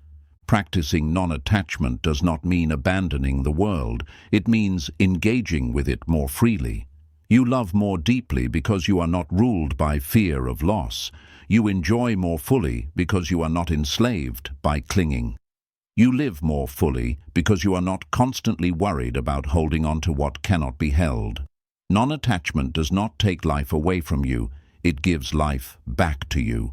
Practicing non-attachment does not mean abandoning the world. It means engaging with it more freely. You love more deeply because you are not ruled by fear of loss. You enjoy more fully because you are not enslaved by clinging. You live more fully because you are not constantly worried about holding on to what cannot be held. Non-attachment does not take life away from you, it gives life back to you.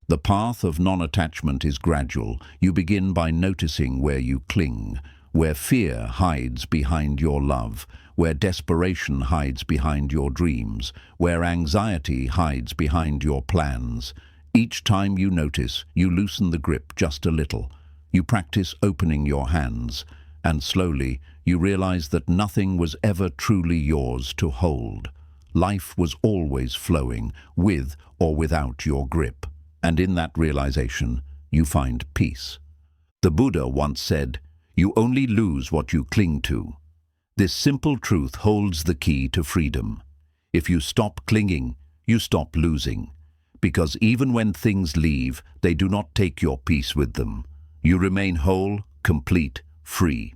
The path of non-attachment is gradual. You begin by noticing where you cling, where fear hides behind your love, where desperation hides behind your dreams, where anxiety hides behind your plans. Each time you notice, you loosen the grip just a little. You practice opening your hands, and slowly you realize that nothing was ever truly yours to hold. Life was always flowing, with or without your grip. And in that realization, you find peace. The Buddha once said, "You only lose what you cling to." This simple truth holds the key to freedom. If you stop clinging, you stop losing. Because even when things leave, they do not take your peace with them. You remain whole, complete, free.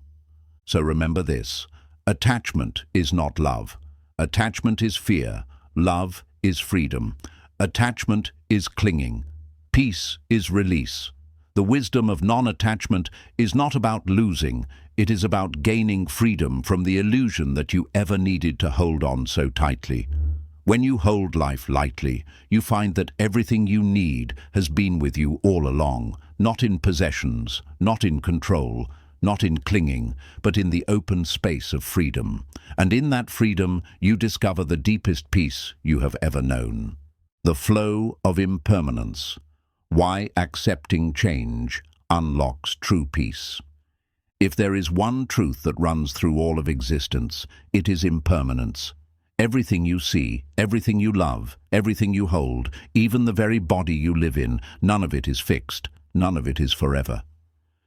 So remember this: attachment is not love. Attachment is fear. Love is freedom. Attachment is clinging. Peace is release. The wisdom of non-attachment is not about losing. It is about gaining freedom from the illusion that you ever needed to hold on so tightly. When you hold life lightly, you find that everything you need has been with you all along, not in possessions, not in control, not in clinging, but in the open space of freedom. And in that freedom, you discover the deepest peace you have ever known. The flow of impermanence. Why accepting change unlocks true peace. If there is one truth that runs through all of existence, it is impermanence. Everything you see, everything you love, everything you hold, even the very body you live in, none of it is fixed, none of it is forever.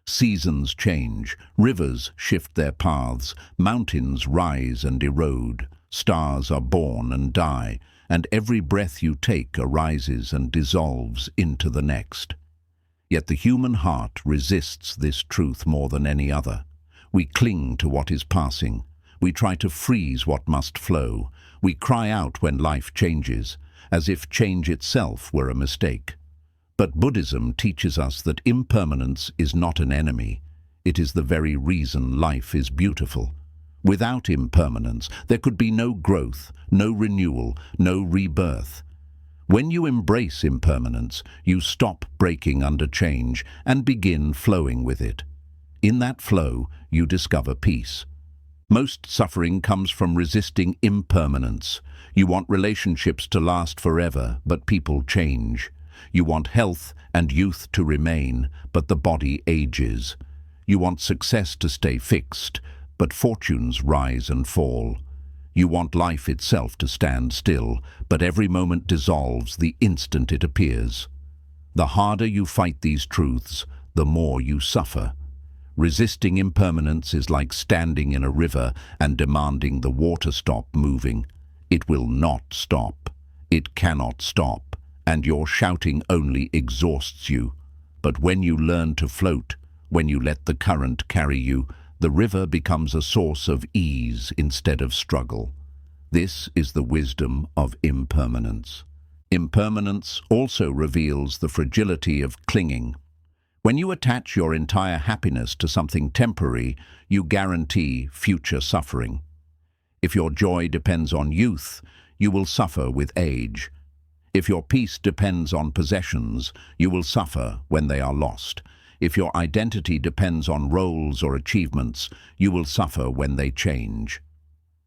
Seasons change, rivers shift their paths, mountains rise and erode, stars are born and die, and every breath you take arises and dissolves into the next. Yet the human heart resists this truth more than any other. We cling to what is passing. We try to freeze what must flow. We cry out when life changes, as if change itself were a mistake. But Buddhism teaches us that impermanence is not an enemy. It is the very reason life is beautiful. Without impermanence, there could be no growth, no renewal, no rebirth. When you embrace impermanence, you stop breaking under change and begin flowing with it. In that flow, you discover peace. Most suffering comes from resisting impermanence. You want relationships to last forever, but people change. You want health and youth to remain, but the body ages. You want success to stay fixed, but fortunes rise and fall. You want life itself to stand still, but every moment dissolves the instant it appears. The harder you fight these truths, the more you suffer. Resisting impermanence is like standing in a river and demanding the water stop moving. It will not stop. It cannot stop, and your shouting only exhausts you. But when you learn to float, when you let the current carry you, the river becomes a source of ease instead of struggle. This is the wisdom of impermanence. Impermanence also reveals the fragility of clinging. When you attach your entire happiness to something temporary, you guarantee future suffering. If your joy depends on youth, you will suffer with age. If your peace depends on possessions, you will suffer when they are lost. If your identity depends on roles or achievements, you will suffer when they change.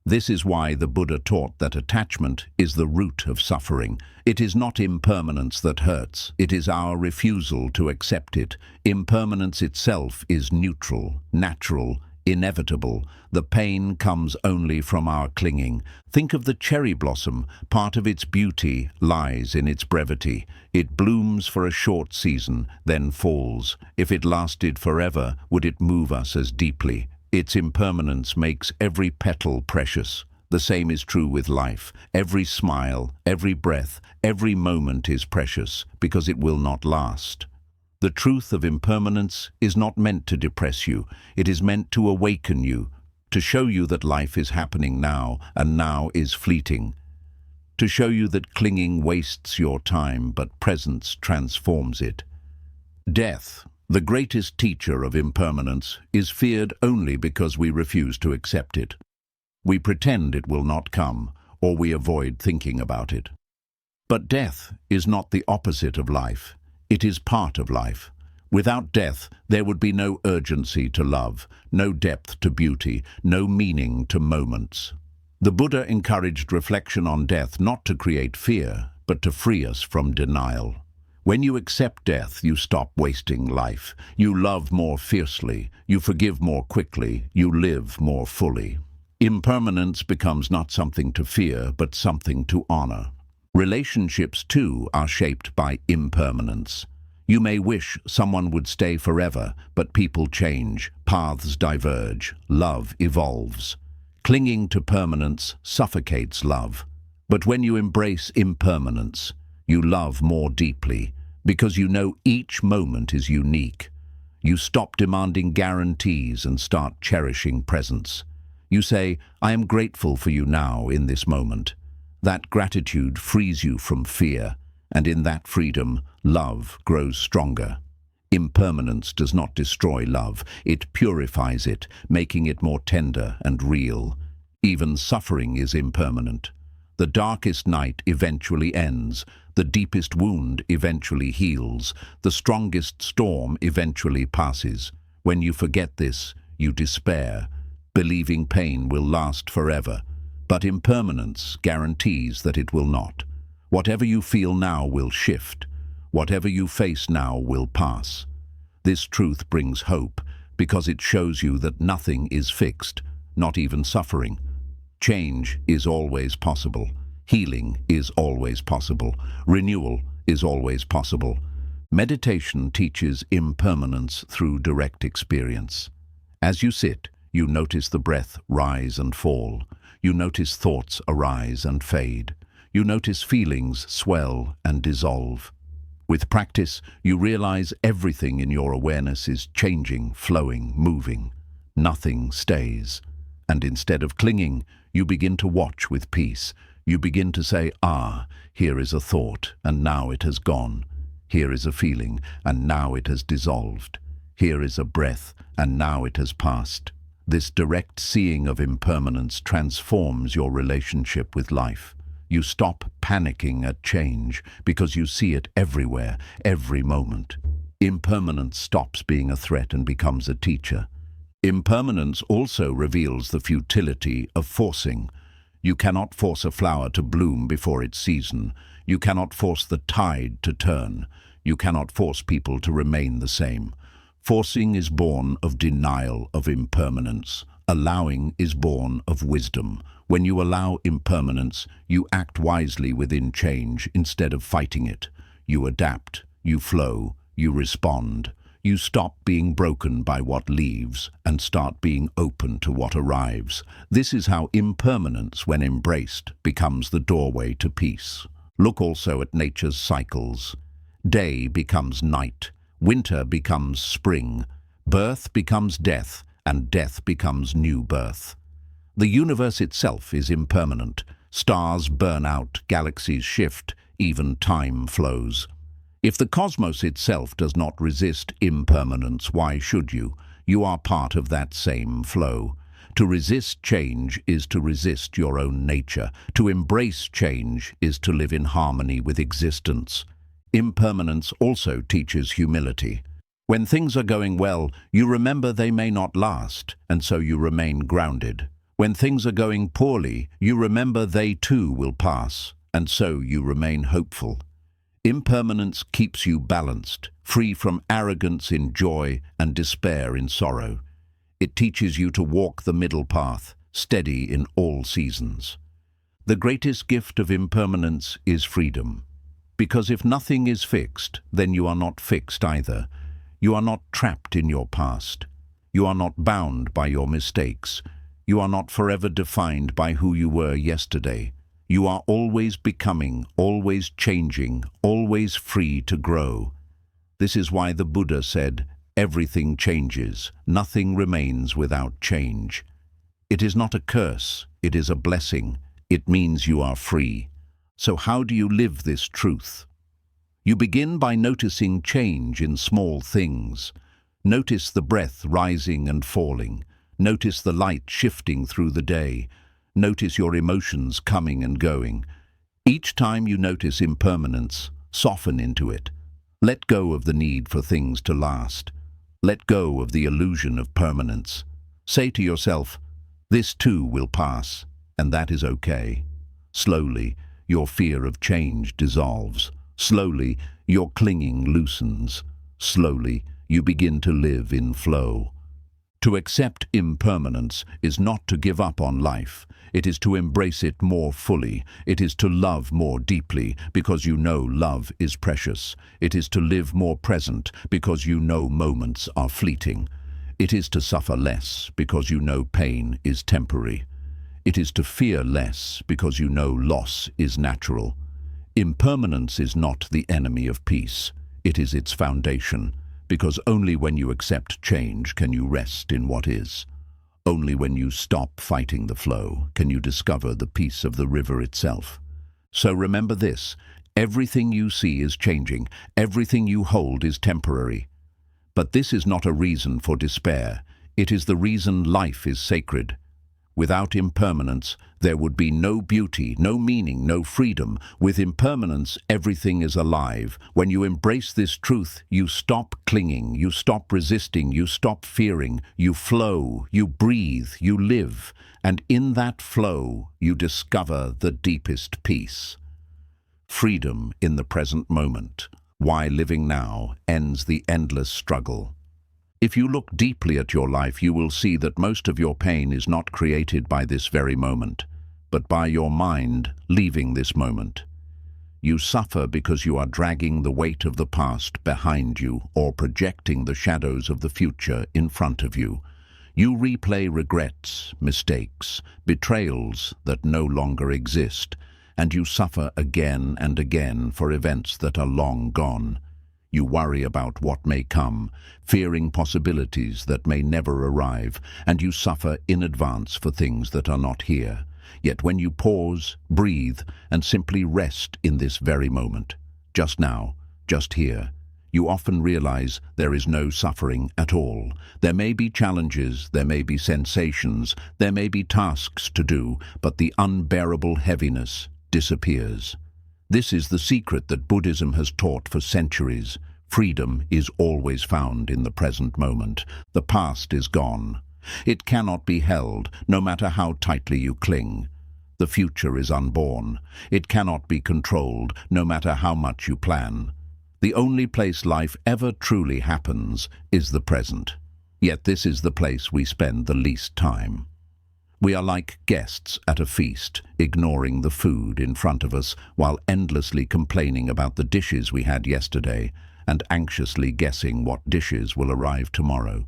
This is why the Buddha taught that attachment is the root of suffering. It is not impermanence that hurts, it is our refusal to accept it. Impermanence itself is neutral, natural, inevitable. The pain comes only from our clinging. Think of the cherry blossom. Part of its beauty lies in its brevity. It blooms for a short season, then falls. If it lasted forever, would it move us as deeply? Its impermanence makes every petal precious. The same is true with life. Every smile, every breath, every moment is precious because it will not last. The truth of impermanence is not meant to depress you. It is meant to awaken you, to show you that life is happening now and now is fleeting, to show you that clinging wastes your time but presence transforms it. Death, the greatest teacher of impermanence, is feared only because we refuse to accept it. We pretend it will not come, or we avoid thinking about it. But death is not the opposite of life. It is part of life. Without death, there would be no urgency to love, no depth to beauty, no meaning to moments. The Buddha encouraged reflection on death not to create fear, but to free us from denial. When you accept death, you stop wasting life. You love more fiercely, you forgive more quickly, you live more fully. Impermanence becomes not something to fear, but something to honor. Relationships, too, are shaped by impermanence. You may wish someone would stay forever, but people change, paths diverge, love evolves. Clinging to permanence suffocates love. But when you embrace impermanence, you love more deeply, because you know each moment is unique. You stop demanding guarantees and start cherishing presence. You say, "I am grateful for you now in this moment." That gratitude frees you from fear, and in that freedom, love grows stronger. Impermanence does not destroy love, it purifies it, making it more tender and real. Even suffering is impermanent. The darkest night eventually ends, the deepest wound eventually heals, the strongest storm eventually passes. When you forget this, you despair, believing pain will last forever. But impermanence guarantees that it will not. Whatever you feel now will shift. Whatever you face now will pass. This truth brings hope, because it shows you that nothing is fixed, not even suffering. Change is always possible. Healing is always possible. Renewal is always possible. Meditation teaches impermanence through direct experience. As you sit, you notice the breath rise and fall. You notice thoughts arise and fade. You notice feelings swell and dissolve. With practice, you realize everything in your awareness is changing, flowing, moving. Nothing stays. And instead of clinging, you begin to watch with peace. You begin to say, here is a thought, and now it has gone. Here is a feeling, and now it has dissolved. Here is a breath, and now it has passed. This direct seeing of impermanence transforms your relationship with life. You stop panicking at change because you see it everywhere, every moment. Impermanence stops being a threat and becomes a teacher. Impermanence also reveals the futility of forcing. You cannot force a flower to bloom before its season. You cannot force the tide to turn. You cannot force people to remain the same. Forcing is born of denial of impermanence. Allowing is born of wisdom. When you allow impermanence, you act wisely within change instead of fighting it. You adapt, you flow, you respond. You stop being broken by what leaves and start being open to what arrives. This is how impermanence, when embraced, becomes the doorway to peace. Look also at nature's cycles. Day becomes night. Winter becomes spring. Birth becomes death, and death becomes new birth. The universe itself is impermanent. Stars burn out, galaxies shift, even time flows. If the cosmos itself does not resist impermanence, why should you? You are part of that same flow. To resist change is to resist your own nature. To embrace change is to live in harmony with existence. Impermanence also teaches humility. When things are going well, you remember they may not last, and so you remain grounded. When things are going poorly, you remember they too will pass, and so you remain hopeful. Impermanence keeps you balanced, free from arrogance in joy and despair in sorrow. It teaches you to walk the middle path, steady in all seasons. The greatest gift of impermanence is freedom. Because if nothing is fixed, then you are not fixed either. You are not trapped in your past. You are not bound by your mistakes. You are not forever defined by who you were yesterday. You are always becoming, always changing, always free to grow. This is why the Buddha said, "Everything changes, nothing remains without change." It is not a curse, it is a blessing. It means you are free. So how do you live this truth? You begin by noticing change in small things. Notice the breath rising and falling. Notice the light shifting through the day. Notice your emotions coming and going. Each time you notice impermanence, soften into it. Let go of the need for things to last. Let go of the illusion of permanence. Say to yourself, this too will pass, and that is okay. Slowly, your fear of change dissolves. Slowly, your clinging loosens. Slowly, you begin to live in flow. To accept impermanence is not to give up on life. It is to embrace it more fully. It is to love more deeply because you know love is precious. It is to live more present because you know moments are fleeting. It is to suffer less because you know pain is temporary. It is to fear less because you know loss is natural. Impermanence is not the enemy of peace. It is its foundation, because only when you accept change can you rest in what is. Only when you stop fighting the flow can you discover the peace of the river itself. So remember this, everything you see is changing, everything you hold is temporary. But this is not a reason for despair. It is the reason life is sacred. Without impermanence, there would be no beauty, no meaning, no freedom. With impermanence, everything is alive. When you embrace this truth, you stop clinging, you stop resisting, you stop fearing, you flow, you breathe, you live. And in that flow, you discover the deepest peace. Freedom in the present moment. Why living now ends the endless struggle. If you look deeply at your life, you will see that most of your pain is not created by this very moment, but by your mind leaving this moment. You suffer because you are dragging the weight of the past behind you or projecting the shadows of the future in front of you. You replay regrets, mistakes, betrayals that no longer exist, and you suffer again and again for events that are long gone. You worry about what may come, fearing possibilities that may never arrive, and you suffer in advance for things that are not here. Yet when you pause, breathe, and simply rest in this very moment, just now, just here, you often realize there is no suffering at all. There may be challenges, there may be sensations, there may be tasks to do, but the unbearable heaviness disappears. This is the secret that Buddhism has taught for centuries. Freedom is always found in the present moment. The past is gone. It cannot be held, no matter how tightly you cling. The future is unborn. It cannot be controlled, no matter how much you plan. The only place life ever truly happens is the present. Yet this is the place we spend the least time. We are like guests at a feast, ignoring the food in front of us while endlessly complaining about the dishes we had yesterday and anxiously guessing what dishes will arrive tomorrow.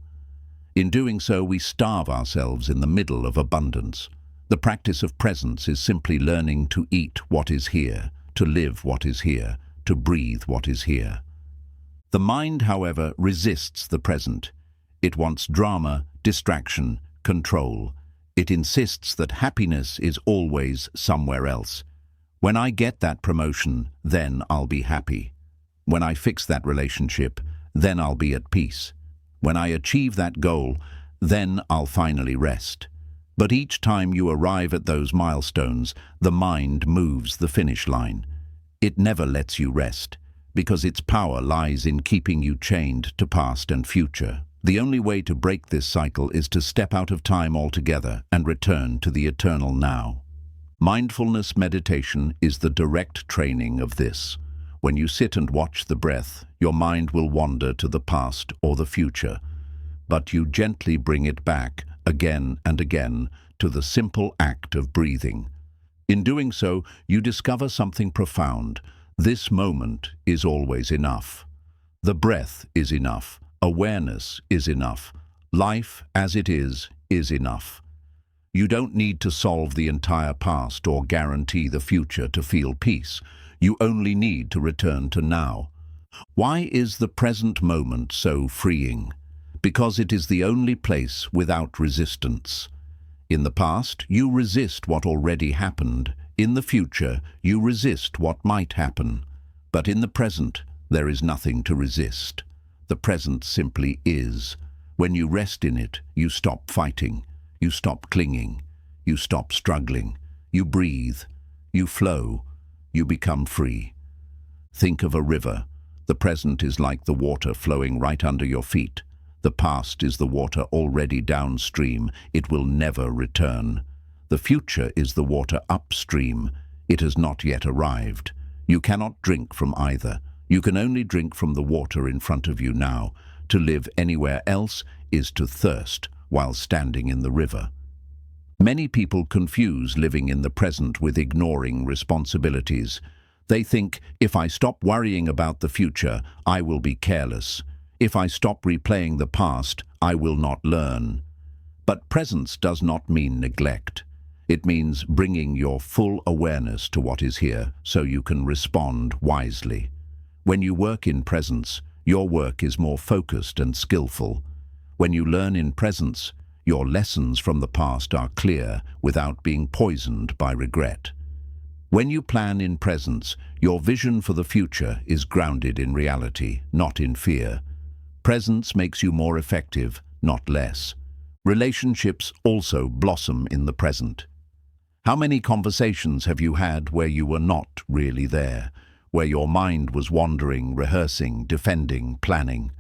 In doing so, we starve ourselves in the middle of abundance. The practice of presence is simply learning to eat what is here, to live what is here, to breathe what is here. The mind, however, resists the present. It wants drama, distraction, control. It insists that happiness is always somewhere else. When I get that promotion, then I'll be happy. When I fix that relationship, then I'll be at peace. When I achieve that goal, then I'll finally rest. But each time you arrive at those milestones, the mind moves the finish line. It never lets you rest, because its power lies in keeping you chained to past and future. The only way to break this cycle is to step out of time altogether and return to the eternal now. Mindfulness meditation is the direct training of this. When you sit and watch the breath, your mind will wander to the past or the future, but you gently bring it back again and again to the simple act of breathing. In doing so, you discover something profound. This moment is always enough. The breath is enough. Awareness is enough. Life as it is enough. You don't need to solve the entire past or guarantee the future to feel peace. You only need to return to now. Why is the present moment so freeing? Because it is the only place without resistance. In the past, you resist what already happened. In the future, you resist what might happen. But in the present, there is nothing to resist. The present simply is. When you rest in it, you stop fighting. You stop clinging. You stop struggling. You breathe. You flow. You become free. Think of a river. The present is like the water flowing right under your feet. The past is the water already downstream. It will never return. The future is the water upstream. It has not yet arrived. You cannot drink from either. You can only drink from the water in front of you now. To live anywhere else is to thirst while standing in the river. Many people confuse living in the present with ignoring responsibilities. They think, if I stop worrying about the future, I will be careless. If I stop replaying the past, I will not learn. But presence does not mean neglect. It means bringing your full awareness to what is here so you can respond wisely. When you work in presence, your work is more focused and skillful. When you learn in presence, your lessons from the past are clear without being poisoned by regret. When you plan in presence, your vision for the future is grounded in reality, not in fear. Presence makes you more effective, not less. Relationships also blossom in the present. How many conversations have you had where you were not really there, where your mind was wandering, rehearsing, defending, planning?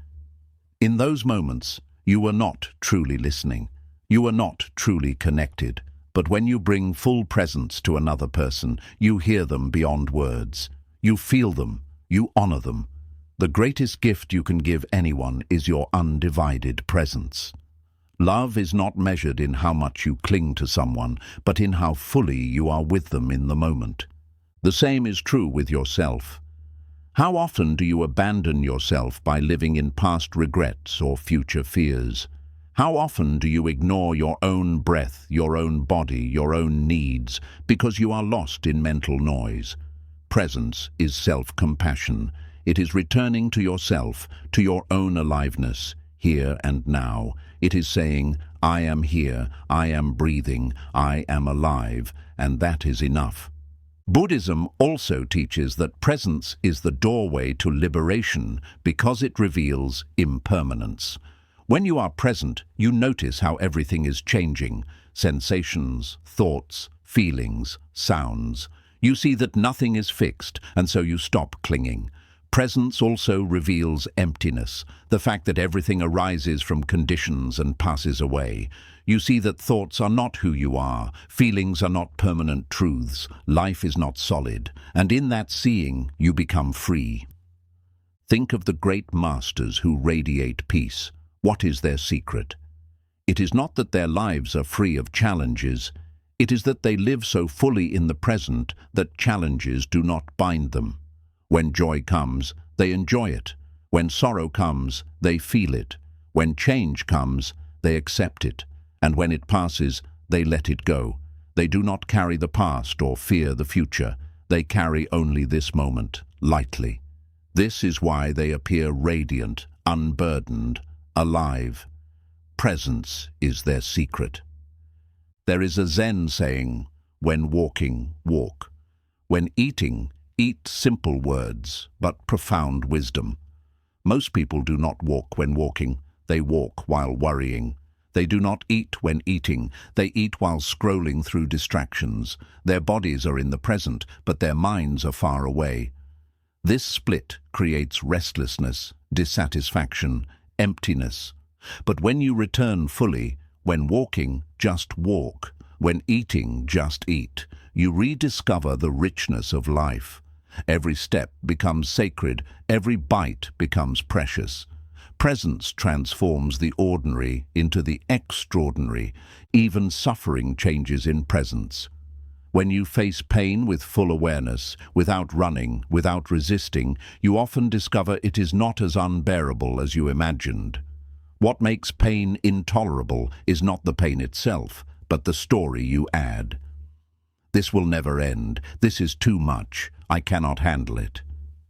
In those moments, you were not truly listening. You were not truly connected. But when you bring full presence to another person, you hear them beyond words. You feel them. You honor them. The greatest gift you can give anyone is your undivided presence. Love is not measured in how much you cling to someone, but in how fully you are with them in the moment. The same is true with yourself. How often do you abandon yourself by living in past regrets or future fears? How often do you ignore your own breath, your own body, your own needs, because you are lost in mental noise? Presence is self-compassion. It is returning to yourself, to your own aliveness, here and now. It is saying, I am here, I am breathing, I am alive, and that is enough. Buddhism also teaches that presence is the doorway to liberation because it reveals impermanence. When you are present, you notice how everything is changing. Sensations, thoughts, feelings, sounds. You see that nothing is fixed, and so you stop clinging. Presence also reveals emptiness, the fact that everything arises from conditions and passes away. You see that thoughts are not who you are, feelings are not permanent truths, life is not solid, and in that seeing you become free. Think of the great masters who radiate peace. What is their secret? It is not that their lives are free of challenges, it is that they live so fully in the present that challenges do not bind them. When joy comes, they enjoy it. When sorrow comes, they feel it. When change comes, they accept it. And when it passes, they let it go. They do not carry the past or fear the future. They carry only this moment, lightly. This is why they appear radiant, unburdened, alive. Presence is their secret. There is a Zen saying, when walking, walk. When eating, eat simple words, but profound wisdom. Most people do not walk when walking, they walk while worrying. They do not eat when eating, they eat while scrolling through distractions. Their bodies are in the present, but their minds are far away. This split creates restlessness, dissatisfaction, emptiness. But when you return fully, when walking, just walk. When eating, just eat. You rediscover the richness of life. Every step becomes sacred, every bite becomes precious. Presence transforms the ordinary into the extraordinary. Even suffering changes in presence. When you face pain with full awareness, without running, without resisting, you often discover it is not as unbearable as you imagined. What makes pain intolerable is not the pain itself, but the story you add. This will never end. This is too much. I cannot handle it.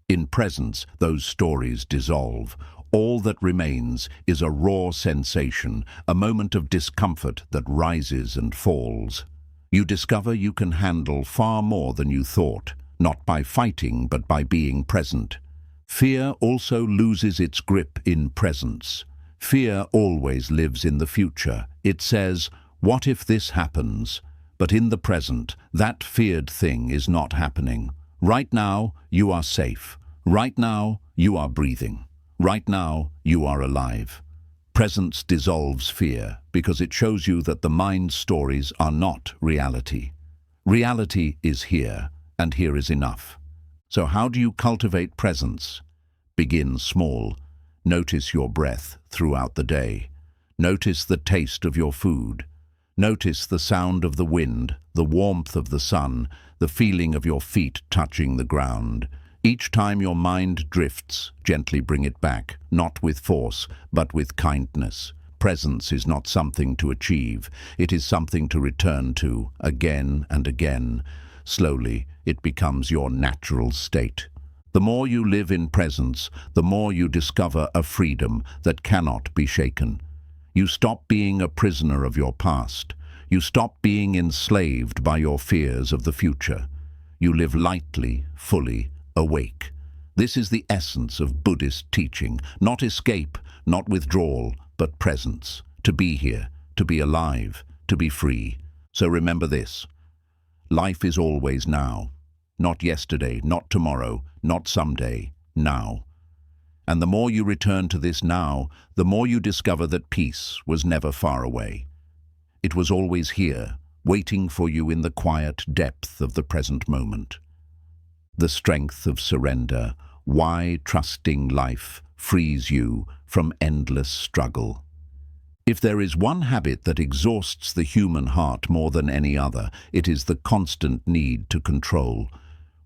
In presence, those stories dissolve. All that remains is a raw sensation, a moment of discomfort that rises and falls. You discover you can handle far more than you thought, not by fighting, but by being present. Fear also loses its grip in presence. Fear always lives in the future. It says, what if this happens? But in the present, that feared thing is not happening. Right now, you are safe. Right now, you are breathing. Right now, you are alive. Presence dissolves fear because it shows you that the mind's stories are not reality. Reality is here, and here is enough. So how do you cultivate presence? Begin small. Notice your breath throughout the day. Notice the taste of your food. Notice the sound of the wind, the warmth of the sun, the feeling of your feet touching the ground. Each time your mind drifts, gently bring it back, not with force, but with kindness. Presence is not something to achieve. It is something to return to, again and again. Slowly, it becomes your natural state. The more you live in presence, the more you discover a freedom that cannot be shaken. You stop being a prisoner of your past. You stop being enslaved by your fears of the future. You live lightly, fully, awake. This is the essence of Buddhist teaching, not escape, not withdrawal, but presence. To be here, to be alive, to be free. So remember this. Life is always now. Not yesterday, not tomorrow, not someday, now. And the more you return to this now, the more you discover that peace was never far away. It was always here, waiting for you in the quiet depth of the present moment. The strength of surrender. why trusting life frees you from endless struggle. If there is one habit that exhausts the human heart more than any other, it is the constant need to control.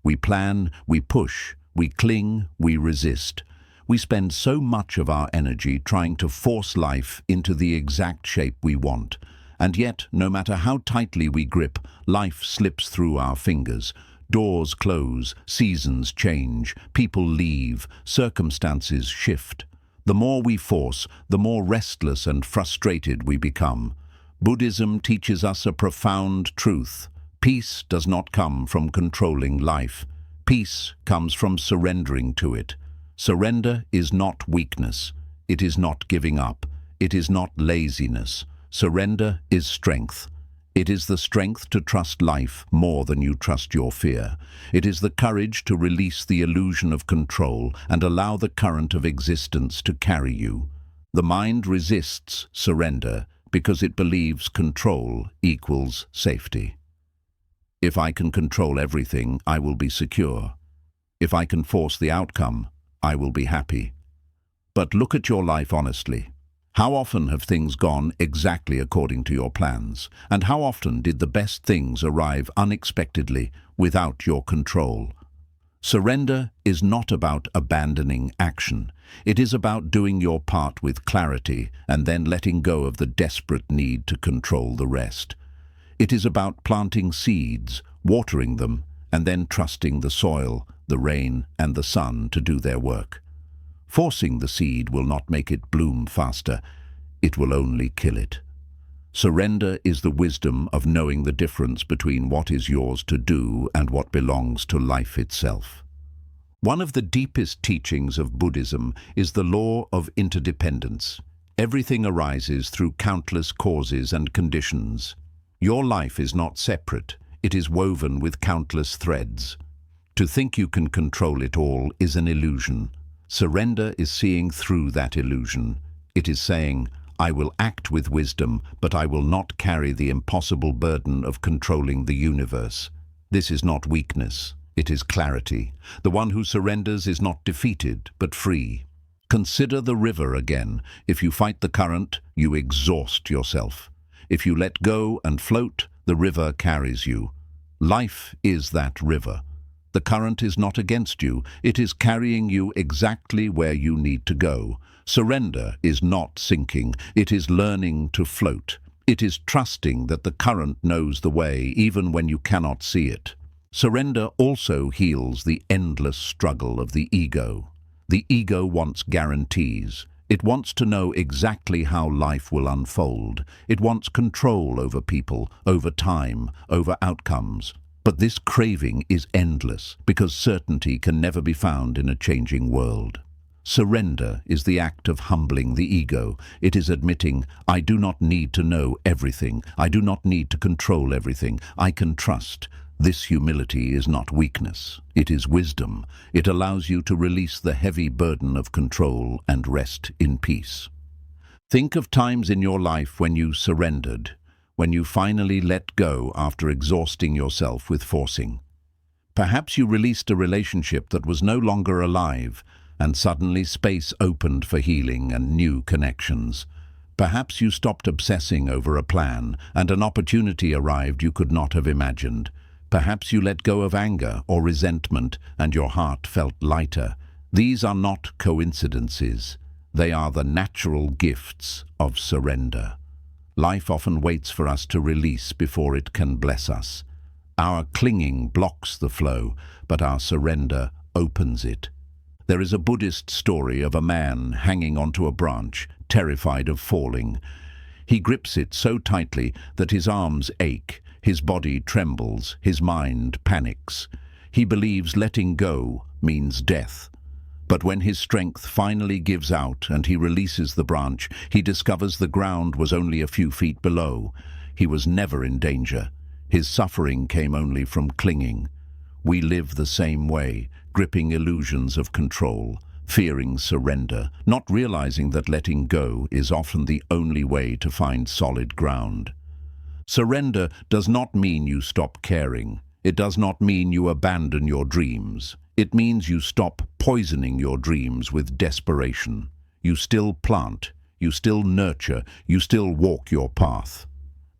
We plan, we push, we cling, we resist. We spend so much of our energy trying to force life into the exact shape we want. And yet, no matter how tightly we grip, life slips through our fingers. Doors close, seasons change, people leave, circumstances shift. The more we force, the more restless and frustrated we become. Buddhism teaches us a profound truth. Peace does not come from controlling life. Peace comes from surrendering to it. Surrender is not weakness. It is not giving up. It is not laziness. Surrender is strength. It is the strength to trust life more than you trust your fear. It is the courage to release the illusion of control and allow the current of existence to carry you. The mind resists surrender because it believes control equals safety. If I can control everything, I will be secure. If I can force the outcome, I will be happy. But look at your life honestly. How often have things gone exactly according to your plans? And how often did the best things arrive unexpectedly without your control? Surrender is not about abandoning action. It is about doing your part with clarity and then letting go of the desperate need to control the rest. It is about planting seeds, watering them, and then trusting the soil, the rain, and the sun to do their work. Forcing the seed will not make it bloom faster. It will only kill it. Surrender is the wisdom of knowing the difference between what is yours to do and what belongs to life itself. One of the deepest teachings of Buddhism is the law of interdependence. Everything arises through countless causes and conditions. Your life is not separate. It is woven with countless threads. To think you can control it all is an illusion. Surrender is seeing through that illusion. It is saying, I will act with wisdom, but I will not carry the impossible burden of controlling the universe. This is not weakness, it is clarity. The one who surrenders is not defeated, but free. Consider the river again. If you fight the current, you exhaust yourself. If you let go and float, the river carries you. Life is that river. The current is not against you, it is carrying you exactly where you need to go. Surrender is not sinking, it is learning to float. It is trusting that the current knows the way even when you cannot see it. Surrender also heals the endless struggle of the ego. The ego wants guarantees. It wants to know exactly how life will unfold. It wants control over people, over time, over outcomes. But this craving is endless because certainty can never be found in a changing world. Surrender is the act of humbling the ego. It is admitting, I do not need to know everything. I do not need to control everything. I can trust. This humility is not weakness. It is wisdom. It allows you to release the heavy burden of control and rest in peace. Think of times in your life when you surrendered, when you finally let go after exhausting yourself with forcing. Perhaps you released a relationship that was no longer alive, and suddenly space opened for healing and new connections. Perhaps you stopped obsessing over a plan, and an opportunity arrived you could not have imagined. Perhaps you let go of anger or resentment, and your heart felt lighter. These are not coincidences. They are the natural gifts of surrender. Life often waits for us to release before it can bless us. Our clinging blocks the flow, but our surrender opens it. There is a Buddhist story of a man hanging onto a branch, terrified of falling. He grips it so tightly that his arms ache, his body trembles, his mind panics. He believes letting go means death. But when his strength finally gives out and he releases the branch, he discovers the ground was only a few feet below. He was never in danger. His suffering came only from clinging. We live the same way, gripping illusions of control, fearing surrender, not realizing that letting go is often the only way to find solid ground. Surrender does not mean you stop caring. It does not mean you abandon your dreams. It means you stop poisoning your dreams with desperation. You still plant, you still nurture, you still walk your path.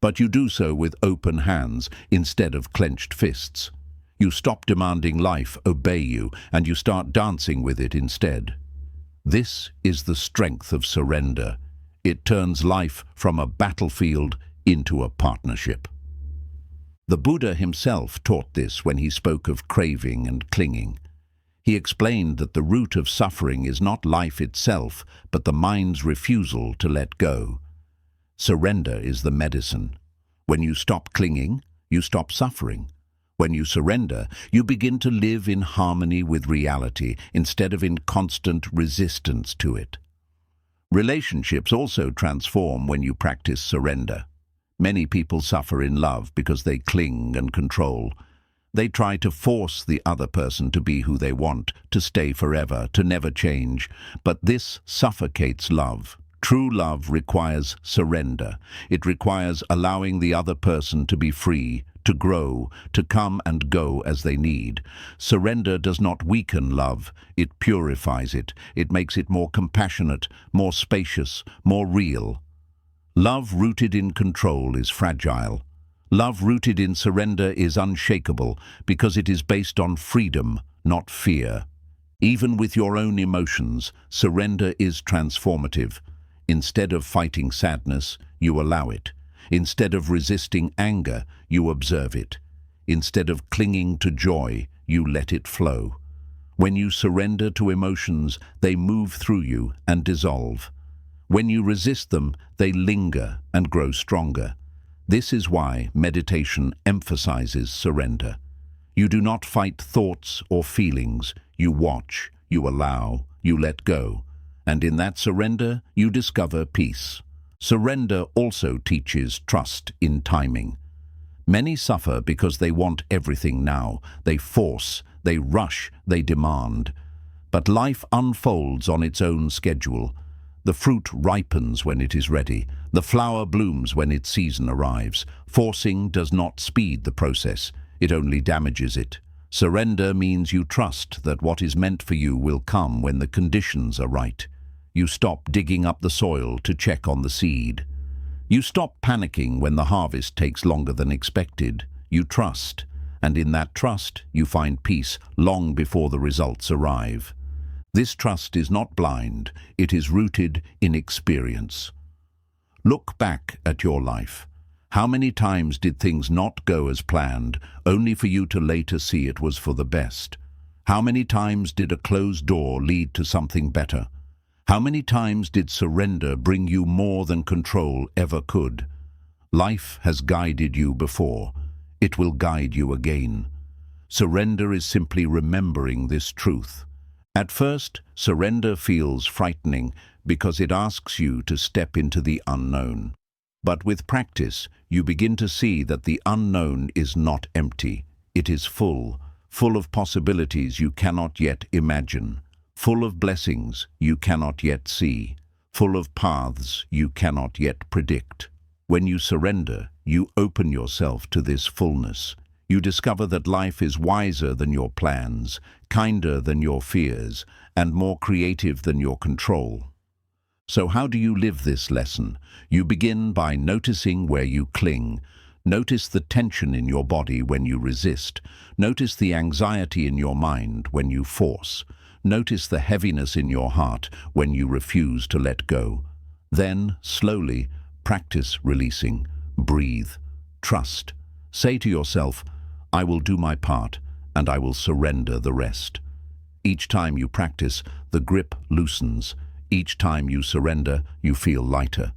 But you do so with open hands instead of clenched fists. You stop demanding life obey you, and you start dancing with it instead. This is the strength of surrender. It turns life from a battlefield into a partnership. The Buddha himself taught this when he spoke of craving and clinging. He explained that the root of suffering is not life itself, but the mind's refusal to let go. Surrender is the medicine. When you stop clinging, you stop suffering. When you surrender, you begin to live in harmony with reality instead of in constant resistance to it. Relationships also transform when you practice surrender. Many people suffer in love because they cling and control. They try to force the other person to be who they want, to stay forever, to never change. But this suffocates love. True love requires surrender. It requires allowing the other person to be free, to grow, to come and go as they need. Surrender does not weaken love, it purifies it. It makes it more compassionate, more spacious, more real. Love rooted in control is fragile. Love rooted in surrender is unshakable because it is based on freedom, not fear. Even with your own emotions, surrender is transformative. Instead of fighting sadness, you allow it. Instead of resisting anger, you observe it. Instead of clinging to joy, you let it flow. When you surrender to emotions, they move through you and dissolve. When you resist them, they linger and grow stronger. This is why meditation emphasizes surrender. You do not fight thoughts or feelings. You watch, you allow, you let go. And in that surrender, you discover peace. Surrender also teaches trust in timing. Many suffer because they want everything now. They force, they rush, they demand. But life unfolds on its own schedule. The fruit ripens when it is ready. The flower blooms when its season arrives. Forcing does not speed the process. It only damages it. Surrender means you trust that what is meant for you will come when the conditions are right. You stop digging up the soil to check on the seed. You stop panicking when the harvest takes longer than expected. You trust, and in that trust you find peace long before the results arrive. This trust is not blind, it is rooted in experience. Look back at your life. How many times did things not go as planned, only for you to later see it was for the best? How many times did a closed door lead to something better? How many times did surrender bring you more than control ever could? Life has guided you before. It will guide you again. Surrender is simply remembering this truth. At first, surrender feels frightening because it asks you to step into the unknown. But with practice, you begin to see that the unknown is not empty. It is full of possibilities you cannot yet imagine. Full of blessings you cannot yet see, full of paths you cannot yet predict. When you surrender, you open yourself to this fullness. You discover that life is wiser than your plans, kinder than your fears, and more creative than your control. So how do you live this lesson? You begin by noticing where you cling. Notice the tension in your body when you resist. Notice the anxiety in your mind when you force. Notice the heaviness in your heart when you refuse to let go. Then, slowly, practice releasing. Breathe. Trust. Say to yourself, I will do my part, and I will surrender the rest. Each time you practice, the grip loosens. Each time you surrender, you feel lighter.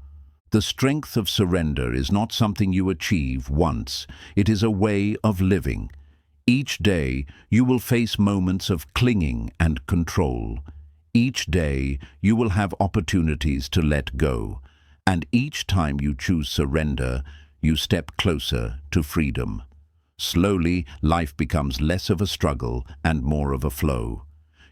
The strength of surrender is not something you achieve once. It is a way of living. Each day, you will face moments of clinging and control. Each day, you will have opportunities to let go. And each time you choose surrender, you step closer to freedom. Slowly, life becomes less of a struggle and more of a flow.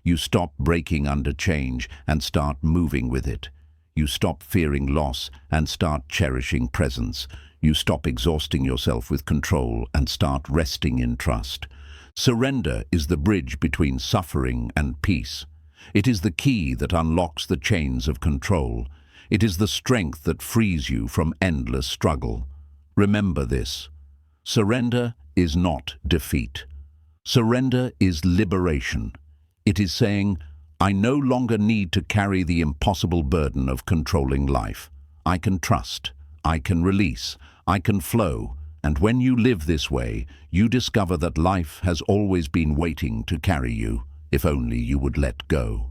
You stop breaking under change and start moving with it. You stop fearing loss and start cherishing presence. You stop exhausting yourself with control and start resting in trust. Surrender is the bridge between suffering and peace. It is the key that unlocks the chains of control. It is the strength that frees you from endless struggle. Remember this. Surrender is not defeat. Surrender is liberation. It is saying, I no longer need to carry the impossible burden of controlling life. I can trust, I can release, I can flow, and when you live this way, you discover that life has always been waiting to carry you, if only you would let go.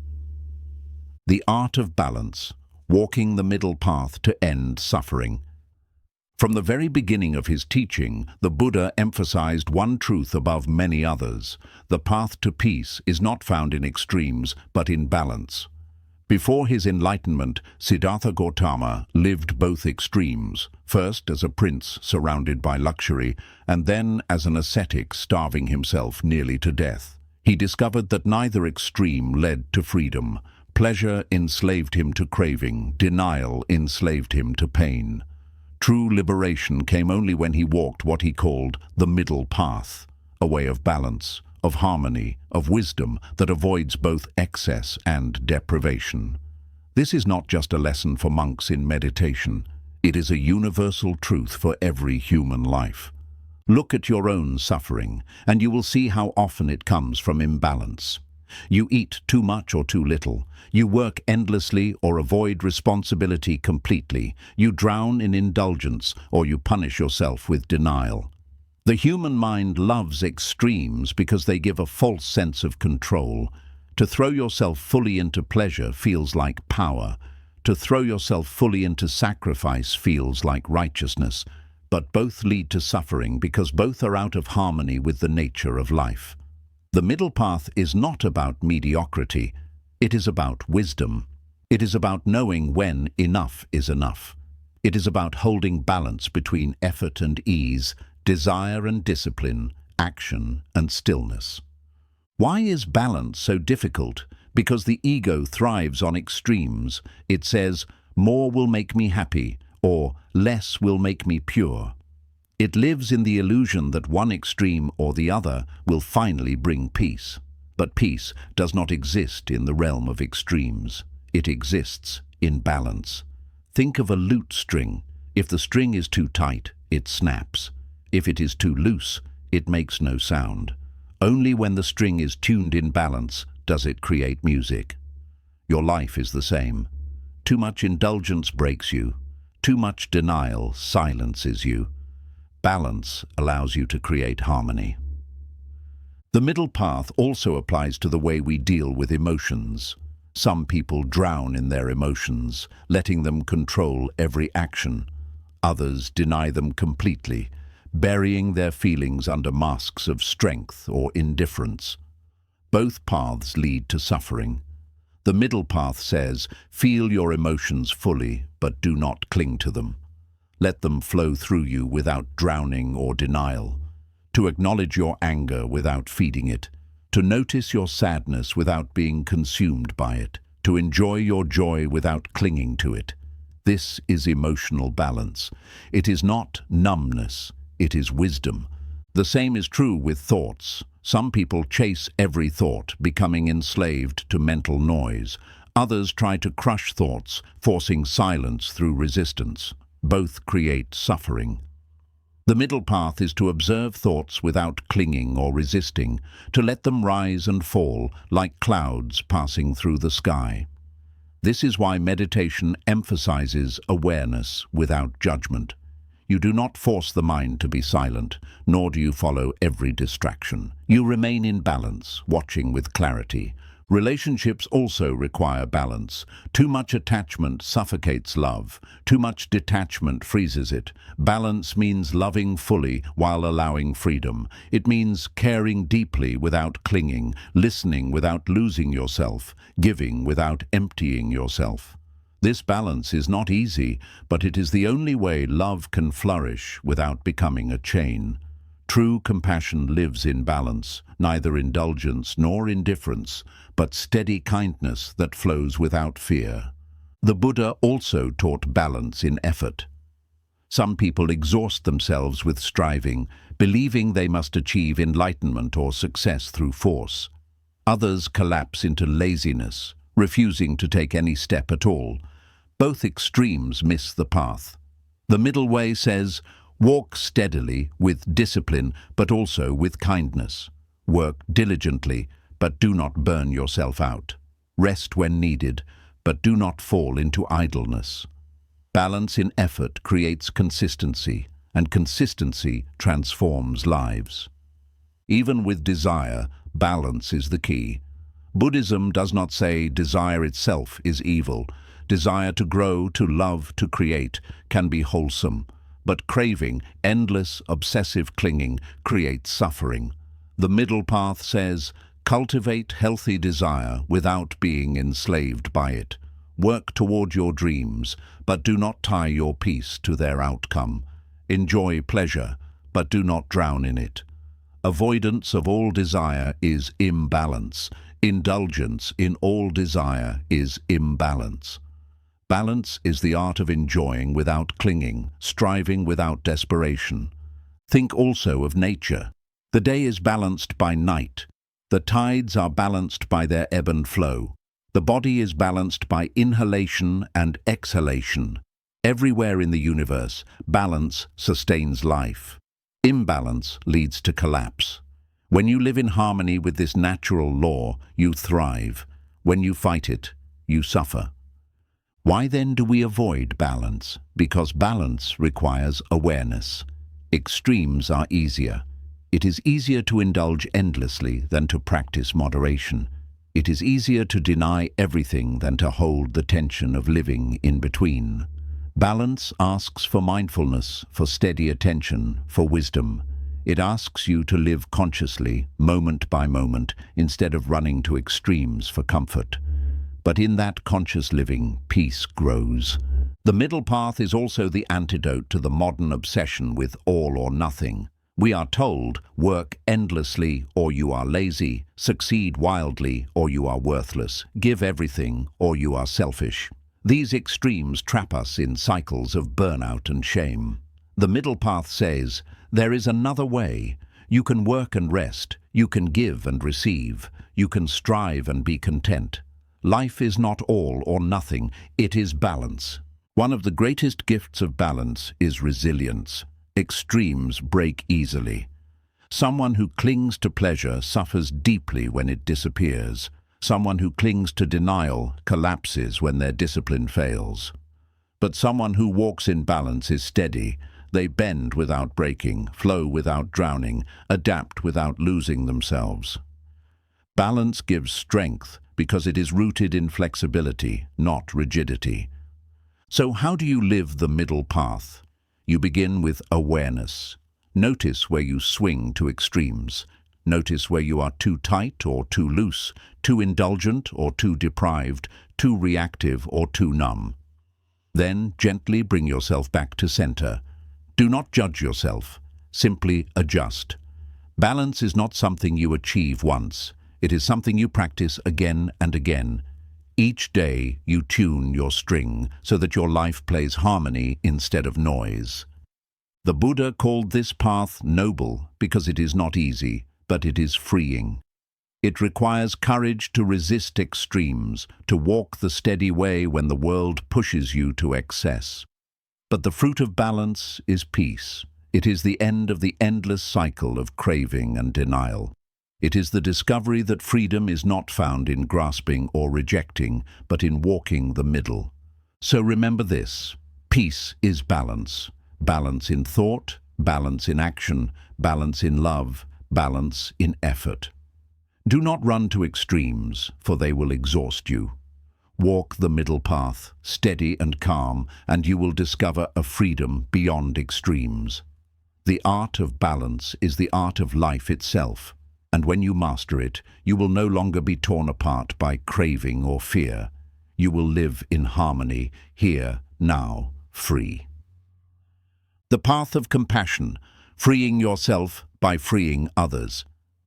The art of balance, walking the middle path to end suffering. From the very beginning of his teaching, the Buddha emphasized one truth above many others. The path to peace is not found in extremes, but in balance. Before his enlightenment, Siddhartha Gautama lived both extremes, first as a prince surrounded by luxury, and then as an ascetic starving himself nearly to death. He discovered that neither extreme led to freedom. Pleasure enslaved him to craving, denial enslaved him to pain. True liberation came only when he walked what he called the middle path, a way of balance, of harmony, of wisdom that avoids both excess and deprivation. This is not just a lesson for monks in meditation. It is a universal truth for every human life. Look at your own suffering, and you will see how often it comes from imbalance. You eat too much or too little. You work endlessly or avoid responsibility completely. You drown in indulgence or you punish yourself with denial. The human mind loves extremes because they give a false sense of control. To throw yourself fully into pleasure feels like power. To throw yourself fully into sacrifice feels like righteousness. But both lead to suffering because both are out of harmony with the nature of life. The middle path is not about mediocrity. It is about wisdom. It is about knowing when enough is enough. It is about holding balance between effort and ease, desire and discipline, action and stillness. Why is balance so difficult? Because the ego thrives on extremes. It says, more will make me happy, or less will make me pure. It lives in the illusion that one extreme or the other will finally bring peace. But peace does not exist in the realm of extremes. It exists in balance. Think of a lute string. If the string is too tight, it snaps. If it is too loose, it makes no sound. Only when the string is tuned in balance does it create music. Your life is the same. Too much indulgence breaks you. Too much denial silences you. Balance allows you to create harmony. The middle path also applies to the way we deal with emotions. Some people drown in their emotions, letting them control every action. Others deny them completely, burying their feelings under masks of strength or indifference. Both paths lead to suffering. The middle path says, feel your emotions fully, but do not cling to them. Let them flow through you without drowning or denial. To acknowledge your anger without feeding it. To notice your sadness without being consumed by it. To enjoy your joy without clinging to it. This is emotional balance. It is not numbness. It is wisdom. The same is true with thoughts. Some people chase every thought, becoming enslaved to mental noise. Others try to crush thoughts, forcing silence through resistance. Both create suffering. The middle path is to observe thoughts without clinging or resisting, to let them rise and fall like clouds passing through the sky. This is why meditation emphasizes awareness without judgment. You do not force the mind to be silent, nor do you follow every distraction. You remain in balance, watching with clarity. Relationships also require balance. Too much attachment suffocates love. Too much detachment freezes it. Balance means loving fully while allowing freedom. It means caring deeply without clinging, listening without losing yourself, giving without emptying yourself. This balance is not easy, but it is the only way love can flourish without becoming a chain. True compassion lives in balance, neither indulgence nor indifference, but steady kindness that flows without fear. The Buddha also taught balance in effort. Some people exhaust themselves with striving, believing they must achieve enlightenment or success through force. Others collapse into laziness, refusing to take any step at all. Both extremes miss the path. The middle way says, walk steadily with discipline, but also with kindness. Work diligently, but do not burn yourself out. Rest when needed, but do not fall into idleness. Balance in effort creates consistency, and consistency transforms lives. Even with desire, balance is the key. Buddhism does not say desire itself is evil. Desire to grow, to love, to create can be wholesome, but craving, endless, obsessive clinging creates suffering. The middle path says, cultivate healthy desire without being enslaved by it. Work toward your dreams, but do not tie your peace to their outcome. Enjoy pleasure, but do not drown in it. Avoidance of all desire is imbalance. Indulgence in all desire is imbalance. Balance is the art of enjoying without clinging, striving without desperation. Think also of nature. The day is balanced by night. The tides are balanced by their ebb and flow. The body is balanced by inhalation and exhalation. Everywhere in the universe, balance sustains life. Imbalance leads to collapse. When you live in harmony with this natural law, you thrive. When you fight it, you suffer. Why then do we avoid balance? Because balance requires awareness. Extremes are easier. It is easier to indulge endlessly than to practice moderation. It is easier to deny everything than to hold the tension of living in between. Balance asks for mindfulness, for steady attention, for wisdom. It asks you to live consciously, moment by moment, instead of running to extremes for comfort. But in that conscious living, peace grows. The middle path is also the antidote to the modern obsession with all or nothing. We are told, work endlessly or you are lazy, succeed wildly or you are worthless, give everything or you are selfish. These extremes trap us in cycles of burnout and shame. The middle path says, there is another way. You can work and rest, you can give and receive, you can strive and be content. Life is not all or nothing, it is balance. One of the greatest gifts of balance is resilience. Extremes break easily. Someone who clings to pleasure suffers deeply when it disappears. Someone who clings to denial collapses when their discipline fails. But someone who walks in balance is steady. They bend without breaking, flow without drowning, adapt without losing themselves. Balance gives strength because it is rooted in flexibility, not rigidity. So how do you live the middle path? You begin with awareness. Notice where you swing to extremes. Notice where you are too tight or too loose, too indulgent or too deprived, too reactive or too numb. Then gently bring yourself back to center. Do not judge yourself. Simply adjust. Balance is not something you achieve once. It is something you practice again and again. Each day you tune your string so that your life plays harmony instead of noise. The Buddha called this path noble because it is not easy, but it is freeing. It requires courage to resist extremes, to walk the steady way when the world pushes you to excess. But the fruit of balance is peace. It is the end of the endless cycle of craving and denial. It is the discovery that freedom is not found in grasping or rejecting, but in walking the middle. So remember this: peace is balance. Balance in thought, balance in action, balance in love, balance in effort. Do not run to extremes, for they will exhaust you. Walk the middle path, steady and calm, and you will discover a freedom beyond extremes. The art of balance is the art of life itself. And when you master it, you will no longer be torn apart by craving or fear. You will live in harmony, here, now, free. The path of compassion, freeing yourself by freeing others.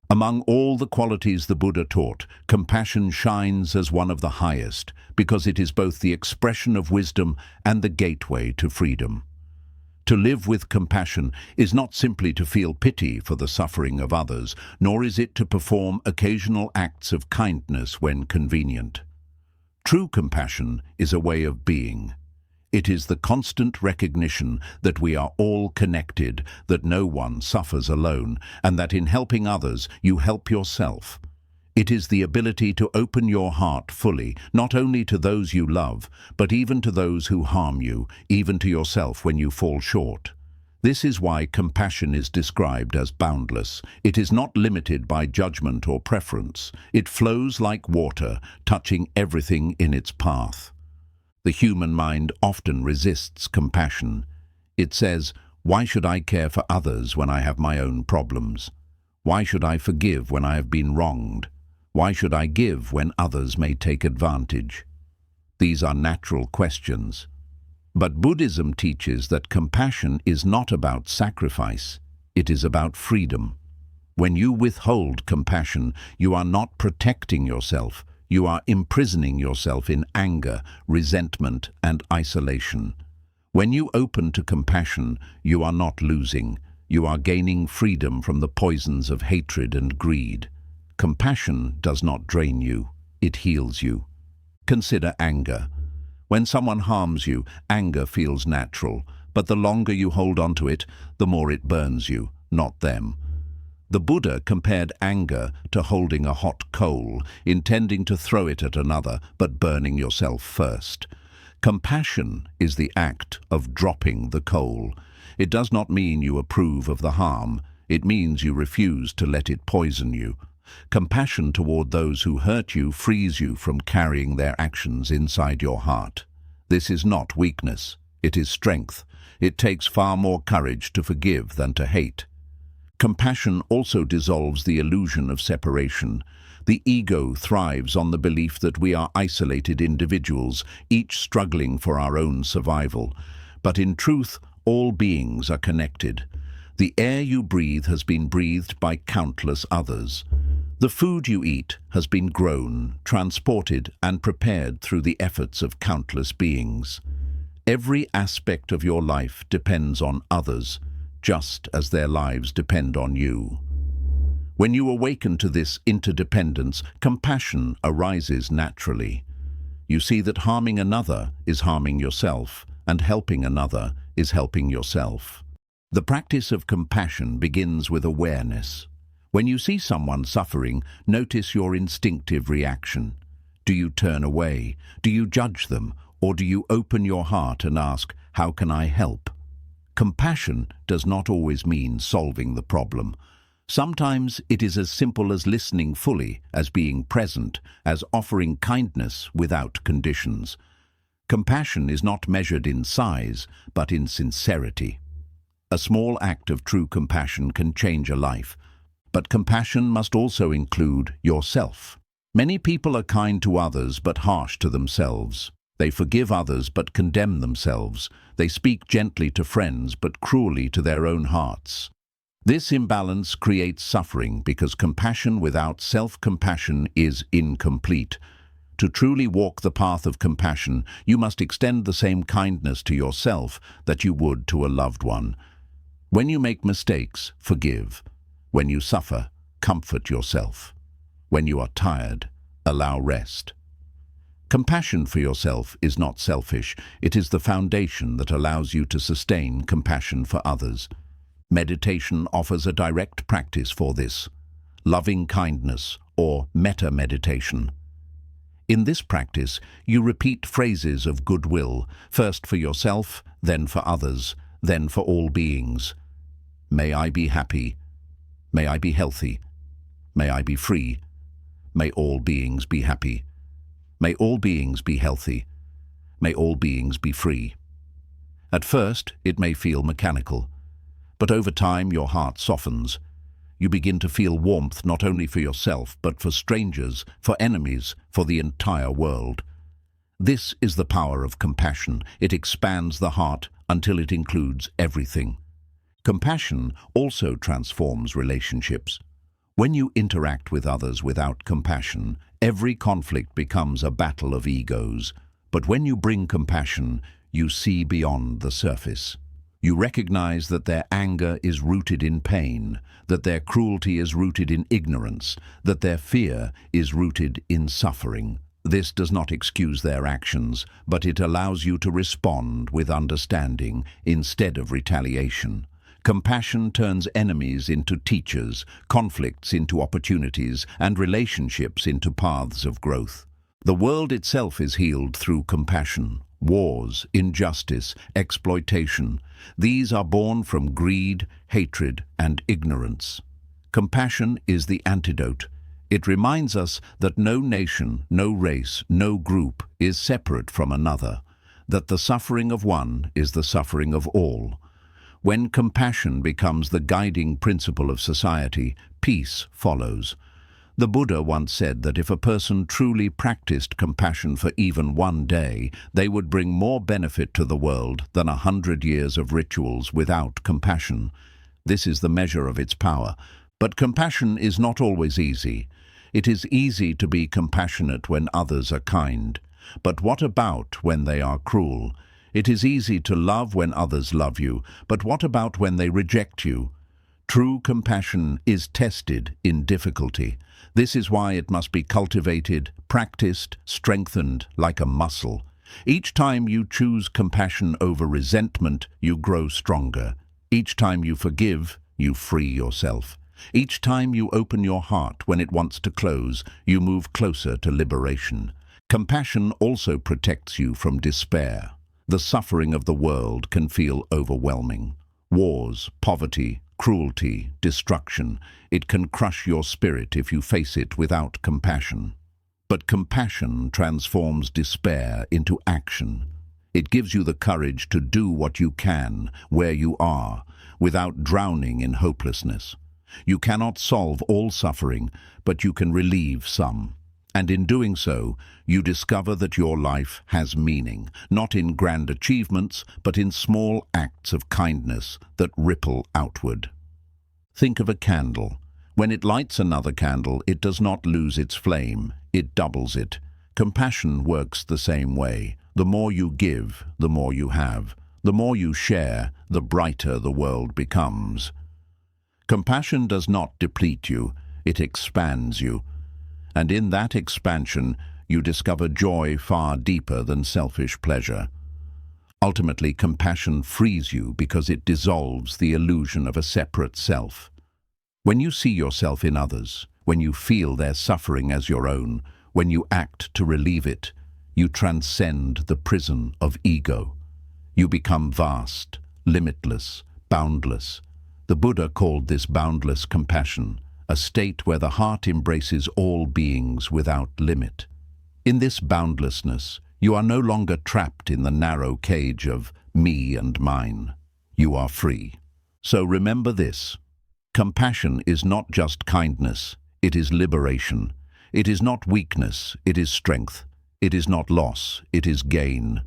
Among all the qualities the Buddha taught, compassion shines as one of the highest, because it is both the expression of wisdom and the gateway to freedom. To live with compassion is not simply to feel pity for the suffering of others, nor is it to perform occasional acts of kindness when convenient. True compassion is a way of being. It is the constant recognition that we are all connected, that no one suffers alone, and that in helping others you help yourself. It is the ability to open your heart fully, not only to those you love, but even to those who harm you, even to yourself when you fall short. This is why compassion is described as boundless. It is not limited by judgment or preference. It flows like water, touching everything in its path. The human mind often resists compassion. It says, "Why should I care for others when I have my own problems? Why should I forgive when I have been wronged? Why should I give when others may take advantage?" These are natural questions. But Buddhism teaches that compassion is not about sacrifice. It is about freedom. When you withhold compassion, you are not protecting yourself. You are imprisoning yourself in anger, resentment, and isolation. When you open to compassion, you are not losing. You are gaining freedom from the poisons of hatred and greed. Compassion does not drain you, it heals you. Consider anger. When someone harms you, anger feels natural, but the longer you hold on to it, the more it burns you, not them. The Buddha compared anger to holding a hot coal, intending to throw it at another, but burning yourself first. Compassion is the act of dropping the coal. It does not mean you approve of the harm. It means you refuse to let it poison you. Compassion toward those who hurt you frees you from carrying their actions inside your heart. This is not weakness. It is strength. It takes far more courage to forgive than to hate. Compassion also dissolves the illusion of separation. The ego thrives on the belief that we are isolated individuals, each struggling for our own survival. But in truth, all beings are connected. The air you breathe has been breathed by countless others. The food you eat has been grown, transported, and prepared through the efforts of countless beings. Every aspect of your life depends on others, just as their lives depend on you. When you awaken to this interdependence, compassion arises naturally. You see that harming another is harming yourself, and helping another is helping yourself. The practice of compassion begins with awareness. When you see someone suffering, notice your instinctive reaction. Do you turn away? Do you judge them? Or do you open your heart and ask, "How can I help?" Compassion does not always mean solving the problem. Sometimes it is as simple as listening fully, as being present, as offering kindness without conditions. Compassion is not measured in size, but in sincerity. A small act of true compassion can change a life, but compassion must also include yourself. Many people are kind to others but harsh to themselves. They forgive others but condemn themselves. They speak gently to friends but cruelly to their own hearts. This imbalance creates suffering because compassion without self-compassion is incomplete. To truly walk the path of compassion, you must extend the same kindness to yourself that you would to a loved one. When you make mistakes, forgive. When you suffer, comfort yourself. When you are tired, allow rest. Compassion for yourself is not selfish. It is the foundation that allows you to sustain compassion for others. Meditation offers a direct practice for this, loving kindness or metta-meditation. In this practice, you repeat phrases of goodwill, first for yourself, then for others, then for all beings. May I be happy. May I be healthy. May I be free. May all beings be happy. May all beings be healthy. May all beings be free. At first, it may feel mechanical, but over time your heart softens. You begin to feel warmth not only for yourself, but for strangers, for enemies, for the entire world. This is the power of compassion. It expands the heart until it includes everything. Compassion also transforms relationships. When you interact with others without compassion, every conflict becomes a battle of egos. But when you bring compassion, you see beyond the surface. You recognize that their anger is rooted in pain, that their cruelty is rooted in ignorance, that their fear is rooted in suffering. This does not excuse their actions, but it allows you to respond with understanding instead of retaliation. Compassion turns enemies into teachers, conflicts into opportunities, and relationships into paths of growth. The world itself is healed through compassion. Wars, injustice, exploitation, these are born from greed, hatred, and ignorance. Compassion is the antidote. It reminds us that no nation, no race, no group is separate from another, that the suffering of one is the suffering of all. When compassion becomes the guiding principle of society, peace follows. The Buddha once said that if a person truly practiced compassion for even one day, they would bring more benefit to the world than 100 years of rituals without compassion. This is the measure of its power. But compassion is not always easy. It is easy to be compassionate when others are kind. But what about when they are cruel? It is easy to love when others love you, but what about when they reject you? True compassion is tested in difficulty. This is why it must be cultivated, practiced, strengthened like a muscle. Each time you choose compassion over resentment, you grow stronger. Each time you forgive, you free yourself. Each time you open your heart when it wants to close, you move closer to liberation. Compassion also protects you from despair. The suffering of the world can feel overwhelming. Wars, poverty, cruelty, destruction. It can crush your spirit if you face it without compassion. But compassion transforms despair into action. It gives you the courage to do what you can, where you are, without drowning in hopelessness. You cannot solve all suffering, but you can relieve some. And in doing so, you discover that your life has meaning, not in grand achievements, but in small acts of kindness that ripple outward. Think of a candle. When it lights another candle, it does not lose its flame, it doubles it. Compassion works the same way. The more you give, the more you have. The more you share, the brighter the world becomes. Compassion does not deplete you, it expands you. And in that expansion, you discover joy far deeper than selfish pleasure. Ultimately, compassion frees you because it dissolves the illusion of a separate self. When you see yourself in others, when you feel their suffering as your own, when you act to relieve it, you transcend the prison of ego. You become vast, limitless, boundless. The Buddha called this boundless compassion, a state where the heart embraces all beings without limit. In this boundlessness, you are no longer trapped in the narrow cage of me and mine. You are free. So remember this. Compassion is not just kindness, it is liberation. It is not weakness, it is strength. It is not loss, it is gain.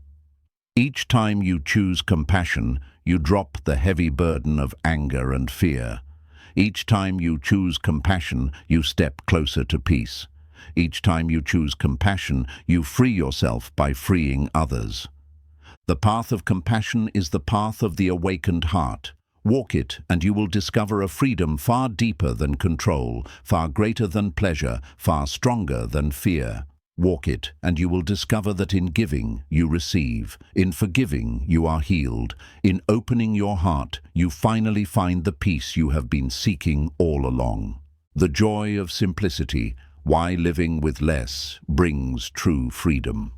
Each time you choose compassion, you drop the heavy burden of anger and fear. Each time you choose compassion, you step closer to peace. Each time you choose compassion, you free yourself by freeing others. The path of compassion is the path of the awakened heart. Walk it, and you will discover a freedom far deeper than control, far greater than pleasure, far stronger than fear. Walk it, and you will discover that in giving, you receive. In forgiving, you are healed. In opening your heart, you finally find the peace you have been seeking all along. The joy of simplicity, why living with less, brings true freedom.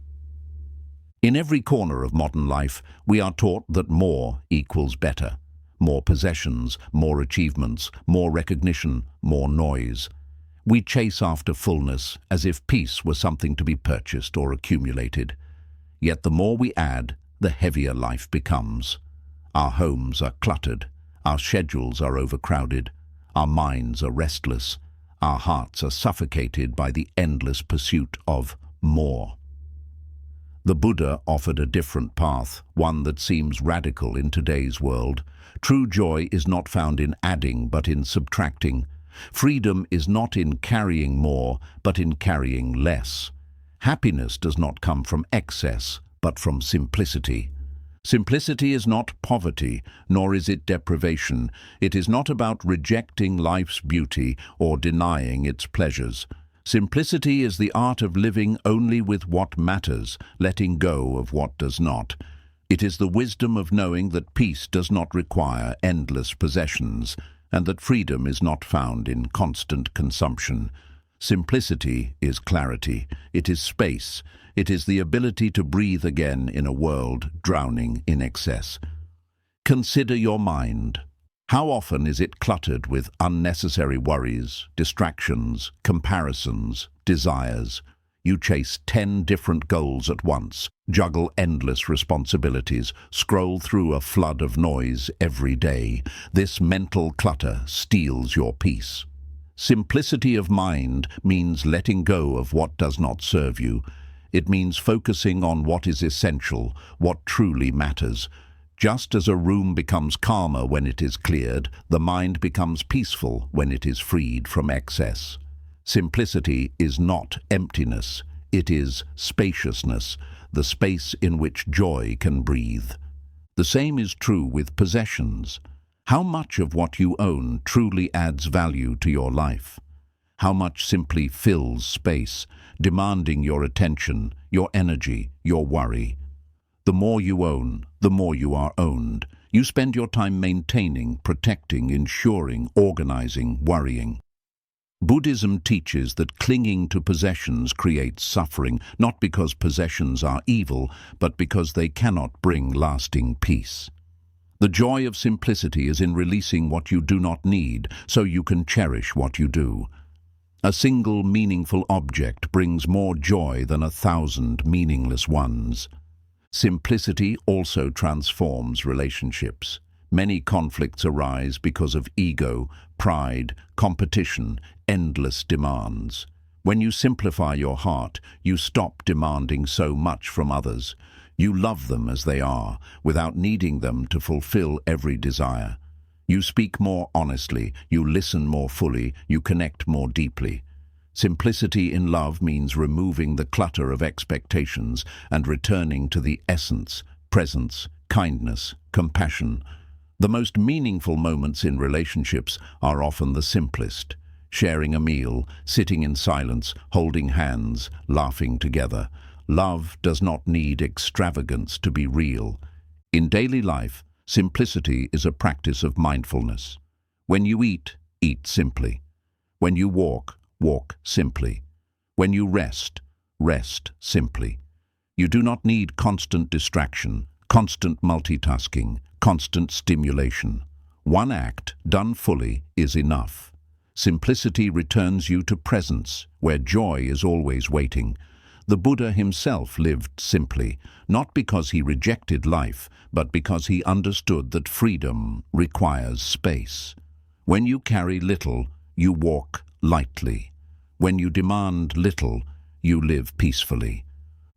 In every corner of modern life, we are taught that more equals better. More possessions, more achievements, more recognition, more noise. We chase after fullness as if peace were something to be purchased or accumulated. Yet the more we add, the heavier life becomes. Our homes are cluttered, our schedules are overcrowded, our minds are restless, our hearts are suffocated by the endless pursuit of more. The Buddha offered a different path, one that seems radical in today's world. True joy is not found in adding, but in subtracting. Freedom is not in carrying more, but in carrying less. Happiness does not come from excess, but from simplicity. Simplicity is not poverty, nor is it deprivation. It is not about rejecting life's beauty or denying its pleasures. Simplicity is the art of living only with what matters, letting go of what does not. It is the wisdom of knowing that peace does not require endless possessions, and that freedom is not found in constant consumption. Simplicity is clarity. It is space. It is the ability to breathe again in a world drowning in excess. Consider your mind. How often is it cluttered with unnecessary worries, distractions, comparisons, desires? You chase 10 different goals at once, juggle endless responsibilities, scroll through a flood of noise every day. This mental clutter steals your peace. Simplicity of mind means letting go of what does not serve you. It means focusing on what is essential, what truly matters. Just as a room becomes calmer when it is cleared, the mind becomes peaceful when it is freed from excess. Simplicity is not emptiness, it is spaciousness, the space in which joy can breathe. The same is true with possessions. How much of what you own truly adds value to your life? How much simply fills space, demanding your attention, your energy, your worry? The more you own, the more you are owned. You spend your time maintaining, protecting, ensuring, organizing, worrying. Buddhism teaches that clinging to possessions creates suffering, not because possessions are evil, but because they cannot bring lasting peace. The joy of simplicity is in releasing what you do not need, so you can cherish what you do. A single meaningful object brings more joy than 1,000 meaningless ones. Simplicity also transforms relationships. Many conflicts arise because of ego, pride, competition, endless demands. When you simplify your heart, you stop demanding so much from others. You love them as they are, without needing them to fulfill every desire. You speak more honestly, you listen more fully, you connect more deeply. Simplicity in love means removing the clutter of expectations and returning to the essence, presence, kindness, compassion. The most meaningful moments in relationships are often the simplest. Sharing a meal, sitting in silence, holding hands, laughing together. Love does not need extravagance to be real. In daily life, simplicity is a practice of mindfulness. When you eat, eat simply. When you walk, walk simply. When you rest, rest simply. You do not need constant distraction, constant multitasking, constant stimulation. One act, done fully, is enough. Simplicity returns you to presence, where joy is always waiting. The Buddha himself lived simply, not because he rejected life, but because he understood that freedom requires space. When you carry little, you walk lightly. When you demand little, you live peacefully.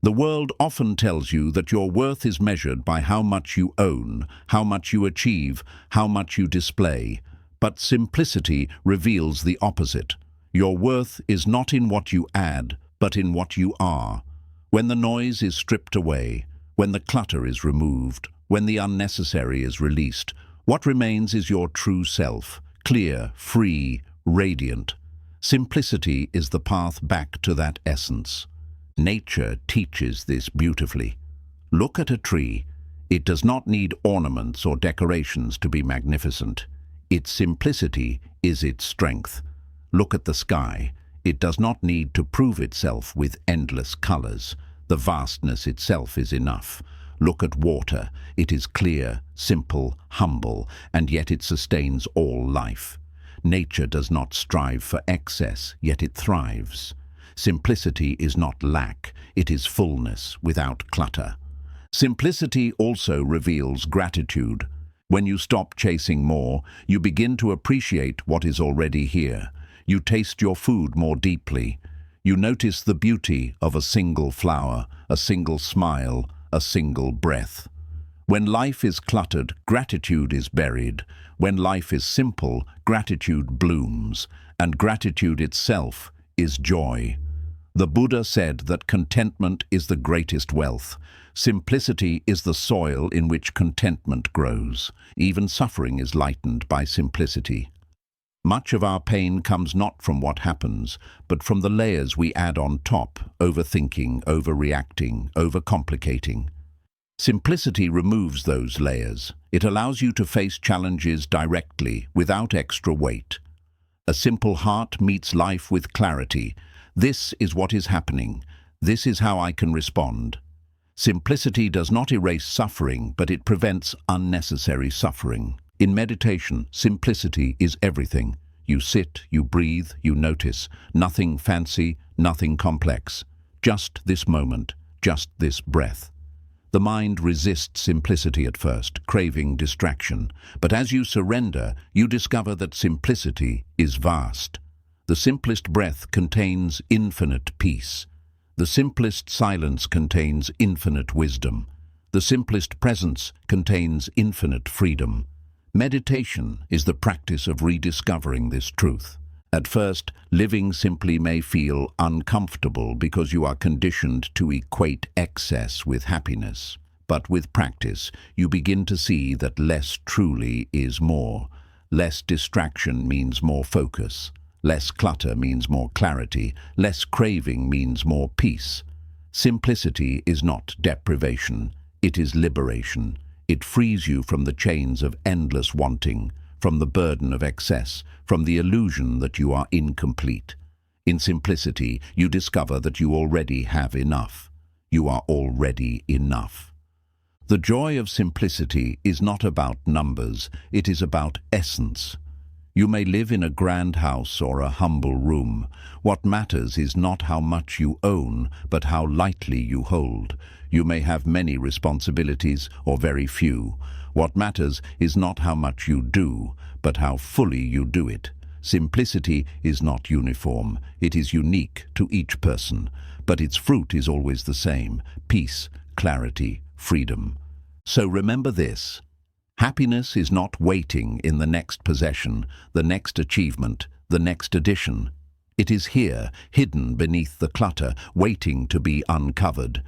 The world often tells you that your worth is measured by how much you own, how much you achieve, how much you display. But simplicity reveals the opposite. Your worth is not in what you add, but in what you are. When the noise is stripped away, when the clutter is removed, when the unnecessary is released, what remains is your true self, clear, free, radiant. Simplicity is the path back to that essence. Nature teaches this beautifully. Look at a tree. It does not need ornaments or decorations to be magnificent. Its simplicity is its strength. Look at the sky. It does not need to prove itself with endless colors. The vastness itself is enough. Look at water. It is clear, simple, humble, and yet it sustains all life. Nature does not strive for excess, yet it thrives. Simplicity is not lack, it is fullness without clutter. Simplicity also reveals gratitude. When you stop chasing more, you begin to appreciate what is already here. You taste your food more deeply. You notice the beauty of a single flower, a single smile, a single breath. When life is cluttered, gratitude is buried. When life is simple, gratitude blooms, and gratitude itself is joy. The Buddha said that contentment is the greatest wealth. Simplicity is the soil in which contentment grows. Even suffering is lightened by simplicity. Much of our pain comes not from what happens, but from the layers we add on top, overthinking, overreacting, overcomplicating. Simplicity removes those layers. It allows you to face challenges directly, without extra weight. A simple heart meets life with clarity. This is what is happening. This is how I can respond. Simplicity does not erase suffering, but it prevents unnecessary suffering. In meditation, simplicity is everything. You sit, you breathe, you notice. Nothing fancy, nothing complex. Just this moment, just this breath. The mind resists simplicity at first, craving distraction. But as you surrender, you discover that simplicity is vast. The simplest breath contains infinite peace. The simplest silence contains infinite wisdom. The simplest presence contains infinite freedom. Meditation is the practice of rediscovering this truth. At first, living simply may feel uncomfortable because you are conditioned to equate excess with happiness. But with practice, you begin to see that less truly is more. Less distraction means more focus. Less clutter means more clarity. Less craving means more peace. Simplicity is not deprivation. It is liberation. It frees you from the chains of endless wanting, from the burden of excess, from the illusion that you are incomplete. In simplicity, you discover that you already have enough. You are already enough. The joy of simplicity is not about numbers, it is about essence. You may live in a grand house or a humble room. What matters is not how much you own, but how lightly you hold. You may have many responsibilities or very few. What matters is not how much you do, but how fully you do it. Simplicity is not uniform. It is unique to each person, but its fruit is always the same: peace, clarity, freedom. So remember this. Happiness is not waiting in the next possession, the next achievement, the next addition. It is here, hidden beneath the clutter, waiting to be uncovered.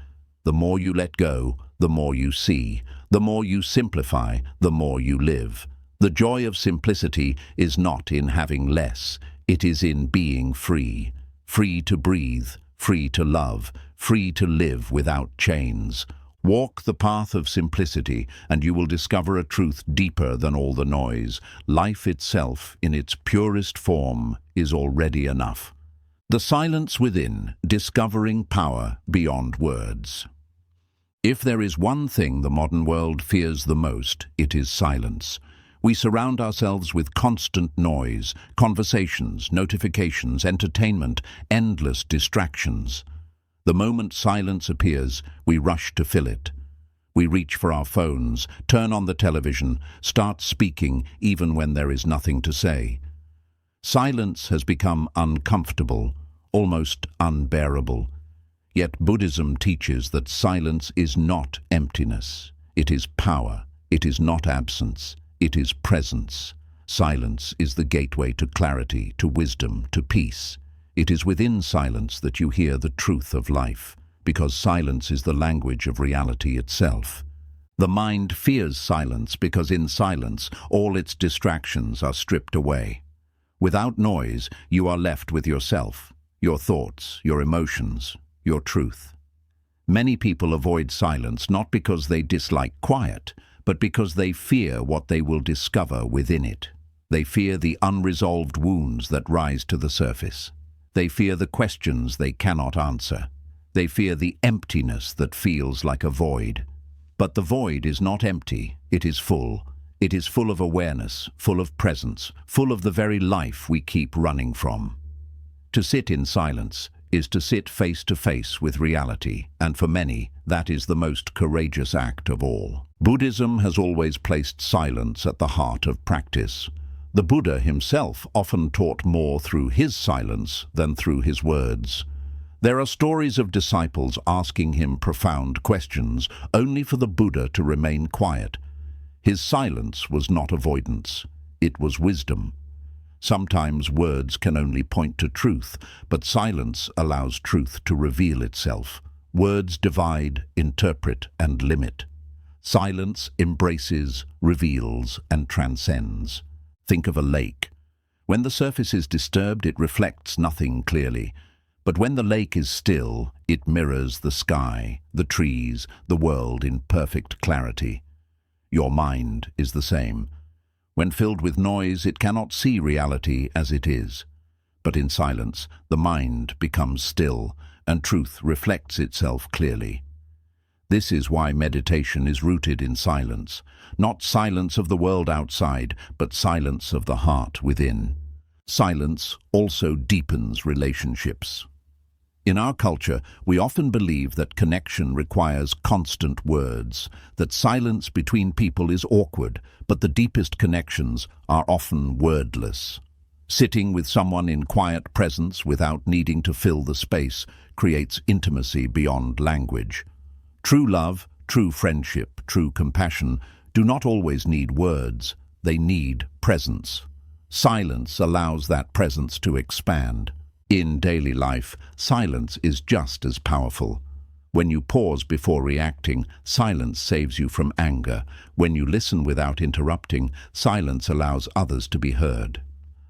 The more you let go, the more you see. The more you simplify, the more you live. The joy of simplicity is not in having less, it is in being free. Free to breathe, free to love, free to live without chains. Walk the path of simplicity, and you will discover a truth deeper than all the noise. Life itself, in its purest form, is already enough. The silence within, discovering power beyond words. If there is one thing the modern world fears the most, it is silence. We surround ourselves with constant noise, conversations, notifications, entertainment, endless distractions. The moment silence appears, we rush to fill it. We reach for our phones, turn on the television, start speaking even when there is nothing to say. Silence has become uncomfortable, almost unbearable. Yet Buddhism teaches that silence is not emptiness. It is power. It is not absence. It is presence. Silence is the gateway to clarity, to wisdom, to peace. It is within silence that you hear the truth of life, because silence is the language of reality itself. The mind fears silence because in silence all its distractions are stripped away. Without noise, you are left with yourself, your thoughts, your emotions, your truth. Many people avoid silence not because they dislike quiet, but because they fear what they will discover within it. They fear the unresolved wounds that rise to the surface. They fear the questions they cannot answer. They fear the emptiness that feels like a void. But the void is not empty, it is full. It is full of awareness, full of presence, full of the very life we keep running from. To sit in silence is to sit face to face with reality, and for many, that is the most courageous act of all. Buddhism has always placed silence at the heart of practice. The Buddha himself often taught more through his silence than through his words. There are stories of disciples asking him profound questions, only for the Buddha to remain quiet. His silence was not avoidance, it was wisdom. Sometimes words can only point to truth, but silence allows truth to reveal itself. Words divide, interpret, and limit. Silence embraces, reveals, and transcends. Think of a lake. When the surface is disturbed, it reflects nothing clearly. But when the lake is still, it mirrors the sky, the trees, the world in perfect clarity. Your mind is the same. When filled with noise, it cannot see reality as it is. But in silence, the mind becomes still, and truth reflects itself clearly. This is why meditation is rooted in silence, not silence of the world outside, but silence of the heart within. Silence also deepens relationships. In our culture, we often believe that connection requires constant words, that silence between people is awkward, but the deepest connections are often wordless. Sitting with someone in quiet presence without needing to fill the space creates intimacy beyond language. True love, true friendship, true compassion do not always need words, they need presence. Silence allows that presence to expand. In daily life, silence is just as powerful. When you pause before reacting, silence saves you from anger. When you listen without interrupting, silence allows others to be heard.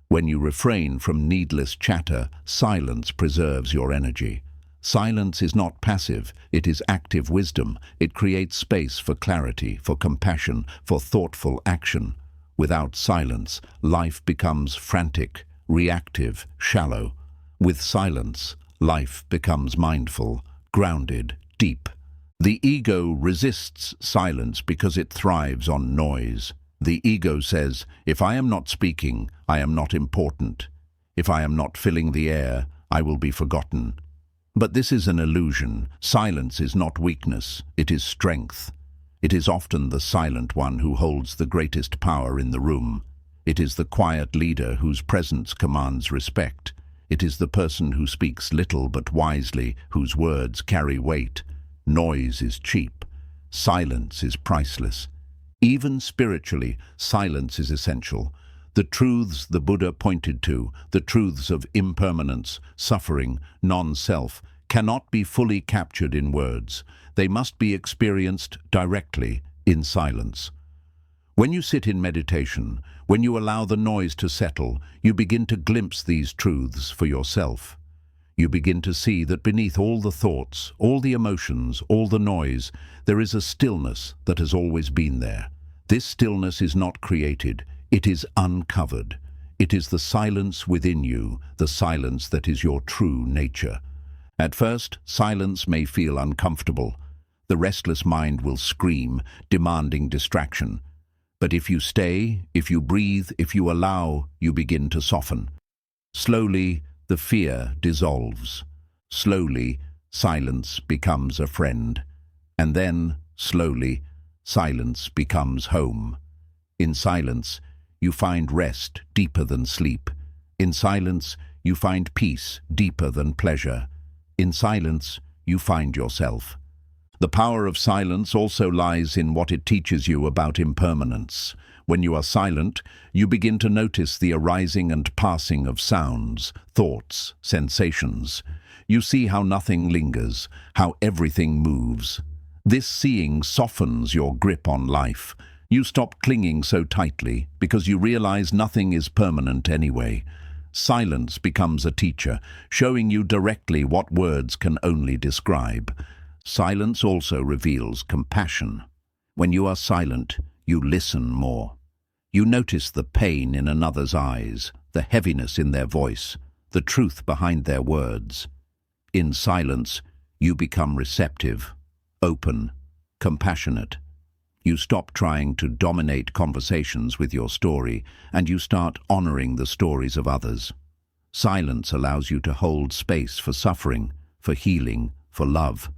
When you refrain from needless chatter, silence preserves your energy. Silence is not passive, it is active wisdom. It creates space for clarity, for compassion, for thoughtful action. Without silence, life becomes frantic, reactive, shallow. With silence, life becomes mindful, grounded, deep. The ego resists silence because it thrives on noise. The ego says, if I am not speaking, I am not important. If I am not filling the air, I will be forgotten. But this is an illusion. Silence is not weakness, it is strength. It is often the silent one who holds the greatest power in the room. It is the quiet leader whose presence commands respect. It is the person who speaks little but wisely, whose words carry weight. Noise is cheap. Silence is priceless. Even spiritually, silence is essential. The truths the Buddha pointed to, the truths of impermanence, suffering, non-self, cannot be fully captured in words. They must be experienced directly in silence. When you sit in meditation, when you allow the noise to settle, you begin to glimpse these truths for yourself. You begin to see that beneath all the thoughts, all the emotions, all the noise, there is a stillness that has always been there. This stillness is not created, it is uncovered. It is the silence within you, the silence that is your true nature. At first, silence may feel uncomfortable. The restless mind will scream, demanding distraction. But if you stay, if you breathe, if you allow, you begin to soften. Slowly, the fear dissolves. Slowly, silence becomes a friend. And then, slowly, silence becomes home. In silence, you find rest deeper than sleep. In silence, you find peace deeper than pleasure. In silence, you find yourself. The power of silence also lies in what it teaches you about impermanence. When you are silent, you begin to notice the arising and passing of sounds, thoughts, sensations. You see how nothing lingers, how everything moves. This seeing softens your grip on life. You stop clinging so tightly because you realize nothing is permanent anyway. Silence becomes a teacher, showing you directly what words can only describe. Silence also reveals compassion. When you are silent, you listen more. You notice the pain in another's eyes, the heaviness in their voice, the truth behind their words. In silence, you become receptive, open, compassionate. You stop trying to dominate conversations with your story, and you start honoring the stories of others. Silence allows you to hold space for suffering, for healing, for love.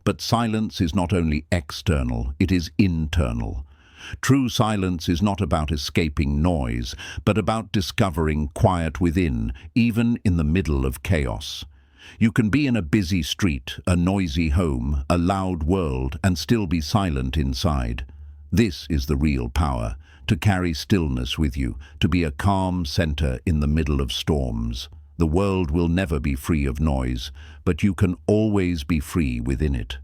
But silence is not only external, it is internal. True silence is not about escaping noise, but about discovering quiet within, even in the middle of chaos. You can be in a busy street, a noisy home, a loud world, and still be silent inside. This is the real power, to carry stillness with you, to be a calm center in the middle of storms. The world will never be free of noise, but you can always be free within it.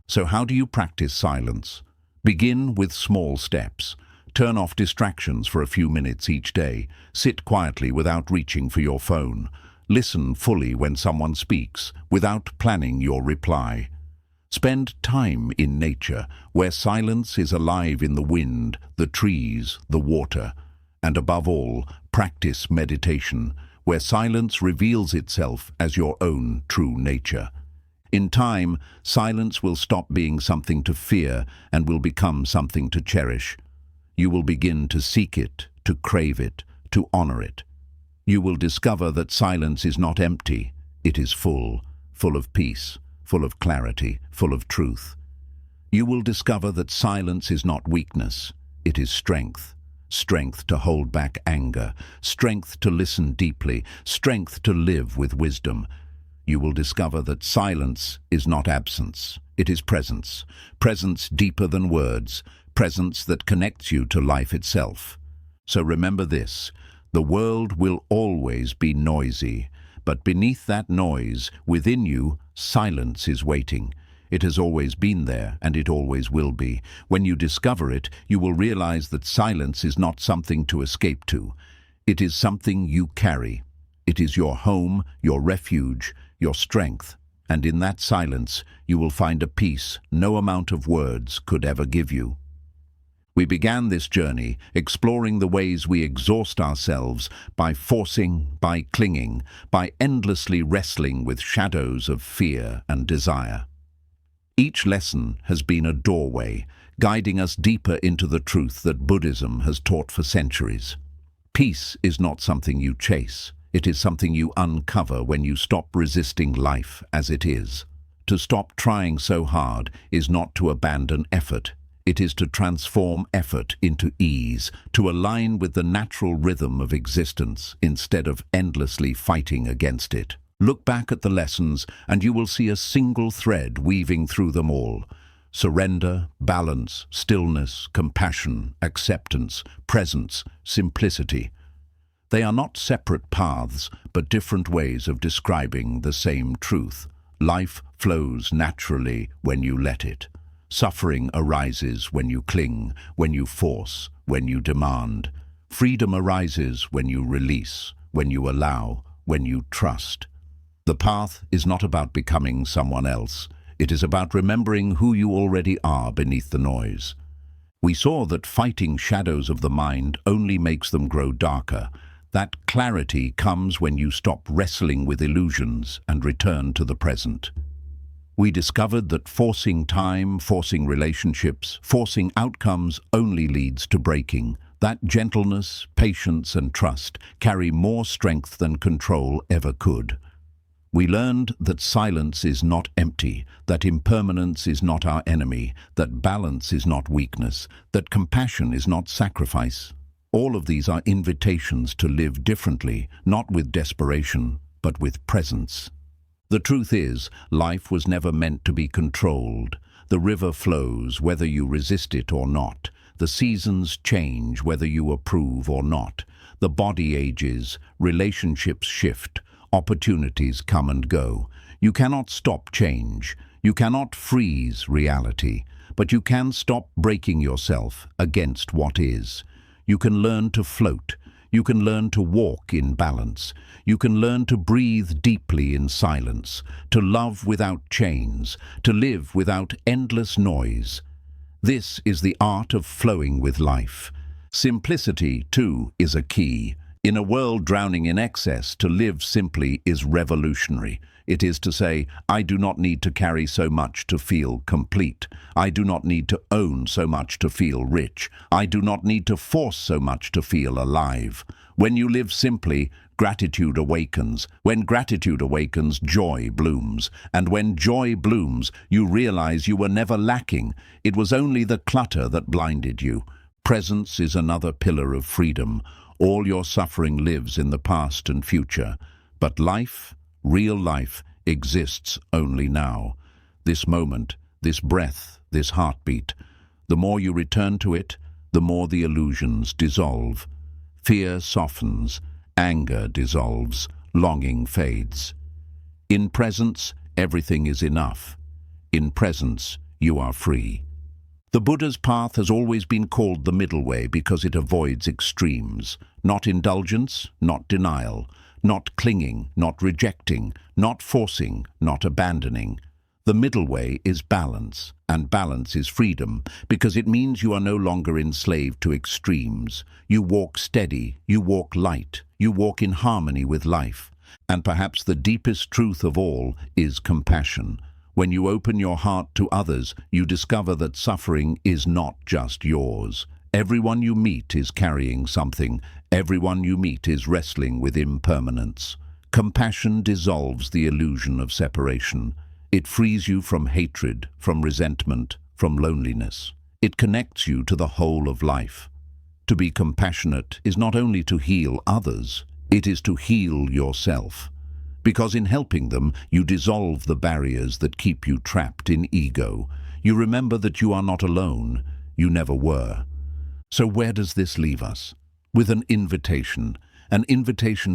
So how do you practice silence? Begin with small steps. Turn off distractions for a few minutes each day. Sit quietly without reaching for your phone. Listen fully when someone speaks, without planning your reply. Spend time in nature, where silence is alive in the wind, the trees, the water. And above all, practice meditation, where silence reveals itself as your own true nature. In time, silence will stop being something to fear and will become something to cherish. You will begin to seek it, to crave it, to honor it. You will discover that silence is not empty, it is full of peace, full of clarity, full of truth. You will discover that silence is not weakness, it is strength. Strength to hold back anger, strength to listen deeply, strength to live with wisdom. You will discover that silence is not absence, it is presence. Presence deeper than words, presence that connects you to life itself. So remember this, the world will always be noisy, but beneath that noise, within you, silence is waiting. It has always been there, and it always will be. When you discover it, you will realize that silence is not something to escape to. It is something you carry. It is your home, your refuge, your strength. And in that silence, you will find a peace no amount of words could ever give you. We began this journey exploring the ways we exhaust ourselves by forcing, by clinging, by endlessly wrestling with shadows of fear and desire. Each lesson has been a doorway, guiding us deeper into the truth that Buddhism has taught for centuries. Peace is not something you chase. It is something you uncover when you stop resisting life as it is. To stop trying so hard is not to abandon effort. It is to transform effort into ease, to align with the natural rhythm of existence instead of endlessly fighting against it. Look back at the lessons and you will see a single thread weaving through them all. Surrender, balance, stillness, compassion, acceptance, presence, simplicity. They are not separate paths, but different ways of describing the same truth. Life flows naturally when you let it. Suffering arises when you cling, when you force, when you demand. Freedom arises when you release, when you allow, when you trust. The path is not about becoming someone else. It is about remembering who you already are beneath the noise. We saw that fighting shadows of the mind only makes them grow darker. That clarity comes when you stop wrestling with illusions and return to the present. We discovered that forcing time, forcing relationships, forcing outcomes only leads to breaking. That gentleness, patience, and trust carry more strength than control ever could. We learned that silence is not empty, that impermanence is not our enemy, that balance is not weakness, that compassion is not sacrifice. All of these are invitations to live differently, not with desperation, but with presence. The truth is, life was never meant to be controlled. The river flows whether you resist it or not. The seasons change whether you approve or not. The body ages, relationships shift. Opportunities come and go. You cannot stop change. You cannot freeze reality, but you can stop breaking yourself against what is. You can learn to float. You can learn to walk in balance. You can learn to breathe deeply in silence, to love without chains, to live without endless noise. This is the art of flowing with life. Simplicity, too, is a key. In a world drowning in excess, to live simply is revolutionary. It is to say, I do not need to carry so much to feel complete. I do not need to own so much to feel rich. I do not need to force so much to feel alive. When you live simply, gratitude awakens. When gratitude awakens, joy blooms. And when joy blooms, you realize you were never lacking. It was only the clutter that blinded you. Presence is another pillar of freedom. All your suffering lives in the past and future. But life, real life, exists only now. This moment, this breath, this heartbeat. The more you return to it, the more the illusions dissolve. Fear softens, anger dissolves, longing fades. In presence, everything is enough. In presence, you are free. The Buddha's path has always been called the middle way because it avoids extremes. Not indulgence, not denial, not clinging, not rejecting, not forcing, not abandoning. The middle way is balance, and balance is freedom, because it means you are no longer enslaved to extremes. You walk steady, you walk light, you walk in harmony with life. And perhaps the deepest truth of all is compassion. When you open your heart to others, you discover that suffering is not just yours. Everyone you meet is carrying something. Everyone you meet is wrestling with impermanence. Compassion dissolves the illusion of separation. It frees you from hatred, from resentment, from loneliness. It connects you to the whole of life. To be compassionate is not only to heal others, it is to heal yourself. Because in helping them, you dissolve the barriers that keep you trapped in ego. You remember that you are not alone. You never were. So where does this leave us? With an invitation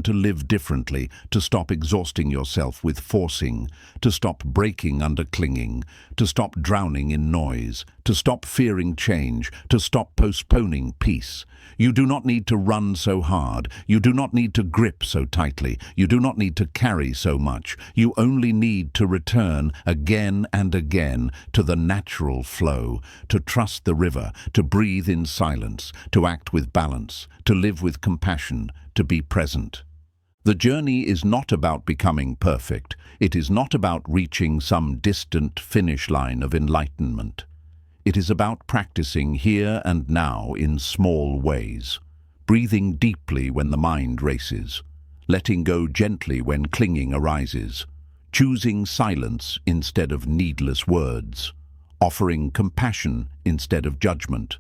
to live differently, to stop exhausting yourself with forcing, to stop breaking under clinging, to stop drowning in noise, to stop fearing change, to stop postponing peace. You do not need to run so hard. You do not need to grip so tightly. You do not need to carry so much. You only need to return again and again to the natural flow, to trust the river, to breathe in silence, to act with balance, to live with compassion, to be present. The journey is not about becoming perfect. It is not about reaching some distant finish line of enlightenment. It is about practicing here and now in small ways, breathing deeply when the mind races, letting go gently when clinging arises, choosing silence instead of needless words, offering compassion instead of judgment,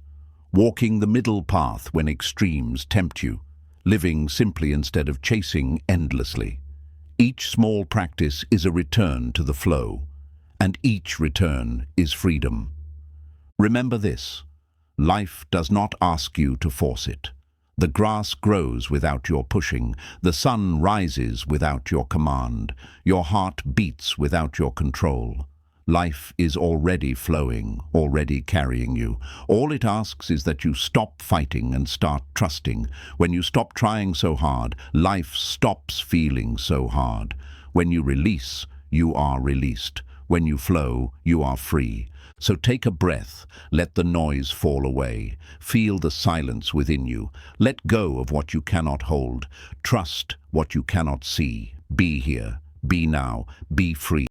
walking the middle path when extremes tempt you, living simply instead of chasing endlessly. Each small practice is a return to the flow, and each return is freedom. Remember this: life does not ask you to force it. The grass grows without your pushing. The sun rises without your command. Your heart beats without your control. Life is already flowing, already carrying you. All it asks is that you stop fighting and start trusting. When you stop trying so hard, life stops feeling so hard. When you release, you are released. When you flow, you are free. So take a breath, let the noise fall away. Feel the silence within you. Let go of what you cannot hold. Trust what you cannot see. Be here, be now, be free.